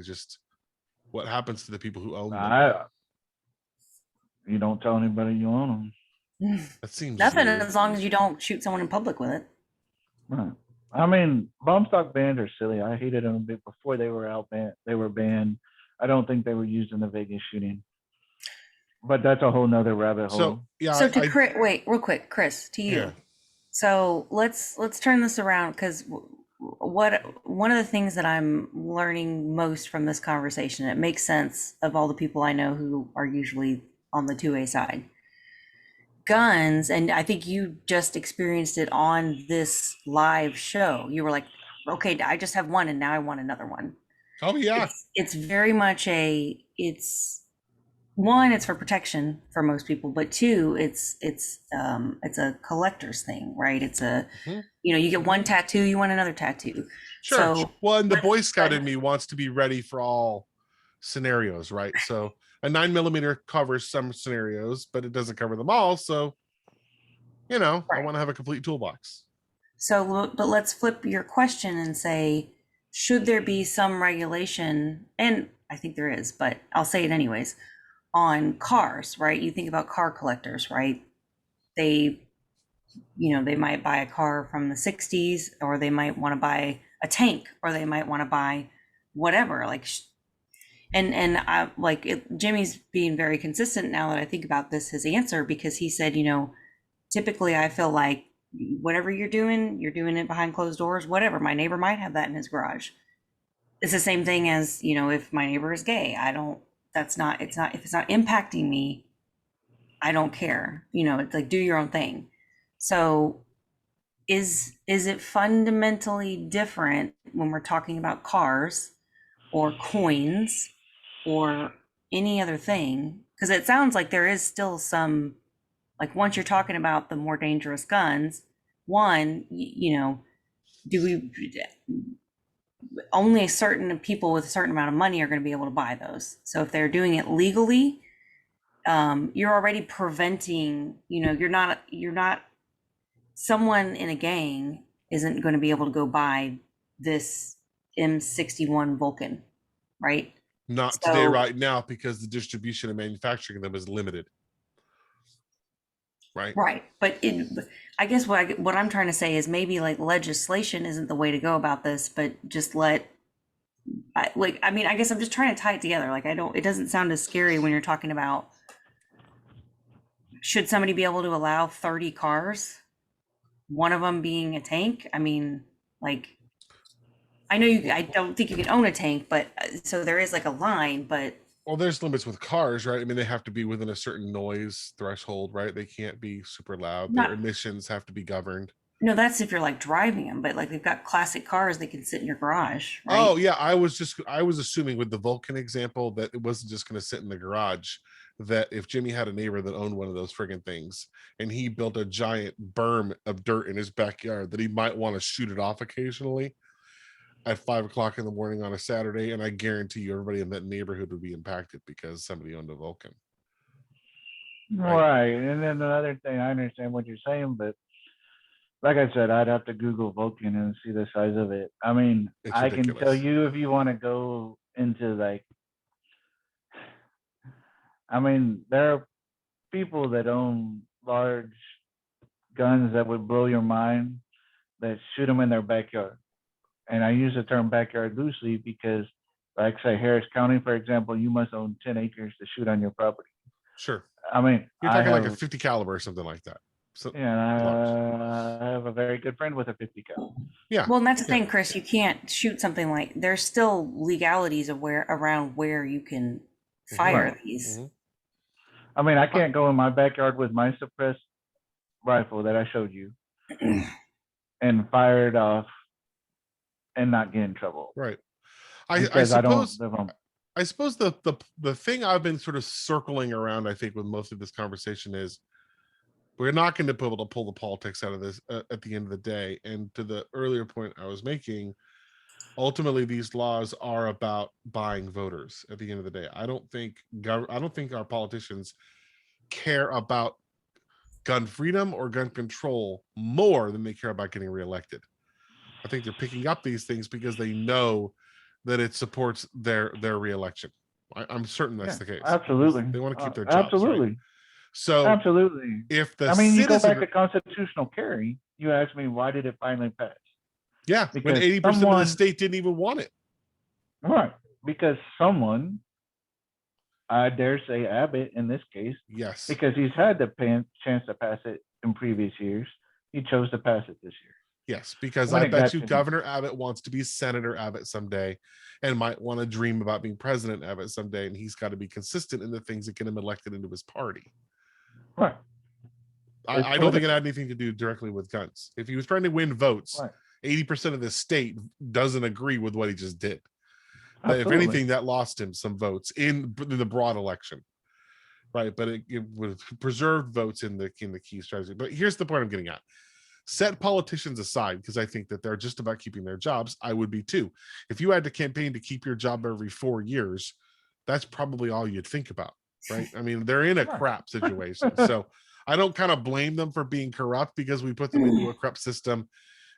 What happens to the people who own them? You don't tell anybody you own them. That seems Nothing weird. as long as you don't shoot someone in public with it. Right. I mean, bump stock bans are silly. I hated them a bit before they were banned. I don't think they were used in the Vegas shooting. But that's a whole nother rabbit hole. So yeah, So to Chris, wait, real quick, Chris, to you. Yeah. So let's turn this around, because one of the things that I'm learning most from this conversation, it makes sense of all the people I know who are usually on the 2A side. Guns, and I think you just experienced it on this live show. You were like, okay, I just have one and now I want another one. Oh yeah. It's very much it's one, it's for protection for most people, but two, it's a collector's thing, right? It's you get one tattoo, you want another tattoo. Sure. So, well, and the Boy Scout in me wants to be ready for all scenarios, right? So a 9mm covers some scenarios, but it doesn't cover them all. So, I Right. want to have a complete toolbox. So, but let's flip your question and say, should there be some regulation? And I think there is, but I'll say it anyways, on cars, right? You think about car collectors, right? They might buy a car from the 60s, or they might want to buy a tank, or they might want to buy whatever. Like, And I like Jimmy's being very consistent now that I think about this, his answer, because he said, typically I feel like whatever you're doing it behind closed doors, whatever. My neighbor might have that in his garage. It's the same thing as, if my neighbor is gay, I don't, if it's not impacting me, I don't care. It's like, do your own thing. So is it fundamentally different when we're talking about cars or coins or any other thing? Because it sounds like there is still some, like, once you're talking about the more dangerous guns, one, do we only certain people with a certain amount of money are going to be able to buy those. So if they're doing it legally, you're already preventing, you're not someone in a gang isn't going to be able to go buy this M61 Vulcan, right? Not today, right now, because the distribution and manufacturing of them is limited. Right. Right. But I guess what I'm trying to say is maybe like legislation isn't the way to go about this, but just I guess I'm just trying to tie it together. Like, it doesn't sound as scary when you're talking about, should somebody be able to allow 30 cars, one of them being a tank? I mean, like, I don't think you can own a tank, but so there is like a line, but Well, there's limits with cars, right? I mean, they have to be within a certain noise threshold, right? They can't be super loud. Their not, emissions have to be governed. no, that's if you're like driving them, but like they've got classic cars that can sit in your garage, right? Oh yeah, I was assuming with the Vulcan example that it wasn't just going to sit in the garage. That if Jimmy had a neighbor that owned one of those friggin' things and he built a giant berm of dirt in his backyard, that he might want to shoot it off occasionally at 5 o'clock in the morning on a Saturday. And I guarantee you everybody in that neighborhood would be impacted because somebody owned a Vulcan. Right. And then another thing, I understand what you're saying, but like I said, I'd have to Google Vulcan and see the size of it. I mean, It's I can tell ridiculous. you if you want to go into like, I mean, there are people that own large guns that would blow your mind that shoot them in their backyard. And I use the term backyard loosely because, like say Harris County, for example, you must own 10 acres to shoot on your property. Sure. I mean, You're I talking like a have, 50 caliber or something like that. So yeah, I have a very good friend with a 50 cal. yeah. Well, and that's the Yeah. thing, Chris. You can't shoot something like, there's still legalities of around where you can fire Right. these. Mhm. I mean, I can't go in my backyard with my suppressed rifle that I showed you and fire it off and not get in trouble Right. I because I don't suppose live on. I suppose the thing I've been sort of circling around, I think, with most of this conversation is we're not going to be able to pull the politics out of this at the end of the day. And to the earlier point I was making, ultimately these laws are about buying voters. At the end of the day, I don't think our politicians care about gun freedom or gun control more than they care about getting reelected. I think they're picking up these things because they know that it supports their reelection. I'm certain that's the case. Absolutely. They want to keep their jobs. Absolutely. Right? So Absolutely. if the I mean, you go back citizen, to constitutional carry, you asked me, why did it finally pass? yeah, when Because 80% of the someone, state didn't even want it. right, because someone, I dare say Abbott in this case, Yes. because he's had the chance to pass it in previous years, he chose to pass it this year. Yes, because When I it bet got you to him. Governor Abbott wants to be Senator Abbott someday and might want to dream about being President Abbott someday. And he's got to be consistent in the things that get him elected into his party. Right. It's I don't think it political. had anything to do directly with guns. If he was trying to win votes, Right. 80% of the state doesn't agree with what he just did. But if Absolutely. anything, that lost him some votes in the broad election. Right. But it would preserve votes in the key strategy. But here's the point I'm getting at. Set politicians aside, because I think that they're just about keeping their jobs. I would be too. If you had to campaign to keep your job every 4 years, that's probably all you'd think about, right? I mean, they're in a crap situation. So I don't kind of blame them for being corrupt because we put them into a corrupt system.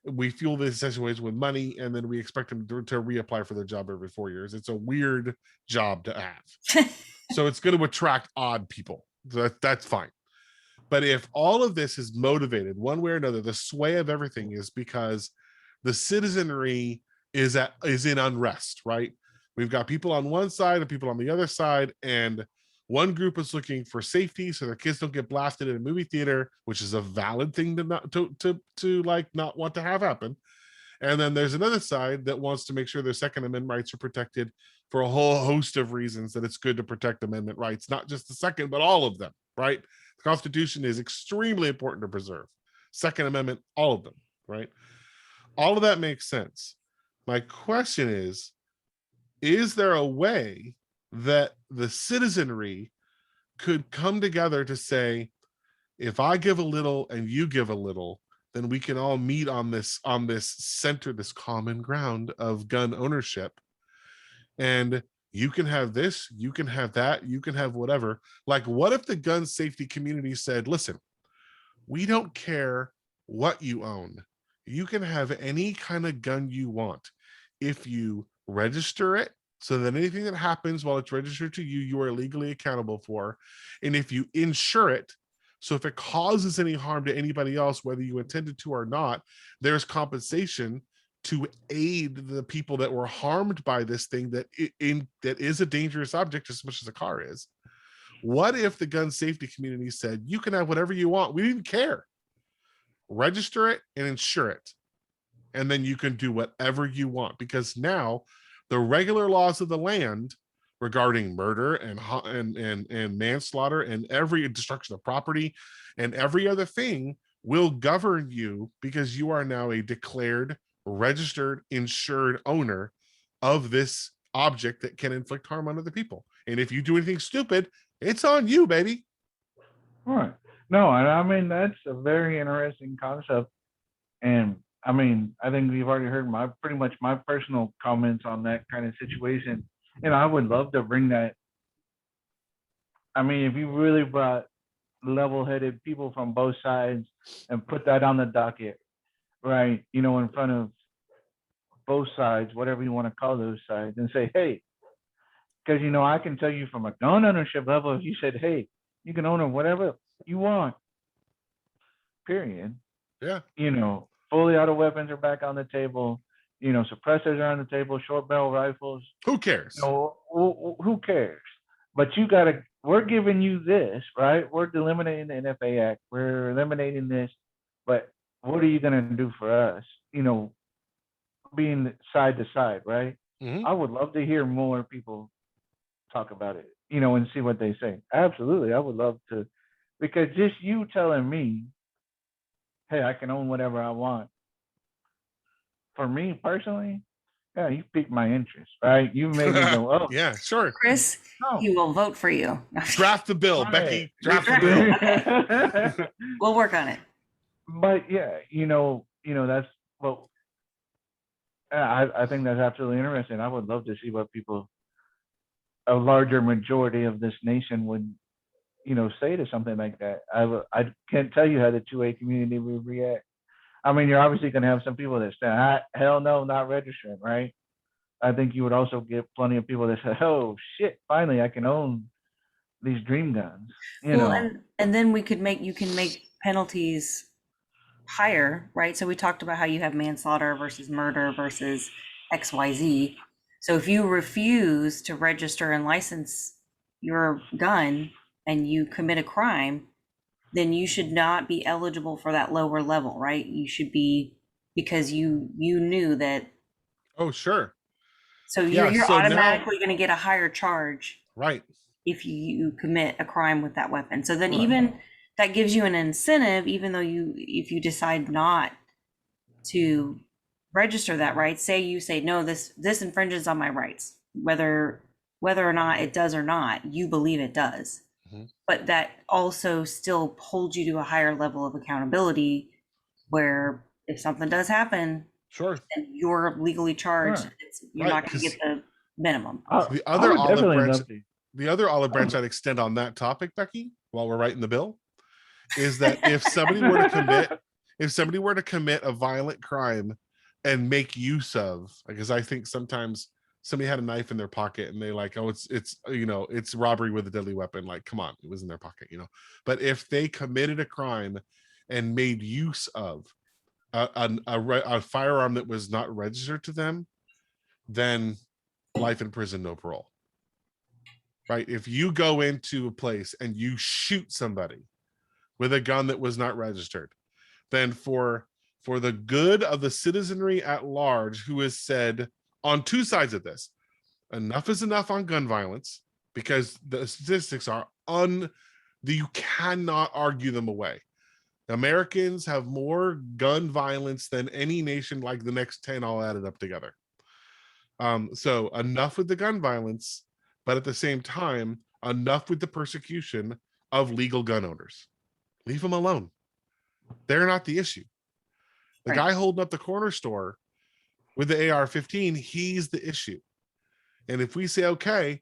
We fuel this situation with money, and then we expect them to reapply for their job every 4 years. It's a weird job to have. So it's going to attract odd people. So that's fine. But if all of this is motivated one way or another, the sway of everything is because the citizenry is in unrest, right? We've got people on one side and people on the other side, and one group is looking for safety so their kids don't get blasted in a movie theater, which is a valid thing to not to like not want to have happen. And then there's another side that wants to make sure their Second Amendment rights are protected for a whole host of reasons that it's good to protect amendment rights, not just the second, but all of them, right? The Constitution is extremely important to preserve. Second Amendment, all of them, right? All of that makes sense. My question is there a way that the citizenry could come together to say, if I give a little and you give a little, then we can all meet on this center, this common ground of gun ownership. And you can have this, you can have that, you can have whatever. Like, what if the gun safety community said, listen, we don't care what you own. You can have any kind of gun you want. If you register it, so that anything that happens while it's registered to you, you are legally accountable for. And if you insure it, so if it causes any harm to anybody else, whether you intended to or not, there's compensation to aid the people that were harmed by this thing that is a dangerous object as much as a car is. What if the gun safety community said, you can have whatever you want, we didn't care, register it and insure it, and then you can do whatever you want? Because now the regular laws of the land regarding murder and manslaughter and every destruction of property and every other thing will govern you, because you are now a declared, registered, insured owner of this object that can inflict harm on other people. And if you do anything stupid, it's on you, baby. Right. No, and I mean, that's a very interesting concept. And I mean, I think we've already heard pretty much my personal comments on that kind of situation. And I would love to bring that. I mean, if you really brought level-headed people from both sides and put that on the docket, right, you know, in front of both sides, whatever you want to call those sides, and say, hey, because, you know, I can tell you from a gun ownership level, if you said, hey, you can own whatever you want, period. Yeah. You know, fully auto weapons are back on the table. You know, suppressors are on the table, short barrel rifles. Who cares? You know, who cares? But we're giving you this, right? We're eliminating the NFA Act. We're eliminating this. But what are you going to do for us? You know, being side to side, right? Mhm. I would love to hear more people talk about it, you know, and see what they say. Absolutely. I would love to, because just you telling me, hey, I can own whatever I want. For me personally, yeah, you piqued my interest, right? You made me go, oh, Yeah, sure. Chris, no. he will vote for you. Draft the bill, Right. Becky. Draft the bill. We'll work on it. But yeah, you know, that's well, I think that's absolutely interesting. I would love to see what a larger majority of this nation would, you know, say to something like that. I can't tell you how the 2A community would react. I mean, you're obviously going to have some people that say, hell no, not registering, right? I think you would also get plenty of people that say, oh shit, finally I can own these dream guns. You Well, know, and then you can make penalties higher, right? So we talked about how you have manslaughter versus murder versus XYZ. So if you refuse to register and license your gun and you commit a crime, then you should not be eligible for that lower level, right? You should be, because you knew that. Oh, sure. So Yeah, you're so now- automatically going to get a higher charge Right. if you commit a crime with that weapon. So then Right. even that gives you an incentive, even though if you decide not to register that, right? Say you say, no, this infringes on my rights, whether or not it does or not, you believe it does. Mhm. But that also still holds you to a higher level of accountability, where if something does happen, Sure. then you're legally charged. Right. You're Right, not going to get the minimum. The I other would olive definitely branch, love to. the other olive branch I'd extend on that topic, Becky, while we're writing the bill, is that if somebody were to commit a violent crime and make use of, because I think sometimes somebody had a knife in their pocket and they like, oh, it's you know, it's robbery with a deadly weapon. Like, come on, it was in their pocket, you know. But if they committed a crime and made use of a firearm that was not registered to them, then life in prison, no parole. Right? If you go into a place and you shoot somebody with a gun that was not registered, then for the good of the citizenry at large, who has said on two sides of this, enough is enough on gun violence, because the statistics are you cannot argue them away. Americans have more gun violence than any nation, like the next 10 all added up together. So enough with the gun violence, but at the same time, enough with the persecution of legal gun owners. Leave them alone. They're not the issue. The Right. guy holding up the corner store with the AR-15, he's the issue. And if we say, okay,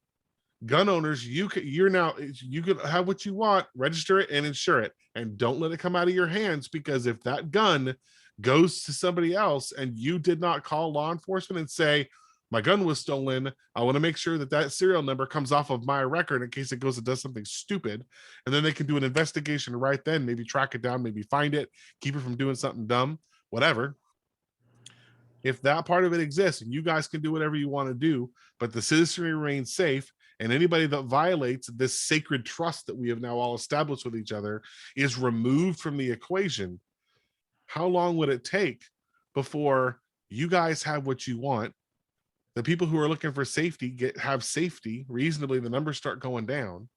gun owners, you can have what you want, register it and insure it, and don't let it come out of your hands, because if that gun goes to somebody else and you did not call law enforcement and say, my gun was stolen, I want to make sure that serial number comes off of my record in case it goes and does something stupid, and then they can do an investigation right then, maybe track it down, maybe find it, keep it from doing something dumb, whatever. If that part of it exists, and you guys can do whatever you want to do, but the citizenry remains safe, and anybody that violates this sacred trust that we have now all established with each other is removed from the equation, how long would it take before you guys have what you want? The people who are looking for safety have safety reasonably, the numbers start going down,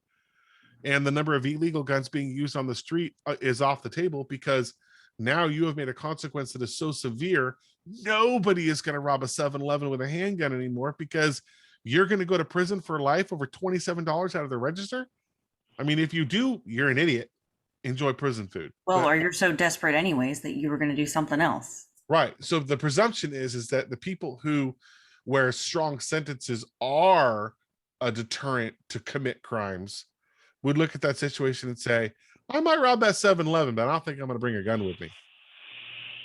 and the number of illegal guns being used on the street is off the table, because now you have made a consequence that is so severe, nobody is going to rob a 7-Eleven with a handgun anymore, because you're going to go to prison for life over $27 out of the register. I mean, if you do, you're an idiot. Enjoy prison food. Well, or you're so desperate anyways that you were going to do something else. Right. So the presumption is that the people where strong sentences are a deterrent to commit crimes would look at that situation and say, I might rob that 7-Eleven, but I don't think I'm going to bring a gun with me.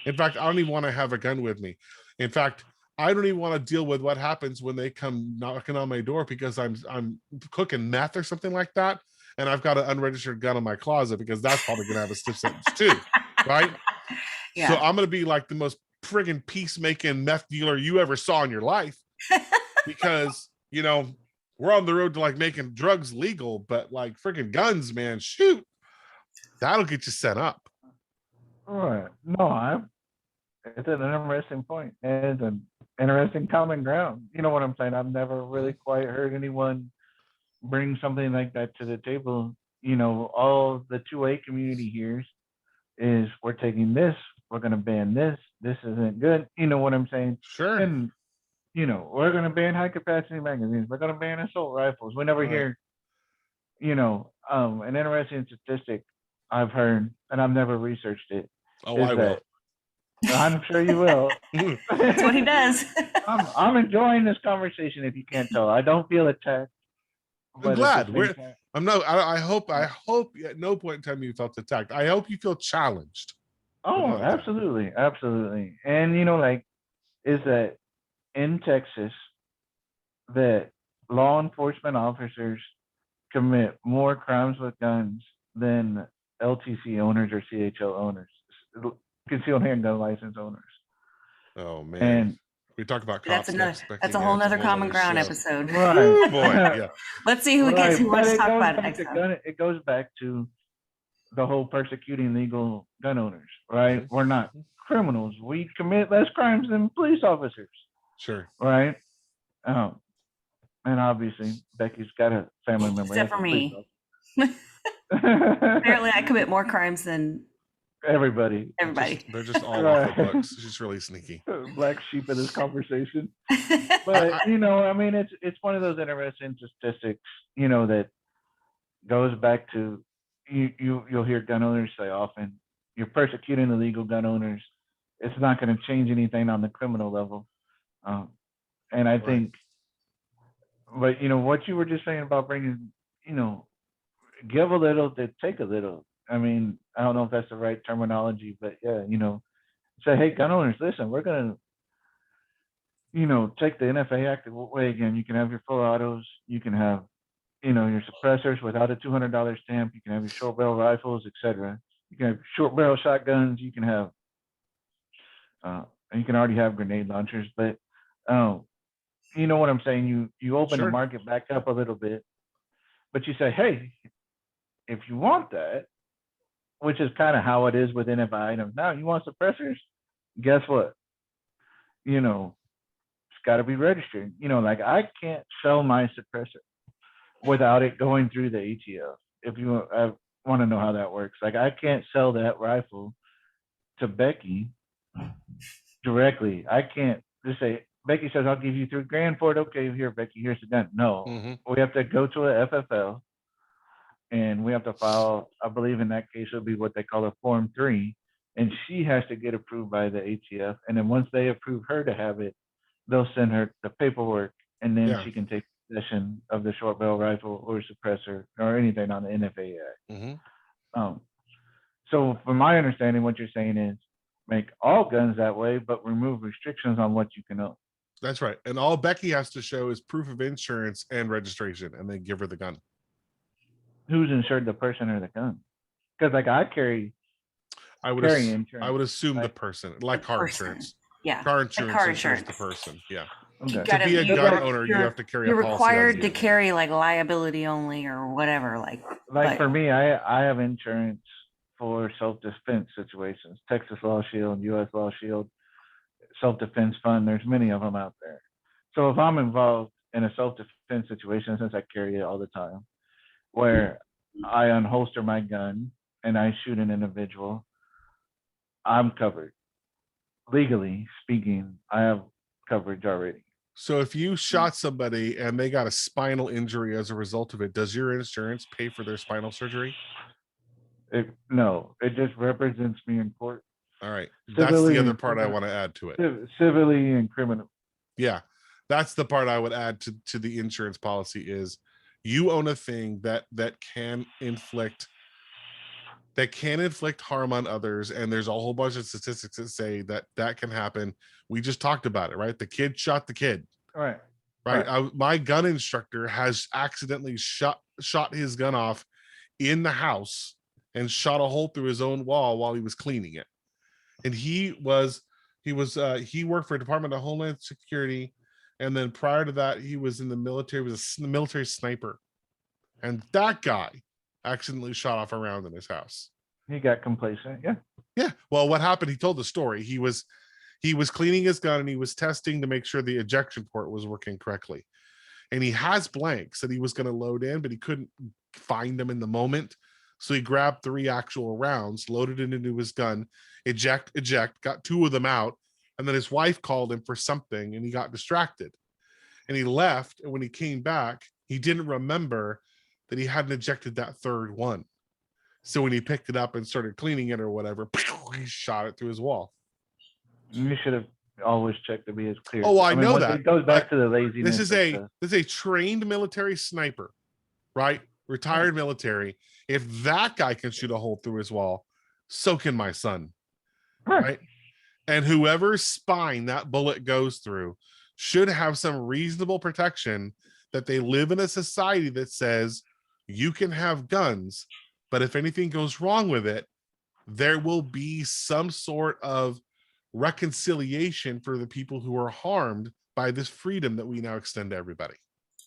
In fact, I don't even want to have a gun with me. In fact, I don't even want to deal with what happens when they come knocking on my door because I'm cooking meth or something like that, and I've got an unregistered gun in my closet, because that's probably going to have a stiff sentence too, right? Yeah. So I'm going to be like the most friggin' peacemaking meth dealer you ever saw in your life, because we're on the road to like making drugs legal, but like friggin' guns, man, shoot, that'll get you sent up. Right. No, it's an interesting point. It's an interesting common ground. You know what I'm saying? I've never really quite heard anyone bring something like that to the table. All the 2A community hears is, we're taking this, we're going to ban this isn't good. You know what I'm saying? Sure. And, we're going to ban high capacity magazines. We're going to ban assault rifles. We never hear, an interesting statistic I've heard, and I've never researched it. Oh, I will. I'm sure you will. That's what he does. I'm enjoying this conversation. If you can't tell, I don't feel attacked. I'm glad. I hope at no point in time you felt attacked. I hope you feel challenged. Oh, absolutely. And is that in Texas that law enforcement officers commit more crimes with guns than LTC owners or CHL owners, concealed handgun license owners. Oh man. And we talk about that's cops. that's a whole nother common ground episode. Right. Ooh, boy, yeah. Let's see who gets who wants to talk about it next time. It goes back to the whole persecuting legal gun owners, right? We're not criminals. We commit less crimes than police officers. Sure. Right. And obviously Becky's got a family member. Except for me. Apparently I commit more crimes than everybody. They're just all off the books. It's just really sneaky. Black sheep in this conversation. But it's one of those interesting statistics, that goes back to you'll hear gun owners say often, you're persecuting illegal gun owners. It's not going to change anything on the criminal level. And I think, but what you were just saying about bringing, give a little to take a little. I mean, I don't know if that's the right terminology, but yeah, say, hey, gun owners, listen, we're going to, take the NFA Act away again. You can have your full autos. You can have, your suppressors without a $200 stamp. You can have your short barrel rifles, etc. You can have short barrel shotguns. You can have, you can already have grenade launchers, but you know what I'm saying? You open Sure. the market back up a little bit, but you say, hey, if you want that, which is kind of how it is with NFI items. Now you want suppressors? Guess what? You know, it's got to be registered. You know, like I can't sell my suppressor without it going through the ATF. If you want to know how that works, like I can't sell that rifle to Becky directly. I can't just say, Becky says, I'll give you $3,000 for it. Okay, here, Becky, here's the gun. No, Mhm. we have to go to a FFL and we have to file, I believe in that case, it'll be what they call a Form 3. And she has to get approved by the ATF. And then once they approve her to have it, they'll send her the paperwork and then Yeah. she can take possession of the short barrel rifle or suppressor or anything on the NFA Act. Mhm. So from my understanding, what you're saying is make all guns that way, but remove restrictions on what you can own. That's right. And all Becky has to show is proof of insurance and registration, and then give her the gun. Who's insured, the person or the gun? Because like I carry I would insurance. I would assume the Like, person, like The car person. insurance. Yeah. Car like insurance car insures the insurance. person. Yeah. You okay. To be a gotta- gun you're- owner, you you're- have to carry a You're policy on required the to vehicle. carry like liability only or whatever. Like Like but- for me, I have insurance for self-defense situations. Texas Law Shield, U.S. Law Shield, self-defense fund. There's many of them out there. So if I'm involved in a self-defense situation, since I carry it all the time, where I unholster my gun and I shoot an individual, I'm covered. Legally speaking, I have coverage already. So if you shot somebody and they got a spinal injury as a result of it, does your insurance pay for their spinal surgery? No, it just represents me in court, All right. That's Civilly the other and part I criminally. want to add to it. civilly and criminally. Yeah. That's the part I would add to the insurance policy is you own a thing that can inflict harm on others, and there's a whole bunch of statistics that say that can happen. We just talked about it, right? The kid shot the kid, All right. right? My gun instructor has accidentally shot his gun off in the house and shot a hole through his own wall while he was cleaning it. And he worked for Department of Homeland Security, and then prior to that he was in the military, was a military sniper, and that guy accidentally shot off a round in his house. He got complacent. Yeah. Well, what happened? He told the story. He was cleaning his gun and he was testing to make sure the ejection port was working correctly. And he has blanks that he was going to load in, but he couldn't find them in the moment. So he grabbed 3 actual rounds, loaded it into his gun, eject, got 2 of them out. And then his wife called him for something and he got distracted. And he left. And when he came back, he didn't remember that he hadn't ejected that 3rd one. So when he picked it up and started cleaning it or whatever, he shot it through his wall. You should have always checked to be as clear. Oh, I know once that, It goes back but to the laziness. This is a trained military sniper, right? Retired military. If that guy can shoot a hole through his wall, so can my son. Right. And whoever's spine that bullet goes through should have some reasonable protection, that they live in a society that says you can have guns, but if anything goes wrong with it, there will be some sort of reconciliation for the people who are harmed by this freedom that we now extend to everybody.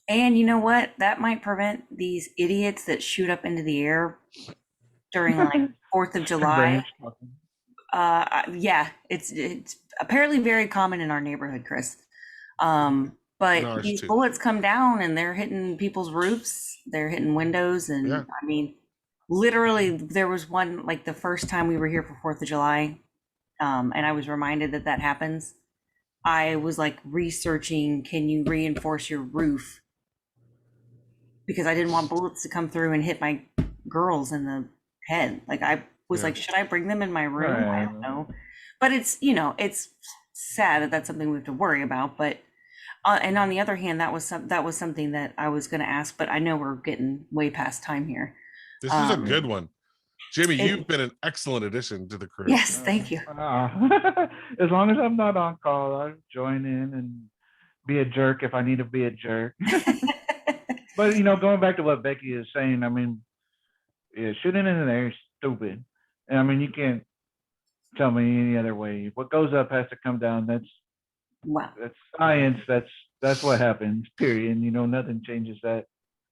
And you know what? That might prevent these idiots that shoot up into the air during like 4th of July. Yeah, it's apparently very common in our neighborhood, Chris. But Ours these too. bullets come down and they're hitting people's roofs, they're hitting windows, and Yeah. I mean, literally, there was one like the first time we were here for 4th of July, and I was reminded that happens. I was like researching, can you reinforce your roof? Because I didn't want bullets to come through and hit my girls in the head. Like I was Yeah. like, should I bring them in my room? I Right. don't know. But it's, it's sad that that's something we have to worry about. But and on the other hand, that was something that I was going to ask, but I know we're getting way past time here. This is a Um, good one. Jimmy, it- you've been an excellent addition to the crew. Yes, thank you. As long as I'm not on call, I'll join in and be a jerk if I need to be a jerk. But going back to what Becky is saying, I mean, shooting in the air is stupid. And I mean, you can't tell me any other way. What goes up has to come down. That's Wow. science. That's That's what happens. Period. And nothing changes that.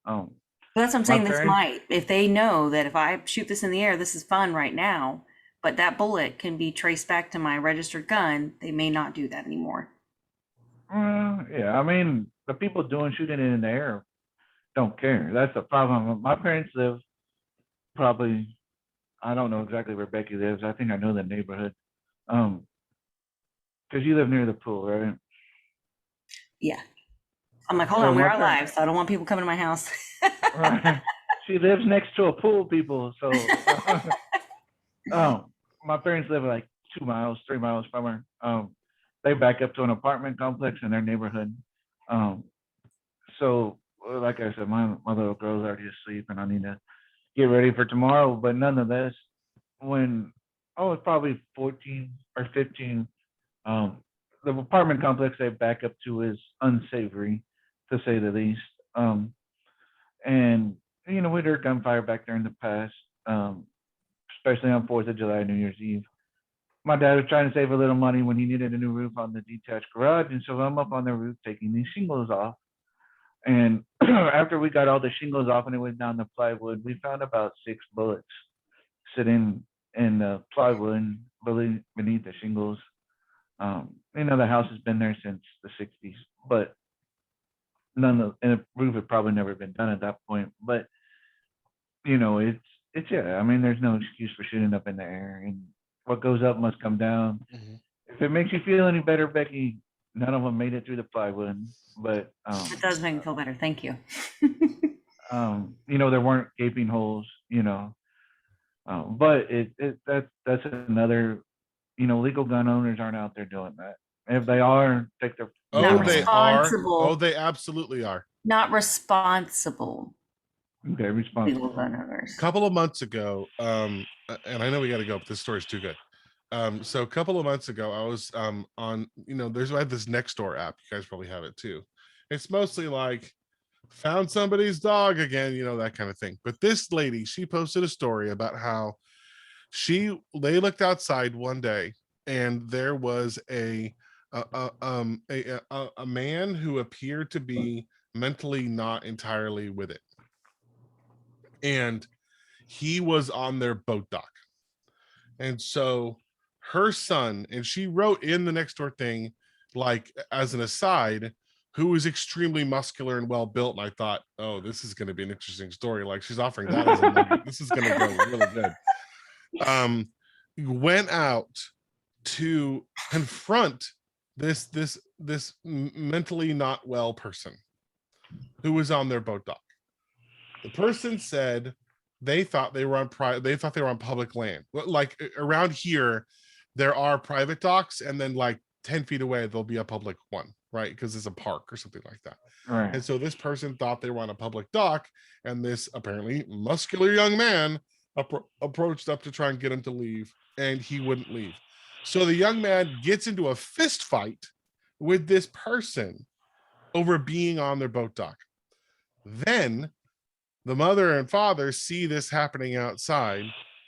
Um, But that's what I'm my saying. This parents. might, if they know that if I shoot this in the air, this is fun right now, but that bullet can be traced back to my registered gun, they may not do that anymore. Yeah, I mean, the people doing shooting it in the air don't care. That's the problem. My parents live probably. I don't know exactly where Becky lives. I think I know the neighborhood. Um, because you live near the pool, right? Yeah. I'm like, hold So on, we're my our parents. lives, so I don't want people coming to my house. Right. She lives next to a pool, people. So, my parents live like 2 miles, 3 miles from her. They back up to an apartment complex in their neighborhood. Um, so like I said, my little girl's already asleep, and I need to get ready for tomorrow. But nonetheless, when I was probably 14 or 15, um, the apartment complex they back up to is unsavory, to say the least. And we'd heard gunfire back there in the past, especially on 4th of July, New Year's Eve. My dad was trying to save a little money when he needed a new roof on the detached garage, and so I'm up on the roof taking these shingles off. And after we got all the shingles off and it went down the plywood, we found about 6 bullets sitting in the plywood beneath the shingles. The house has been there since the 60s, but and the roof had probably never been done at that point. But it's yeah. I mean, there's no excuse for shooting up in the air, and what goes up must come down. Mhm. If it makes you feel any better, Becky, none of them made it through the plywood, but It does make me feel better. Thank you. there weren't gaping holes, but that's another, legal gun owners aren't out there doing that. If they are, take their Oh, Not they hands. are. Oh, responsible. they absolutely are. Not responsible Okay, legal responsible. gun owners. Couple of months ago, and I know we got to go, but this story's too good. So a couple of months ago, I was on, I have this Nextdoor app. You guys probably have it too. It's mostly like found somebody's dog again, that kind of thing. But this lady, she posted a story about how they looked outside one day and there was a man who appeared to be mentally not entirely with it, and he was on their boat dock. And so her son, and she wrote in the Nextdoor thing, like as an aside, who was extremely muscular and well built. And I thought, oh, this is going to be an interesting story. Like she's offering that as a nugget. This is going to go really good. Went out to confront this mentally not well person who was on their boat dock. The person said they thought they were on public land. Like around here, there are private docks, and then like 10 feet away there'll be a public one, right? Because it's a park or something like that. Right. And so this person thought they were on a public dock, and this apparently muscular young man approached up to try and get him to leave, and he wouldn't leave. So the young man gets into a fist fight with this person over being on their boat dock. Then the mother and father see this happening outside.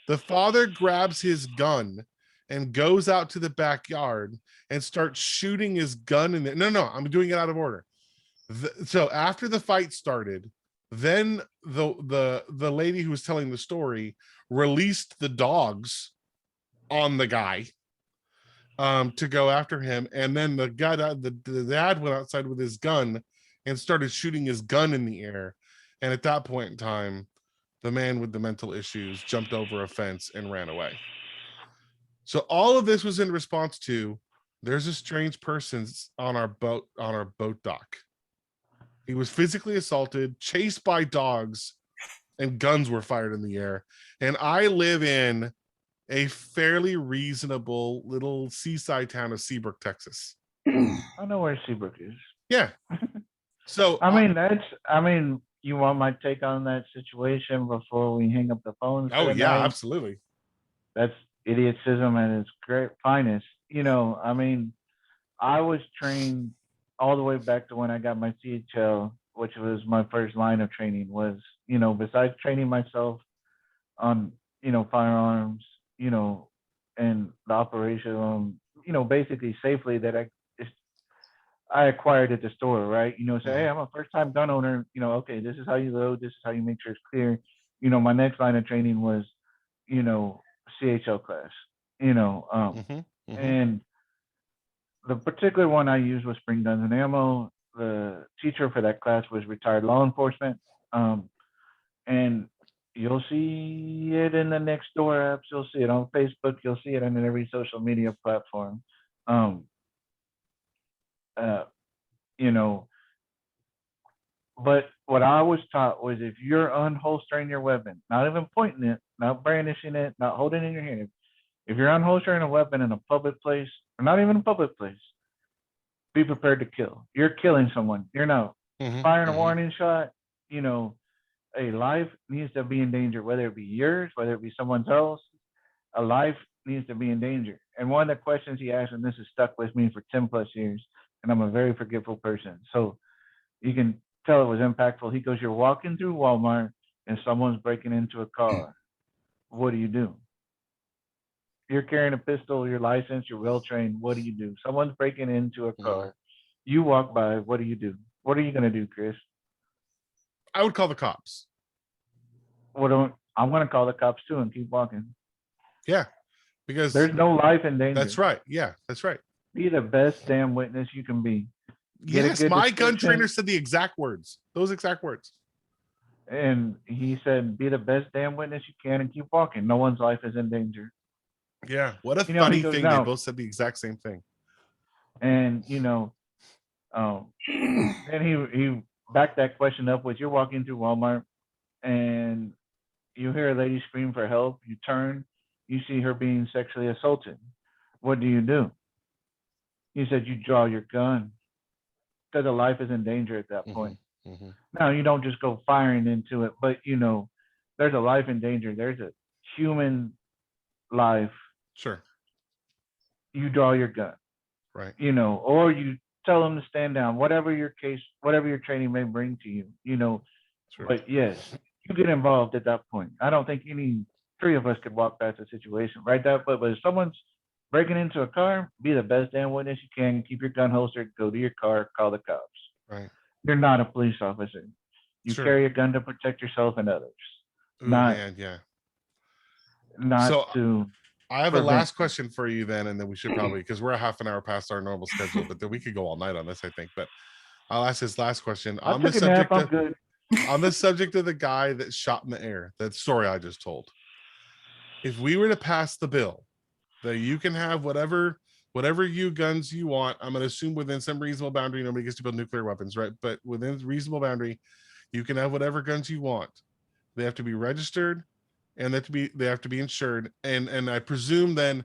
The father grabs his gun and goes out to the backyard and starts shooting his gun in there. No, I'm doing it out of order. So after the fight started, then the lady who was telling the story released the dogs on the guy to go after him, and then the dad went outside with his gun and started shooting his gun in the air. And at that point in time, the man with the mental issues jumped over a fence and ran away. So all of this was in response to, there's a strange person on our boat dock. He was physically assaulted, chased by dogs, and guns were fired in the air. And I live in a fairly reasonable little seaside town of Seabrook, Texas. I know where Seabrook is. Yeah. So I mean, you want my take on that situation before we hang up the phone? oh yeah, absolutely. That's idiotism at its great finest. I mean, I was trained all the way back to when I got my CHL, which was my first line of training. Was besides training myself on firearms, and the operation, basically safely, that I acquired at the store, right? Say, Mhm. hey, I'm a first time gun owner. Okay, this is how you load. This is how you make sure it's clear. My next line of training was, you know, CHL class. You know, um, Mhm. Mhm. and the particular one I used was Spring Guns and Ammo. The teacher for that class was retired law enforcement. Um, and you'll see it in the next door apps. You'll see it on Facebook. You'll see it on every social media platform. Um, uh, you know, but what I was taught was if you're unholstering your weapon, not even pointing it, not brandishing it, not holding it in your hand, if you're unholstering a weapon in a public place, or not even a public place, be prepared to kill. You're killing someone. You're not Mhm. firing a Mhm. warning shot. You know, a life needs to be in danger, whether it be yours, whether it be someone else. A life needs to be in danger. And one of the questions he asked, and this has stuck with me for 10 plus years, and I'm a very forgetful person. So you can tell it was impactful. He goes, you're walking through Walmart and someone's breaking into a car. What do you do? You're carrying a pistol, you're licensed, you're well trained. What do you do? Someone's breaking into a Mhm. car. You walk by. What do you do? What are you going to do, Chris? I would call the cops. I'm going to call the cops too and keep walking. Yeah, because There's no life in danger. that's right. Yeah, that's right. Be the best damn witness you can be. Get a Yes, good my gun trainer description. said the exact words. Those exact words. And he said, be the best damn witness you can and keep walking. No one's life is in danger. Yeah. What a He funny goes, thing. They now, both said the exact same thing. and um, then he backed that question up with, you're walking through Walmart and you hear a lady scream for help. You turn, you see her being sexually assaulted. What do you do? He said, you draw your gun because a life is in danger at that Hmm. point. Hmm. Now, you don't just go firing into it, but there's a life in danger. There's a human life. Sure. You draw your gun, Right. or you tell them to stand down, whatever your case, whatever your training may bring to you. Sure. But yes, you get involved at that point. I don't think any three of us could walk past the situation, right? But if someone's breaking into a car, be the best damn witness you can. Keep your gun holstered. Go to your car. Call the cops. Right. You're not a police officer. You Sure. carry a gun to protect yourself and others, Oh not man. Yeah. not So to I have a prevent. last question for you then, and then we should probably, because we're a half an hour past our normal schedule, but then we could go all night on this, I think. But I'll ask this last question I took a nap. I'm good. on the subject of the guy that shot in the air, that story I just told. If we were to pass the bill that you can have whatever you guns you want, I'm going to assume within some reasonable boundary, nobody gets to build nuclear weapons, right? But within reasonable boundary, you can have whatever guns you want. They have to be registered and they have to be insured. And I presume then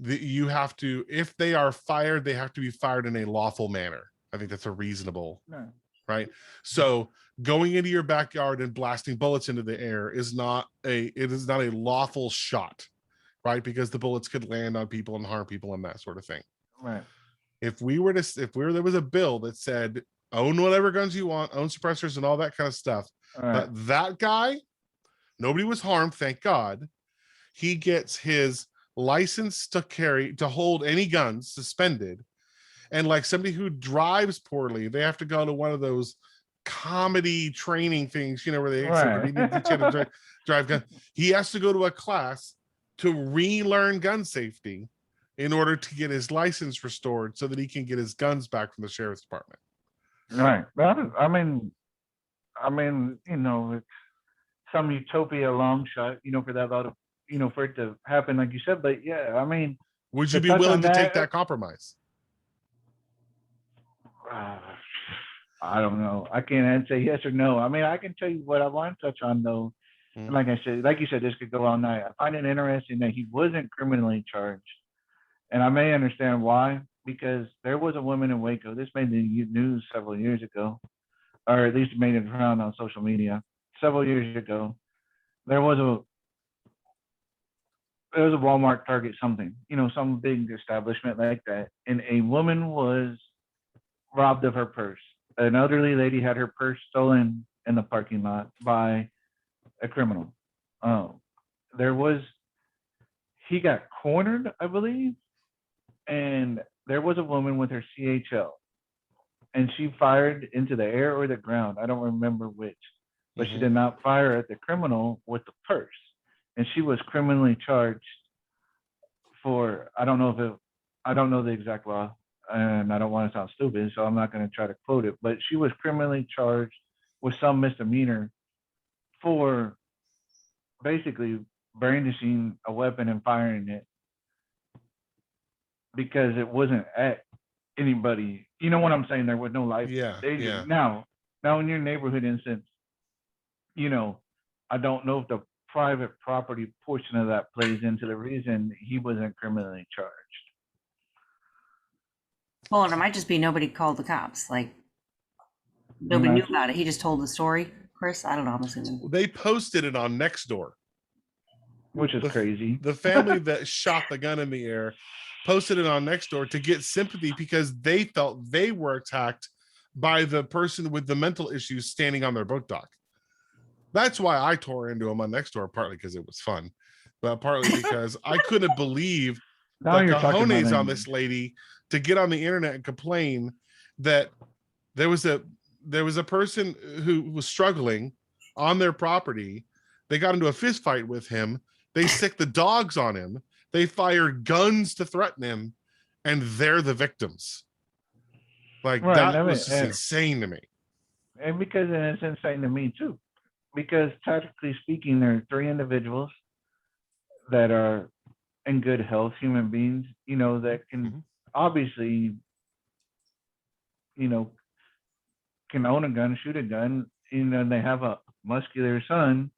that you have to, if they are fired, they have to be fired in a lawful manner. I think that's a reasonable, No. right? So going into your backyard and blasting bullets into the air is not a lawful shot, right? Because the bullets could land on people and harm people and that sort of thing. Right. If there was a bill that said own whatever guns you want, own suppressors and all that kind of stuff, All right. but that guy, nobody was harmed, thank God. He gets his license to hold any guns suspended. And like somebody who drives poorly, they have to go to one of those comedy training things, where they said we need to teach you how to drive gun. He has to go to a class to relearn gun safety in order to get his license restored so that he can get his guns back from the sheriff's department. Right. I mean, it's some utopia long shot, for that lot of, for it to happen, like you said. But yeah, I mean, Would to you be touch willing on to take that, that compromise? uh, I don't know. I can't say yes or no. I mean, I can tell you what I want to touch on though. And Mm. like you said, this could go all night. I find it interesting that he wasn't criminally charged, and I may understand why. Because there was a woman in Waco. This made the news several years ago, or at least made it around on social media several years ago. There was a Walmart, Target, something, some big establishment like that, and a woman was robbed of her purse. An elderly lady had her purse stolen in the parking lot by a criminal. Um, there was he got cornered, I believe, and there was a woman with her CHL. and she fired into the air or the ground. I don't remember which, but she Mhm. did not fire at the criminal with the purse, and she was criminally charged for, I don't know the exact law, and I don't want to sound stupid, so I'm not going to try to quote it, but she was criminally charged with some misdemeanor for basically brandishing a weapon and firing it because it wasn't at anybody. You know what I'm saying? There was no life Yeah, danger. yeah. Now in your neighborhood instance, you know, I don't know if the private property portion of that plays into the reason he wasn't criminally charged. Well, and it might just be nobody called the cops. Like And nobody knew that's about it. He just told the story. Chris, I don't know. I'm assuming. They posted it on Nextdoor. which is The crazy. the family that shot the gun in the air posted it on Nextdoor to get sympathy because they felt they were attacked by the person with the mental issues standing on their boat dock. That's why I tore into them on Nextdoor, partly because it was fun, but partly because I couldn't believe Now the you're talking my cojones on language. this lady to get on the internet and complain that there was a person who was struggling on their property. They got into a fist fight with him. They sicked the dogs on him. They fired guns to threaten him, and they're the victims. Like Right. that I mean, was just insane to me. and because and it's insane to me too. Because tactically speaking, there are three individuals that are in good health, human beings, that can Mhm. obviously, you know, can own a gun, shoot a gun, and they have a muscular son,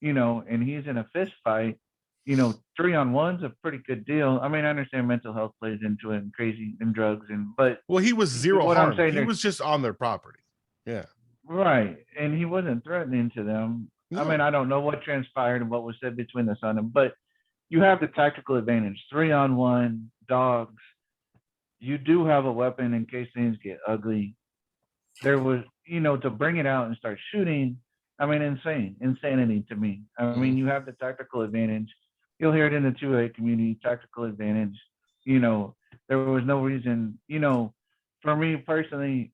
and he's in a fist fight. 3-on-1's a pretty good deal. I mean, I understand mental health plays into it and crazy and drugs but Well, he was zero what I'm harm. saying He there's was just on their property. Yeah. right, and he wasn't threatening to them. I mean, No. I don't know what transpired and what was said between the son and but you have the tactical advantage. 3-on-1 dogs. You do have a weapon in case things get ugly. There was, to bring it out and start shooting. I mean, insanity to me. I mean, Mhm. you have the tactical advantage. You'll hear it in the 2A community, tactical advantage. There was no reason, for me personally,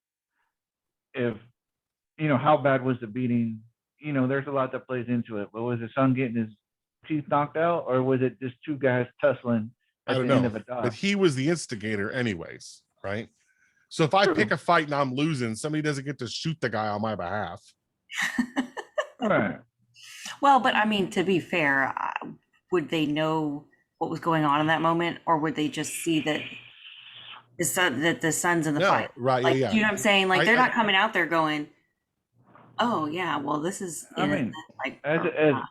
if, how bad was the beating? There's a lot that plays into it. But was the son getting his teeth knocked out, or was it just two guys tussling I at don't the end know, of a but dock? he was the instigator, anyways, right? So if I pick True. a fight and I'm losing, somebody doesn't get to shoot the guy on my behalf. Right. Well, but I mean, to be fair, would they know what was going on in that moment, or would they just see that the son's in the No, fight? right? Yeah, Like, yeah. you know what I'm saying? Like, they're I not coming out there going, "Oh yeah, well, this is I innocent." mean, Like, as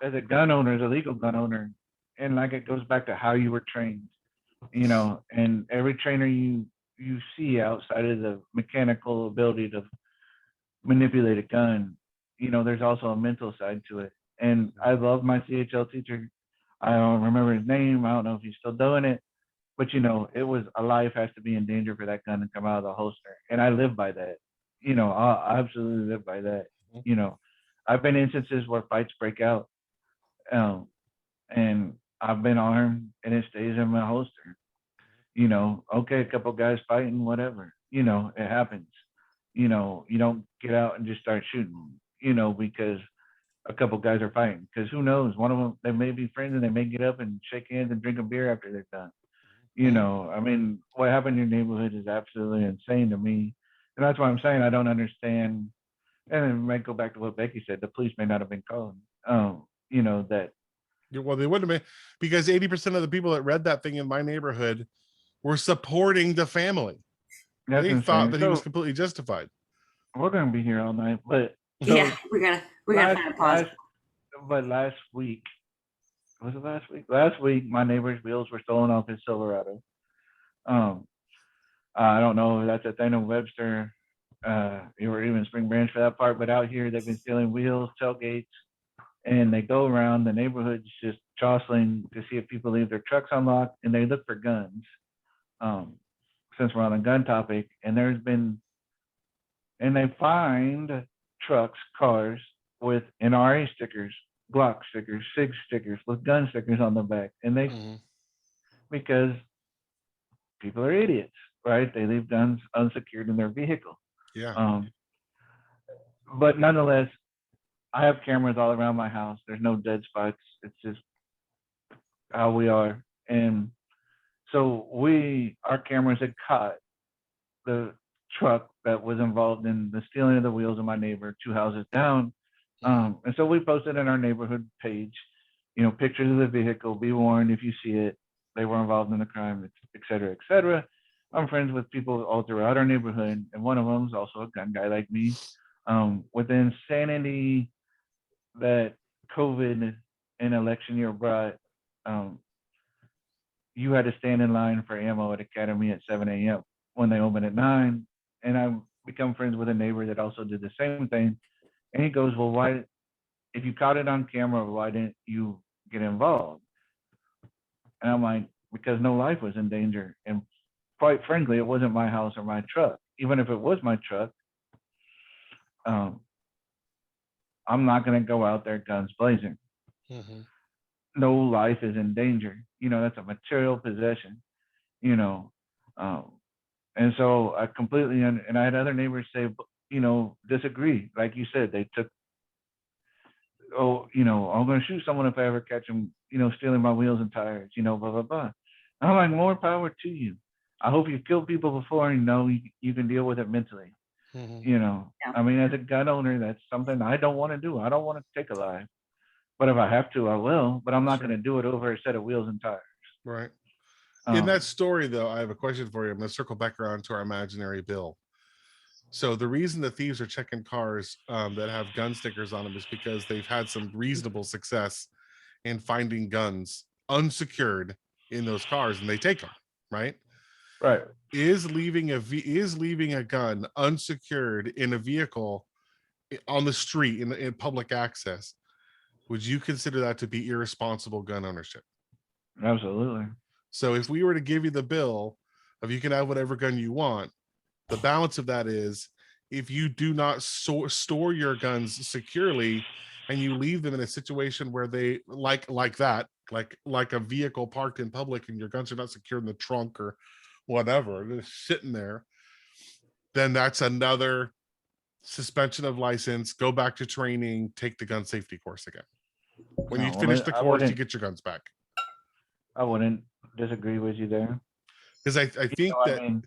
or, a gun owner, as a legal gun owner, and like it goes back to how you were trained, and every trainer you see outside of the mechanical ability to manipulate a gun, there's also a mental side to it. And I love my CHL teacher. I don't remember his name. I don't know if he's still doing it, but it was a life has to be in danger for that gun to come out of the holster, and I live by that. I absolutely live by that. You know, I've been instances where fights break out, um, and I've been armed, and it stays in my holster. Okay, a couple guys fighting, whatever. It happens. You don't get out and just start shooting. Because a couple guys are fighting. Because who knows? One of them, they may be friends, and they may get up and shake hands and drink a beer after they're done. I mean, what happened in your neighborhood is absolutely insane to me. And that's why I'm saying I don't understand. And it might go back to what Becky said. The police may not have been called. That Well, they wouldn't have been, because 80% of the people that read that thing in my neighborhood were supporting the family. that's They thought insane. that he was So completely justified. we're gonna be here all night. But yeah, so we gotta find a pause. last week, was it last week? Last week my neighbor's wheels were stolen off his Silverado. Um I don't know if that's a thing in Webster, or even Spring Branch for that part, but out here they've been stealing wheels, tailgates, and they go around the neighborhoods just jostling to see if people leave their trucks unlocked, and they look for guns. Um, since we're on a gun topic, and they find trucks, cars with NRA stickers, Glock stickers, SIG stickers with gun stickers on the back, and Mhm. because people are idiots, right? They leave guns unsecured in their vehicle. Yeah. But nonetheless, I have cameras all around my house. There's no dead spots. It's just how we are. And so our cameras had caught the truck that was involved in the stealing of the wheels of my neighbor 2 houses down. And so we posted in our neighborhood page, pictures of the vehicle. Be warned if you see it, they were involved in the crime, et cetera, et cetera. I'm friends with people all throughout our neighborhood, and one of them is also a gun guy like me. With the insanity that COVID and election year brought, you had to stand in line for ammo at Academy at 7 a.m. when they open at 9. And I become friends with a neighbor that also did the same thing. And he goes, well, why, if you caught it on camera, why didn't you get involved? And I'm like, because no life was in danger. And quite frankly, it wasn't my house or my truck. Even if it was my truck, I'm not going to go out there guns blazing. Mhm. No life is in danger. That's a material possession, and so I completely, and I had other neighbors say, disagree. Like you said, they took, I'm going to shoot someone if I ever catch them, stealing my wheels and tires, blah, blah, blah. And I'm like, more power to you. I hope you've killed people before and you can deal with it mentally. Mhm. Yeah. I mean, as a gun owner, that's something I don't want to do. I don't want to take a life. But if I have to, I will. But I'm not Sure. going to do it over a set of wheels and tires. Right. In that Um, story, though, I have a question for you. I'm going to circle back around to our imaginary bill. So the reason the thieves are checking cars that have gun stickers on them is because they've had some reasonable success in finding guns unsecured in those cars, and they take them. Right? right. Is leaving a gun unsecured in a vehicle on the street in public access? Would you consider that to be irresponsible gun ownership? Absolutely. So if we were to give you the bill of you can have whatever gun you want, the balance of that is if you do not store your guns securely and you leave them in a situation where they like a vehicle parked in public and your guns are not secured in the trunk or whatever, they're sitting there, then that's another suspension of license, go back to training, take the gun safety course again. When you No, finish the course, you wouldn't. get your guns back. I wouldn't disagree with you there. Because I think I that mean,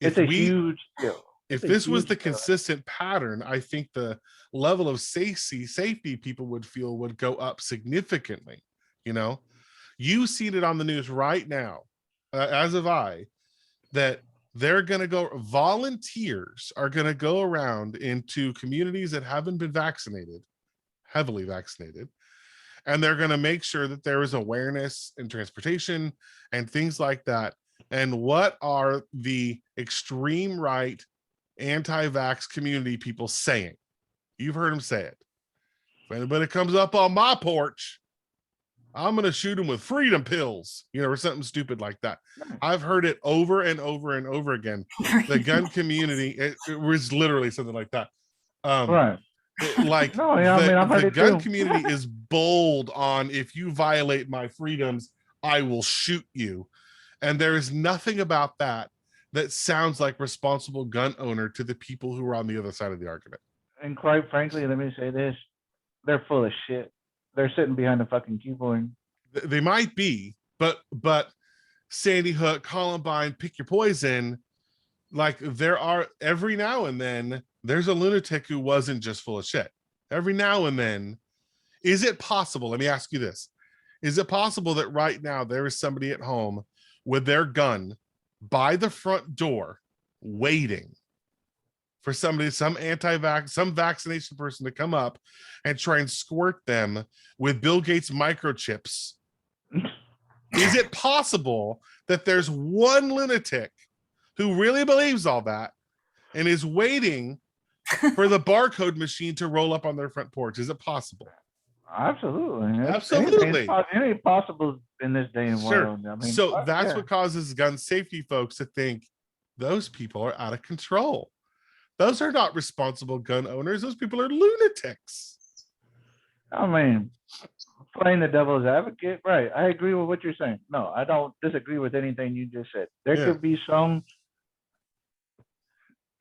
if it's a we huge deal. if It's a this was huge the deal. consistent pattern, I think the level of safety people would feel would go up significantly. You seen it on the news right now, as of I, that they're going to go, volunteers are going to go around into communities that haven't been vaccinated, heavily vaccinated, and they're going to make sure that there is awareness in transportation and things like that. And what are the extreme right anti-vax community people saying? You've heard them say it. If anybody comes up on my porch, I'm going to shoot them with freedom pills, or something stupid like that. I've heard it over and over and over again. The gun community, it was literally something like that. Right. Like No, yeah, I mean, I've heard the it gun too. community is bold on, if you violate my freedoms, I will shoot you. And there is nothing about that sounds like responsible gun owner to the people who are on the other side of the argument. And quite frankly, let me say this: they're full of shit. They're sitting behind the fucking keyboard. They might be, but Sandy Hook, Columbine, pick your poison. Like, there are, every now and then, there's a lunatic who wasn't just full of shit. Every now and then, is it possible? Let me ask you this. Is it possible that right now there is somebody at home with their gun by the front door waiting for somebody, some vaccination person to come up and try and squirt them with Bill Gates microchips? Is it possible that there's one lunatic who really believes all that and is waiting for the barcode machine to roll up on their front porch? Is it possible? Absolutely. Absolutely. Anything possible in this day and Sure. world. I mean, So that's yeah. what causes gun safety folks to think those people are out of control. Those are not responsible gun owners. Those people are lunatics. I mean, playing the devil's advocate, right? I agree with what you're saying. No, I don't disagree with anything you just said. There Yeah. could be some.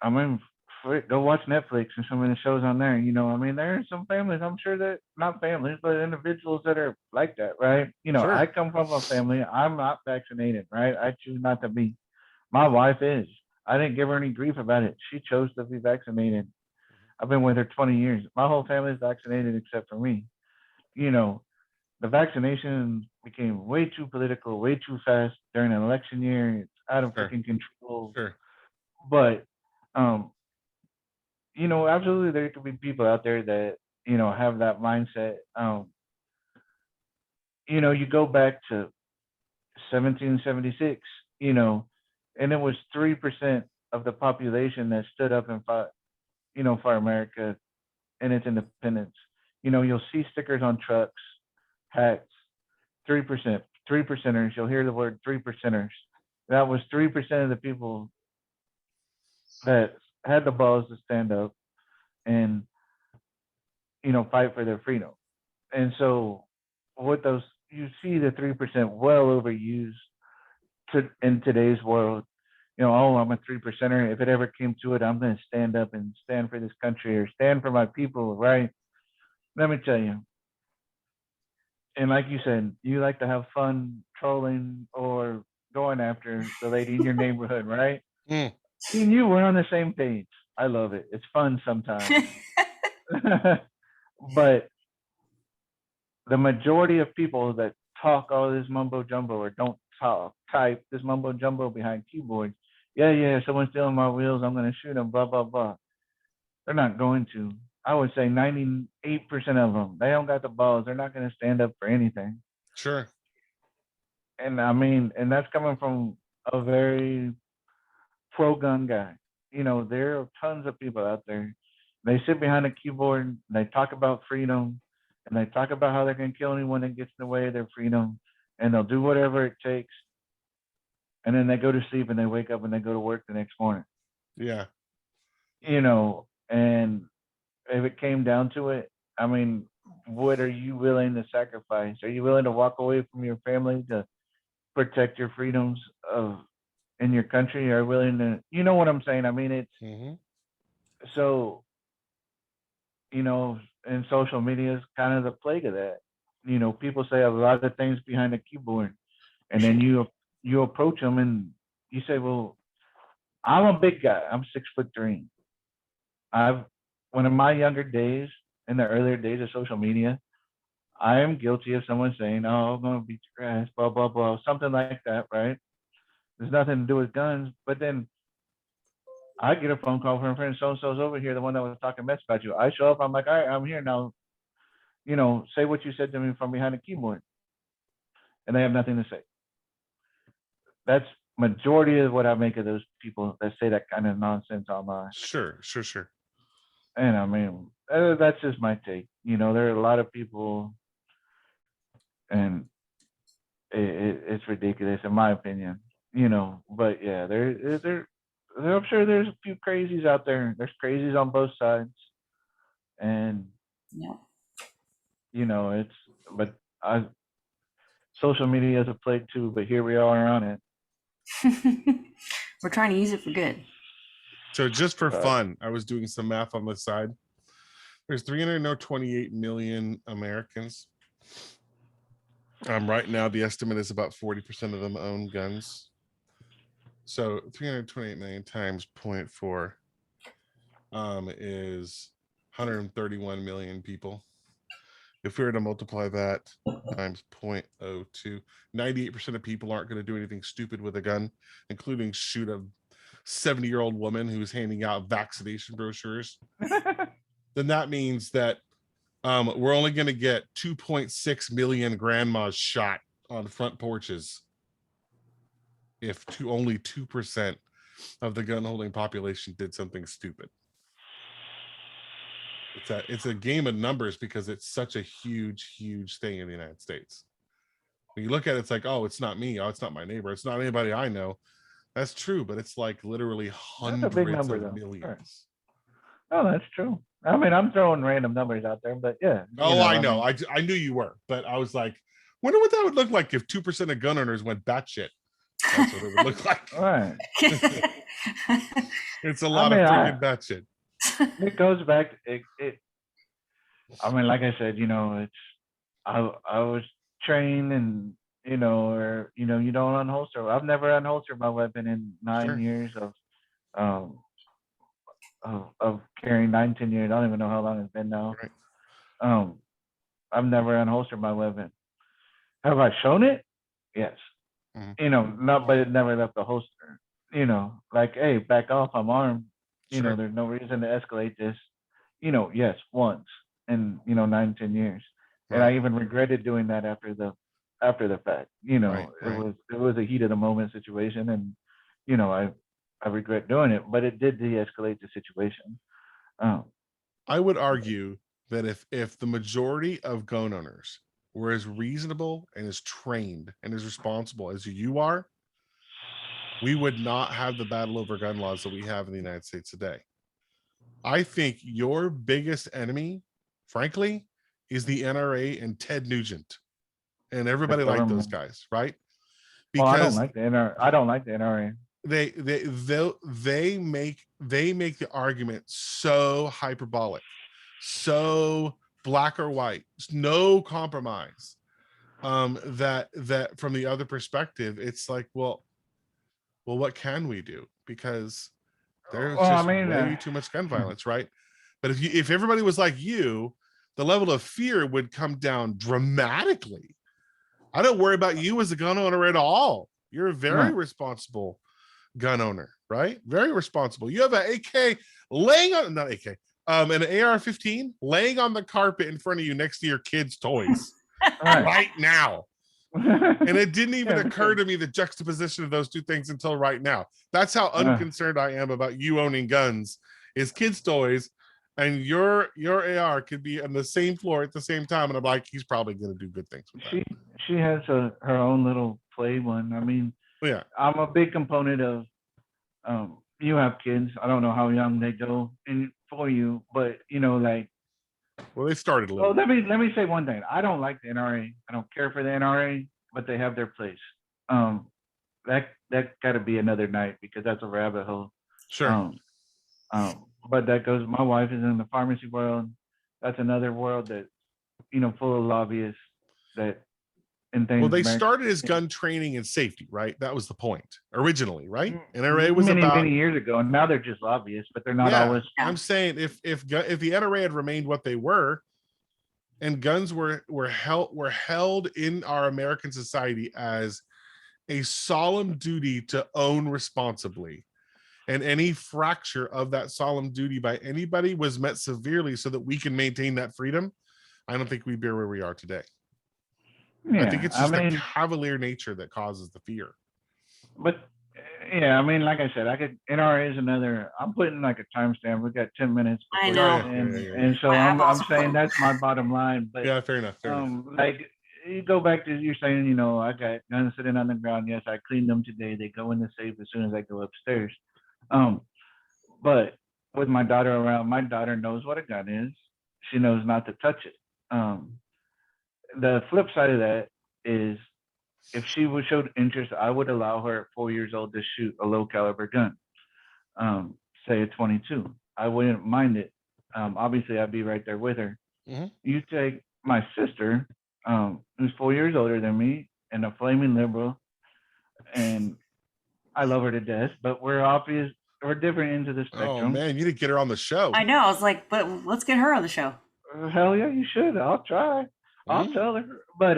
I mean, go watch Netflix and some of the shows on there. You know, I mean, there are some families, I'm sure that not families, but individuals that are like that, right? You know, I Sure. come from a family, I'm not vaccinated, right? I choose not to be. My wife is. I didn't give her any grief about it. She chose to be vaccinated. I've been with her 20 years. My whole family is vaccinated except for me. You know, the vaccination became way too political, way too fast during an election year. It's out of Sure. freaking control. Sure. But um, you know, absolutely there could be people out there that, you know, have that mindset. You know, you go back to 1776, you know, and it was 3% of the population that stood up and fought, you know, for America and its independence. You know, you'll see stickers on trucks, hats, 3%, 3%ers. You'll hear the word 3%ers. That was 3% of the people that had the balls to stand up and, you know, fight for their freedom. And so what those you see the 3% well overused in today's world. You know, oh, I'm a 3%er. If it ever came to it, I'm going to stand up and stand for this country or stand for my people, right? Let me tell you. And like you said, you like to have fun trolling or going after the lady in your neighborhood, right? Mm, Me and you were on the same page. I love it. It's fun sometimes. But the majority of people that talk all this mumbo jumbo or don't type this mumbo jumbo behind keyboards, yeah, someone's stealing my wheels, I'm gonna shoot them, blah blah blah. They're not going to. I would say 98% of them, they don't got the balls. They're not gonna stand up for anything. sure. And I mean, and that's coming from a very pro gun guy. You know, there are tons of people out there. They sit behind a keyboard, and they talk about freedom, and they talk about how they're going to kill anyone that gets in the way of their freedom, and they'll do whatever it takes. And then they go to sleep and they wake up and they go to work the next morning. Yeah. You know, and if it came down to it, I mean, what are you willing to sacrifice? Are you willing to walk away from your family to protect your freedoms of in your country? Are willing to, you know what I'm saying? I mean, it's Hmm. so, you know, and social media is kind of the plague of that. You know, people say a lot of things behind the keyboard, and then you approach them and you say, "Well, I'm a big guy. I'm 6'3". I've one of my younger days, in the earlier days of social media, I am guilty of someone saying, "Oh, I'm gonna beat your ass," blah blah blah, something like that, right? There's nothing to do with guns, but then I get a phone call from a friend, so and so's over here, the one that was talking mess about you. I show up, I'm like, all right, I'm here now. You know, say what you said to me from behind the keyboard, and they have nothing to say. That's majority of what I make of those people that say that kind of nonsense online. Sure. Sure. Sure. And I mean, that's just my take. You know, there are a lot of people, and it's ridiculous in my opinion. You know, but yeah, I'm sure there's a few crazies out there. There's crazies on both sides, and Yeah. you know, but I social media is a plague too. But here we are on it. We're trying to use it for good. So just for Right. fun, I was doing some math on the side. There's 328 million Americans. Right now, the estimate is about 40% of them own guns. So 328 million times 0.4 is 131 million people. If we were to multiply that times 0.02, 98% of people aren't going to do anything stupid with a gun, including shoot a 70-year-old woman who's handing out vaccination brochures. Then that means that we're only going to get 2.6 million grandmas shot on front porches if only 2% of the gun holding population did something stupid. It's a game of numbers because it's such a huge thing in the United States. When you look at it, it's like, oh, it's not me, oh, it's not my neighbor, it's not anybody I know. That's true, but it's like literally That's a big hundreds number, of though. millions. Oh, that's true. I mean, I'm throwing random numbers out there, but yeah. Oh, I know. mean, I knew you were, but I was like, wonder what that would look like if 2% of gun owners went batshit. That's what it would look like. all right. It's a I lot mean, of freaking batshit. It goes back. I mean, like I said, it's I was trained, and or you don't unholster. I've never unholstered my weapon in nine Sure. years um of carrying 9, 10 years. I don't even know how long it's been now. Right. Um, I've never unholstered my weapon. Have I shown it? Yes. Mhm. Not, but it never left the holster. Like, hey, back off, I'm armed. Sure. There's no reason to escalate this. Yes, once in 9, 10 years, and Right. I even regretted doing that after the fact. Right. It Right. was a heat of the moment situation, and I regret doing it, but it did de-escalate the situation. Um, I would argue that if the majority of gun owners were as reasonable and as trained and as responsible as you are, we would not have the battle over gun laws that we have in the United States today. I think your biggest enemy, frankly, is the NRA and Ted Nugent. And the everybody liked those government. guys, right? Well, I don't Because like the NRA. I don't like the NRA. they make the argument so hyperbolic, so black or white, no compromise. That from the other perspective, it's like, well, what can we do? Because there's Well, I just mean, way too much gun violence, right? But if everybody was like you, the level of fear would come down dramatically. I don't worry about you as a gun owner at all. You're a very no. responsible gun owner, right? Very responsible. You have an AK laying on, not AK, an AR-15 laying on the carpet in front of you next to your kids' toys Right. right now. And it didn't even Yeah, occur because to me the juxtaposition of those two things until right now. That's how uh, unconcerned I am about you owning guns, is kids' toys, and your AR could be on the same floor at the same time. And I'm like, he's probably going to do good things with that. she has her own little play one. I mean, Yeah. I'm a big component of you have kids. I don't know how young they go in for you, but like, Well, they started a oh, little. let me say one thing. I don't like the NRA. I don't care for the NRA, but they have their place. Um, that got to be another night, because that's a rabbit hole. Sure. But that goes. My wife is in the pharmacy world. That's another world that full of lobbyists that and things. Well, they started as gun training and safety, right? That was the point originally, right? NRA was many about, many years ago, and now they're just lobbyists, but they're not yeah. always. I'm saying if the NRA had remained what they were, and guns were held in our American society as a solemn duty to own responsibly, and any fracture of that solemn duty by anybody was met severely so that we can maintain that freedom, I don't think we'd be where we are today. I think Yeah, it's I just the mean, cavalier nature that causes the fear. but yeah, I mean, like I said, I could. NRA is another. I'm putting like a timestamp. We got 10 minutes I before Oh know. yeah, the yeah, end, yeah, yeah, and so My I'm eyeballs are saying closed. that's my bottom line. But yeah. Fair enough. Fair enough. like, you go back to you saying, I got guns sitting on the ground. Yes, I cleaned them today. They go in the safe as soon as I go upstairs. Um, but with my daughter around, my daughter knows what a gun is. She knows not to touch it. The flip side of that is, if she would showed interest, I would allow her at 4 years old to shoot a low caliber gun, say a 22. I wouldn't mind it. Obviously, I'd be right there with her. Mhm. You take my sister, who's 4 years older than me and a flaming liberal, and I love her to death, but we're different ends of the Oh spectrum. man, you didn't get her on the show. I know. I was like, but let's get her on the show. Hell yeah, you should. I'll try. I'll Mm. tell her. But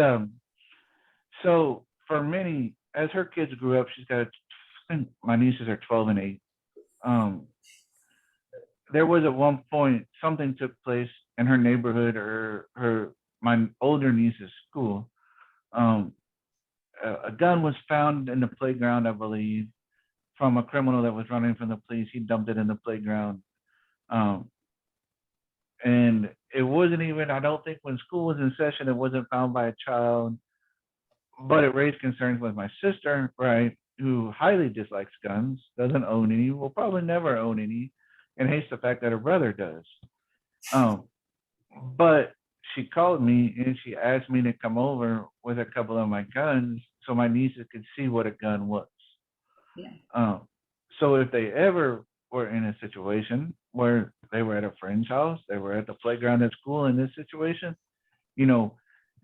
so for many, as her kids grew up, she's got, I think my nieces are 12 and 8. Um, there was at one point something took place in her neighborhood, or my older niece's school. Um, a gun was found in the playground, I believe, from a criminal that was running from the police. He dumped it in the playground. Um, and it wasn't even, I don't think, when school was in session, it wasn't found by a child, but it raised concerns with my sister, right, who highly dislikes guns, doesn't own any, will probably never own any, and hates the fact that her brother does. Um, but she called me and she asked me to come over with a couple of my guns so my nieces could see what a gun was. Yeah. So if they ever were in a situation where they were at a friend's house, they were at the playground at school in this situation, you know,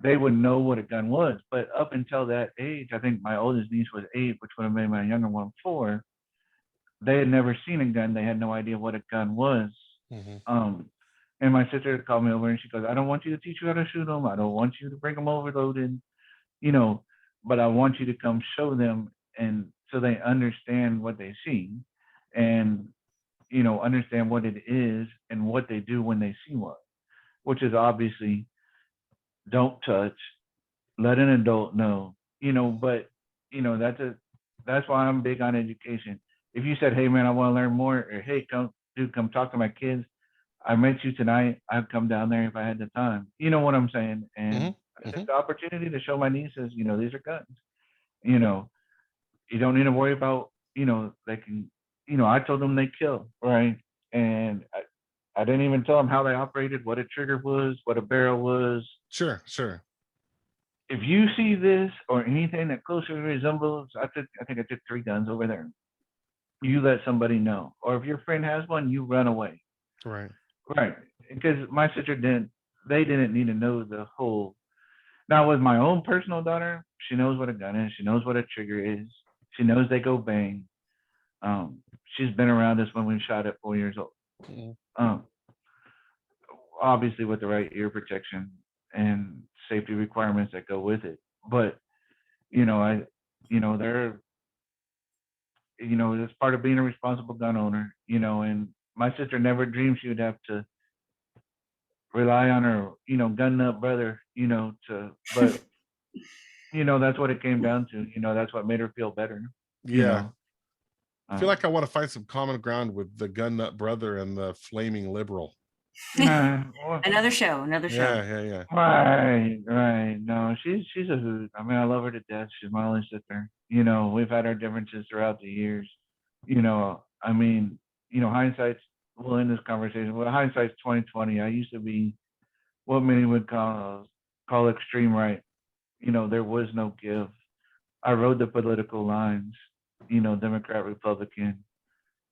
they would know what a gun was. But up until that age, I think my oldest niece was 8, which would have made my younger one 4. They had never seen a gun. They had no idea what a gun was. Mhm. And my sister called me over and she goes, I don't want you to teach you how to shoot them. I don't want you to bring them overloaded, you know, but I want you to come show them and so they understand what they see and, you know, understand what it is and what they do when they see one, which is obviously don't touch, let an adult know, you know, but you know, that's why I'm big on education. If you said, hey man, I want to learn more, or hey, come talk to my kids. I met you tonight. I'd come down there if I had the time. You know what I'm saying? And Mhm. it's Mhm. the opportunity to show my nieces, you know, these are guns. You know, you don't need to worry about, you know, they can, you know, I told them they kill, right? And I didn't even tell them how they operated, what a trigger was, what a barrel was. Sure. Sure. If you see this or anything that closely resembles, I think I took 3 guns over there. You let somebody know, or if your friend has one, you run away. Right. Right, because my sister didn't. They didn't need to know the whole. Now with my own personal daughter, she knows what a gun is. She knows what a trigger is. She knows they go bang. Um, she's been around us when we shot at 4 years old. Mhm. Um, obviously with the right ear protection and safety requirements that go with it. But you know, they're, you know, it's part of being a responsible gun owner. You know, and my sister never dreamed she would have to rely on her, you know, gun nut brother, you know, but you know, that's what it came down to. You know, that's what made her feel better. You Yeah. know, I feel uh, like I want to find some common ground with the gun nut brother and the flaming liberal. well, Another show, another show. Yeah. Yeah. Yeah. right, right. No, she's a hoot. I mean, I love her to death. She's my only sister. You know, we've had our differences throughout the years. You know, I mean, you know, hindsight's. We'll end this conversation. Well, hindsight's 2020. I used to be what many would call extreme right. You know, there was no give. I rode the political lines, you know, Democrat, Republican,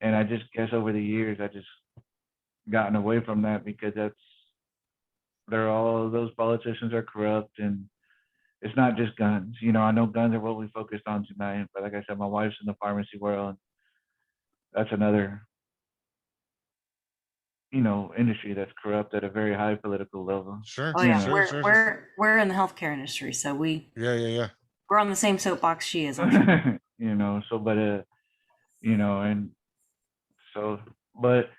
and I just guess over the years I just gotten away from that because they're all those politicians are corrupt and it's not just guns. You know, I know guns are what we focused on tonight, but like I said, my wife's in the pharmacy world. That's another, you know, industry that's corrupt at a very high political level. Sure. Oh You yeah, know. Sure. Sure. Sure. we're in the healthcare industry, so Yeah. Yeah. Yeah. we're on the same soapbox she is, I'm sure. You know, so but you know, and so but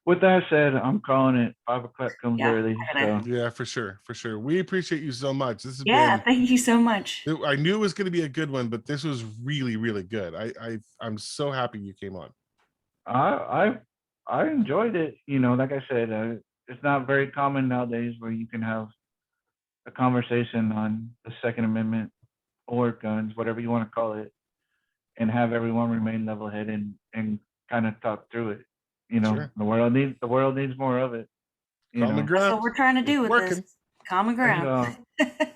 with that said, I'm calling it 5 o'clock comes Yeah, early. I gotta. So Yeah. For sure. For sure. We appreciate you so much. This has Yeah, been. thank you so much. I knew it was going to be a good one, but this was really, really good. I'm so happy you came on. I I enjoyed it. You know, like I said, it's not very common nowadays where you can have a conversation on the Second Amendment or guns, whatever you want to call it, and have everyone remain level-headed and kind of talk through it. You know, Sure. the world needs more of it. You Common know, That's what ground. we're trying to It's do with this working. common and ground.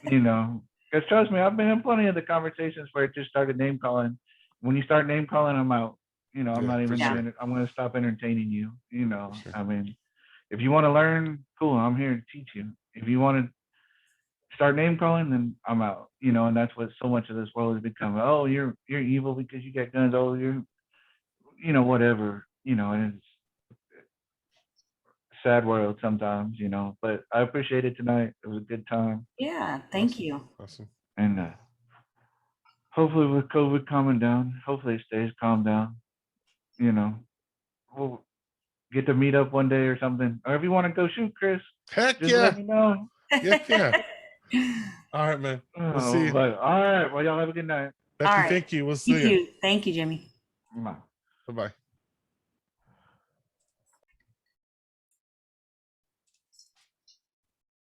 you know, because trust me, I've been in plenty of the conversations where it just started name calling. When you start name calling, I'm out. You know, I'm Yeah, not for even Yeah. sure. gonna. I'm gonna stop entertaining you. You know, Sure. I mean, if you want to learn, cool. I'm here to teach you. If you want to start name calling, then I'm out. You know, and that's what so much of this world has become. Oh, you're evil because you got guns. Oh, you're, you know, whatever. You know, and it's a sad world sometimes. You know, but I appreciate it tonight. It was a good time, Yeah, thank Awesome. you. Awesome. and hopefully with COVID calming down, hopefully it stays calmed down. You know, we'll get to meet up one day or something. Or if you want to go shoot, Chris, Heck just yeah. let me know. Heck yeah. All right, man. We'll see Oh, you. but all right. Well, y'all have a good night. All Becky, right. thank you. We'll You see you. too. Thank you, Jimmy. Bye. Bye-bye.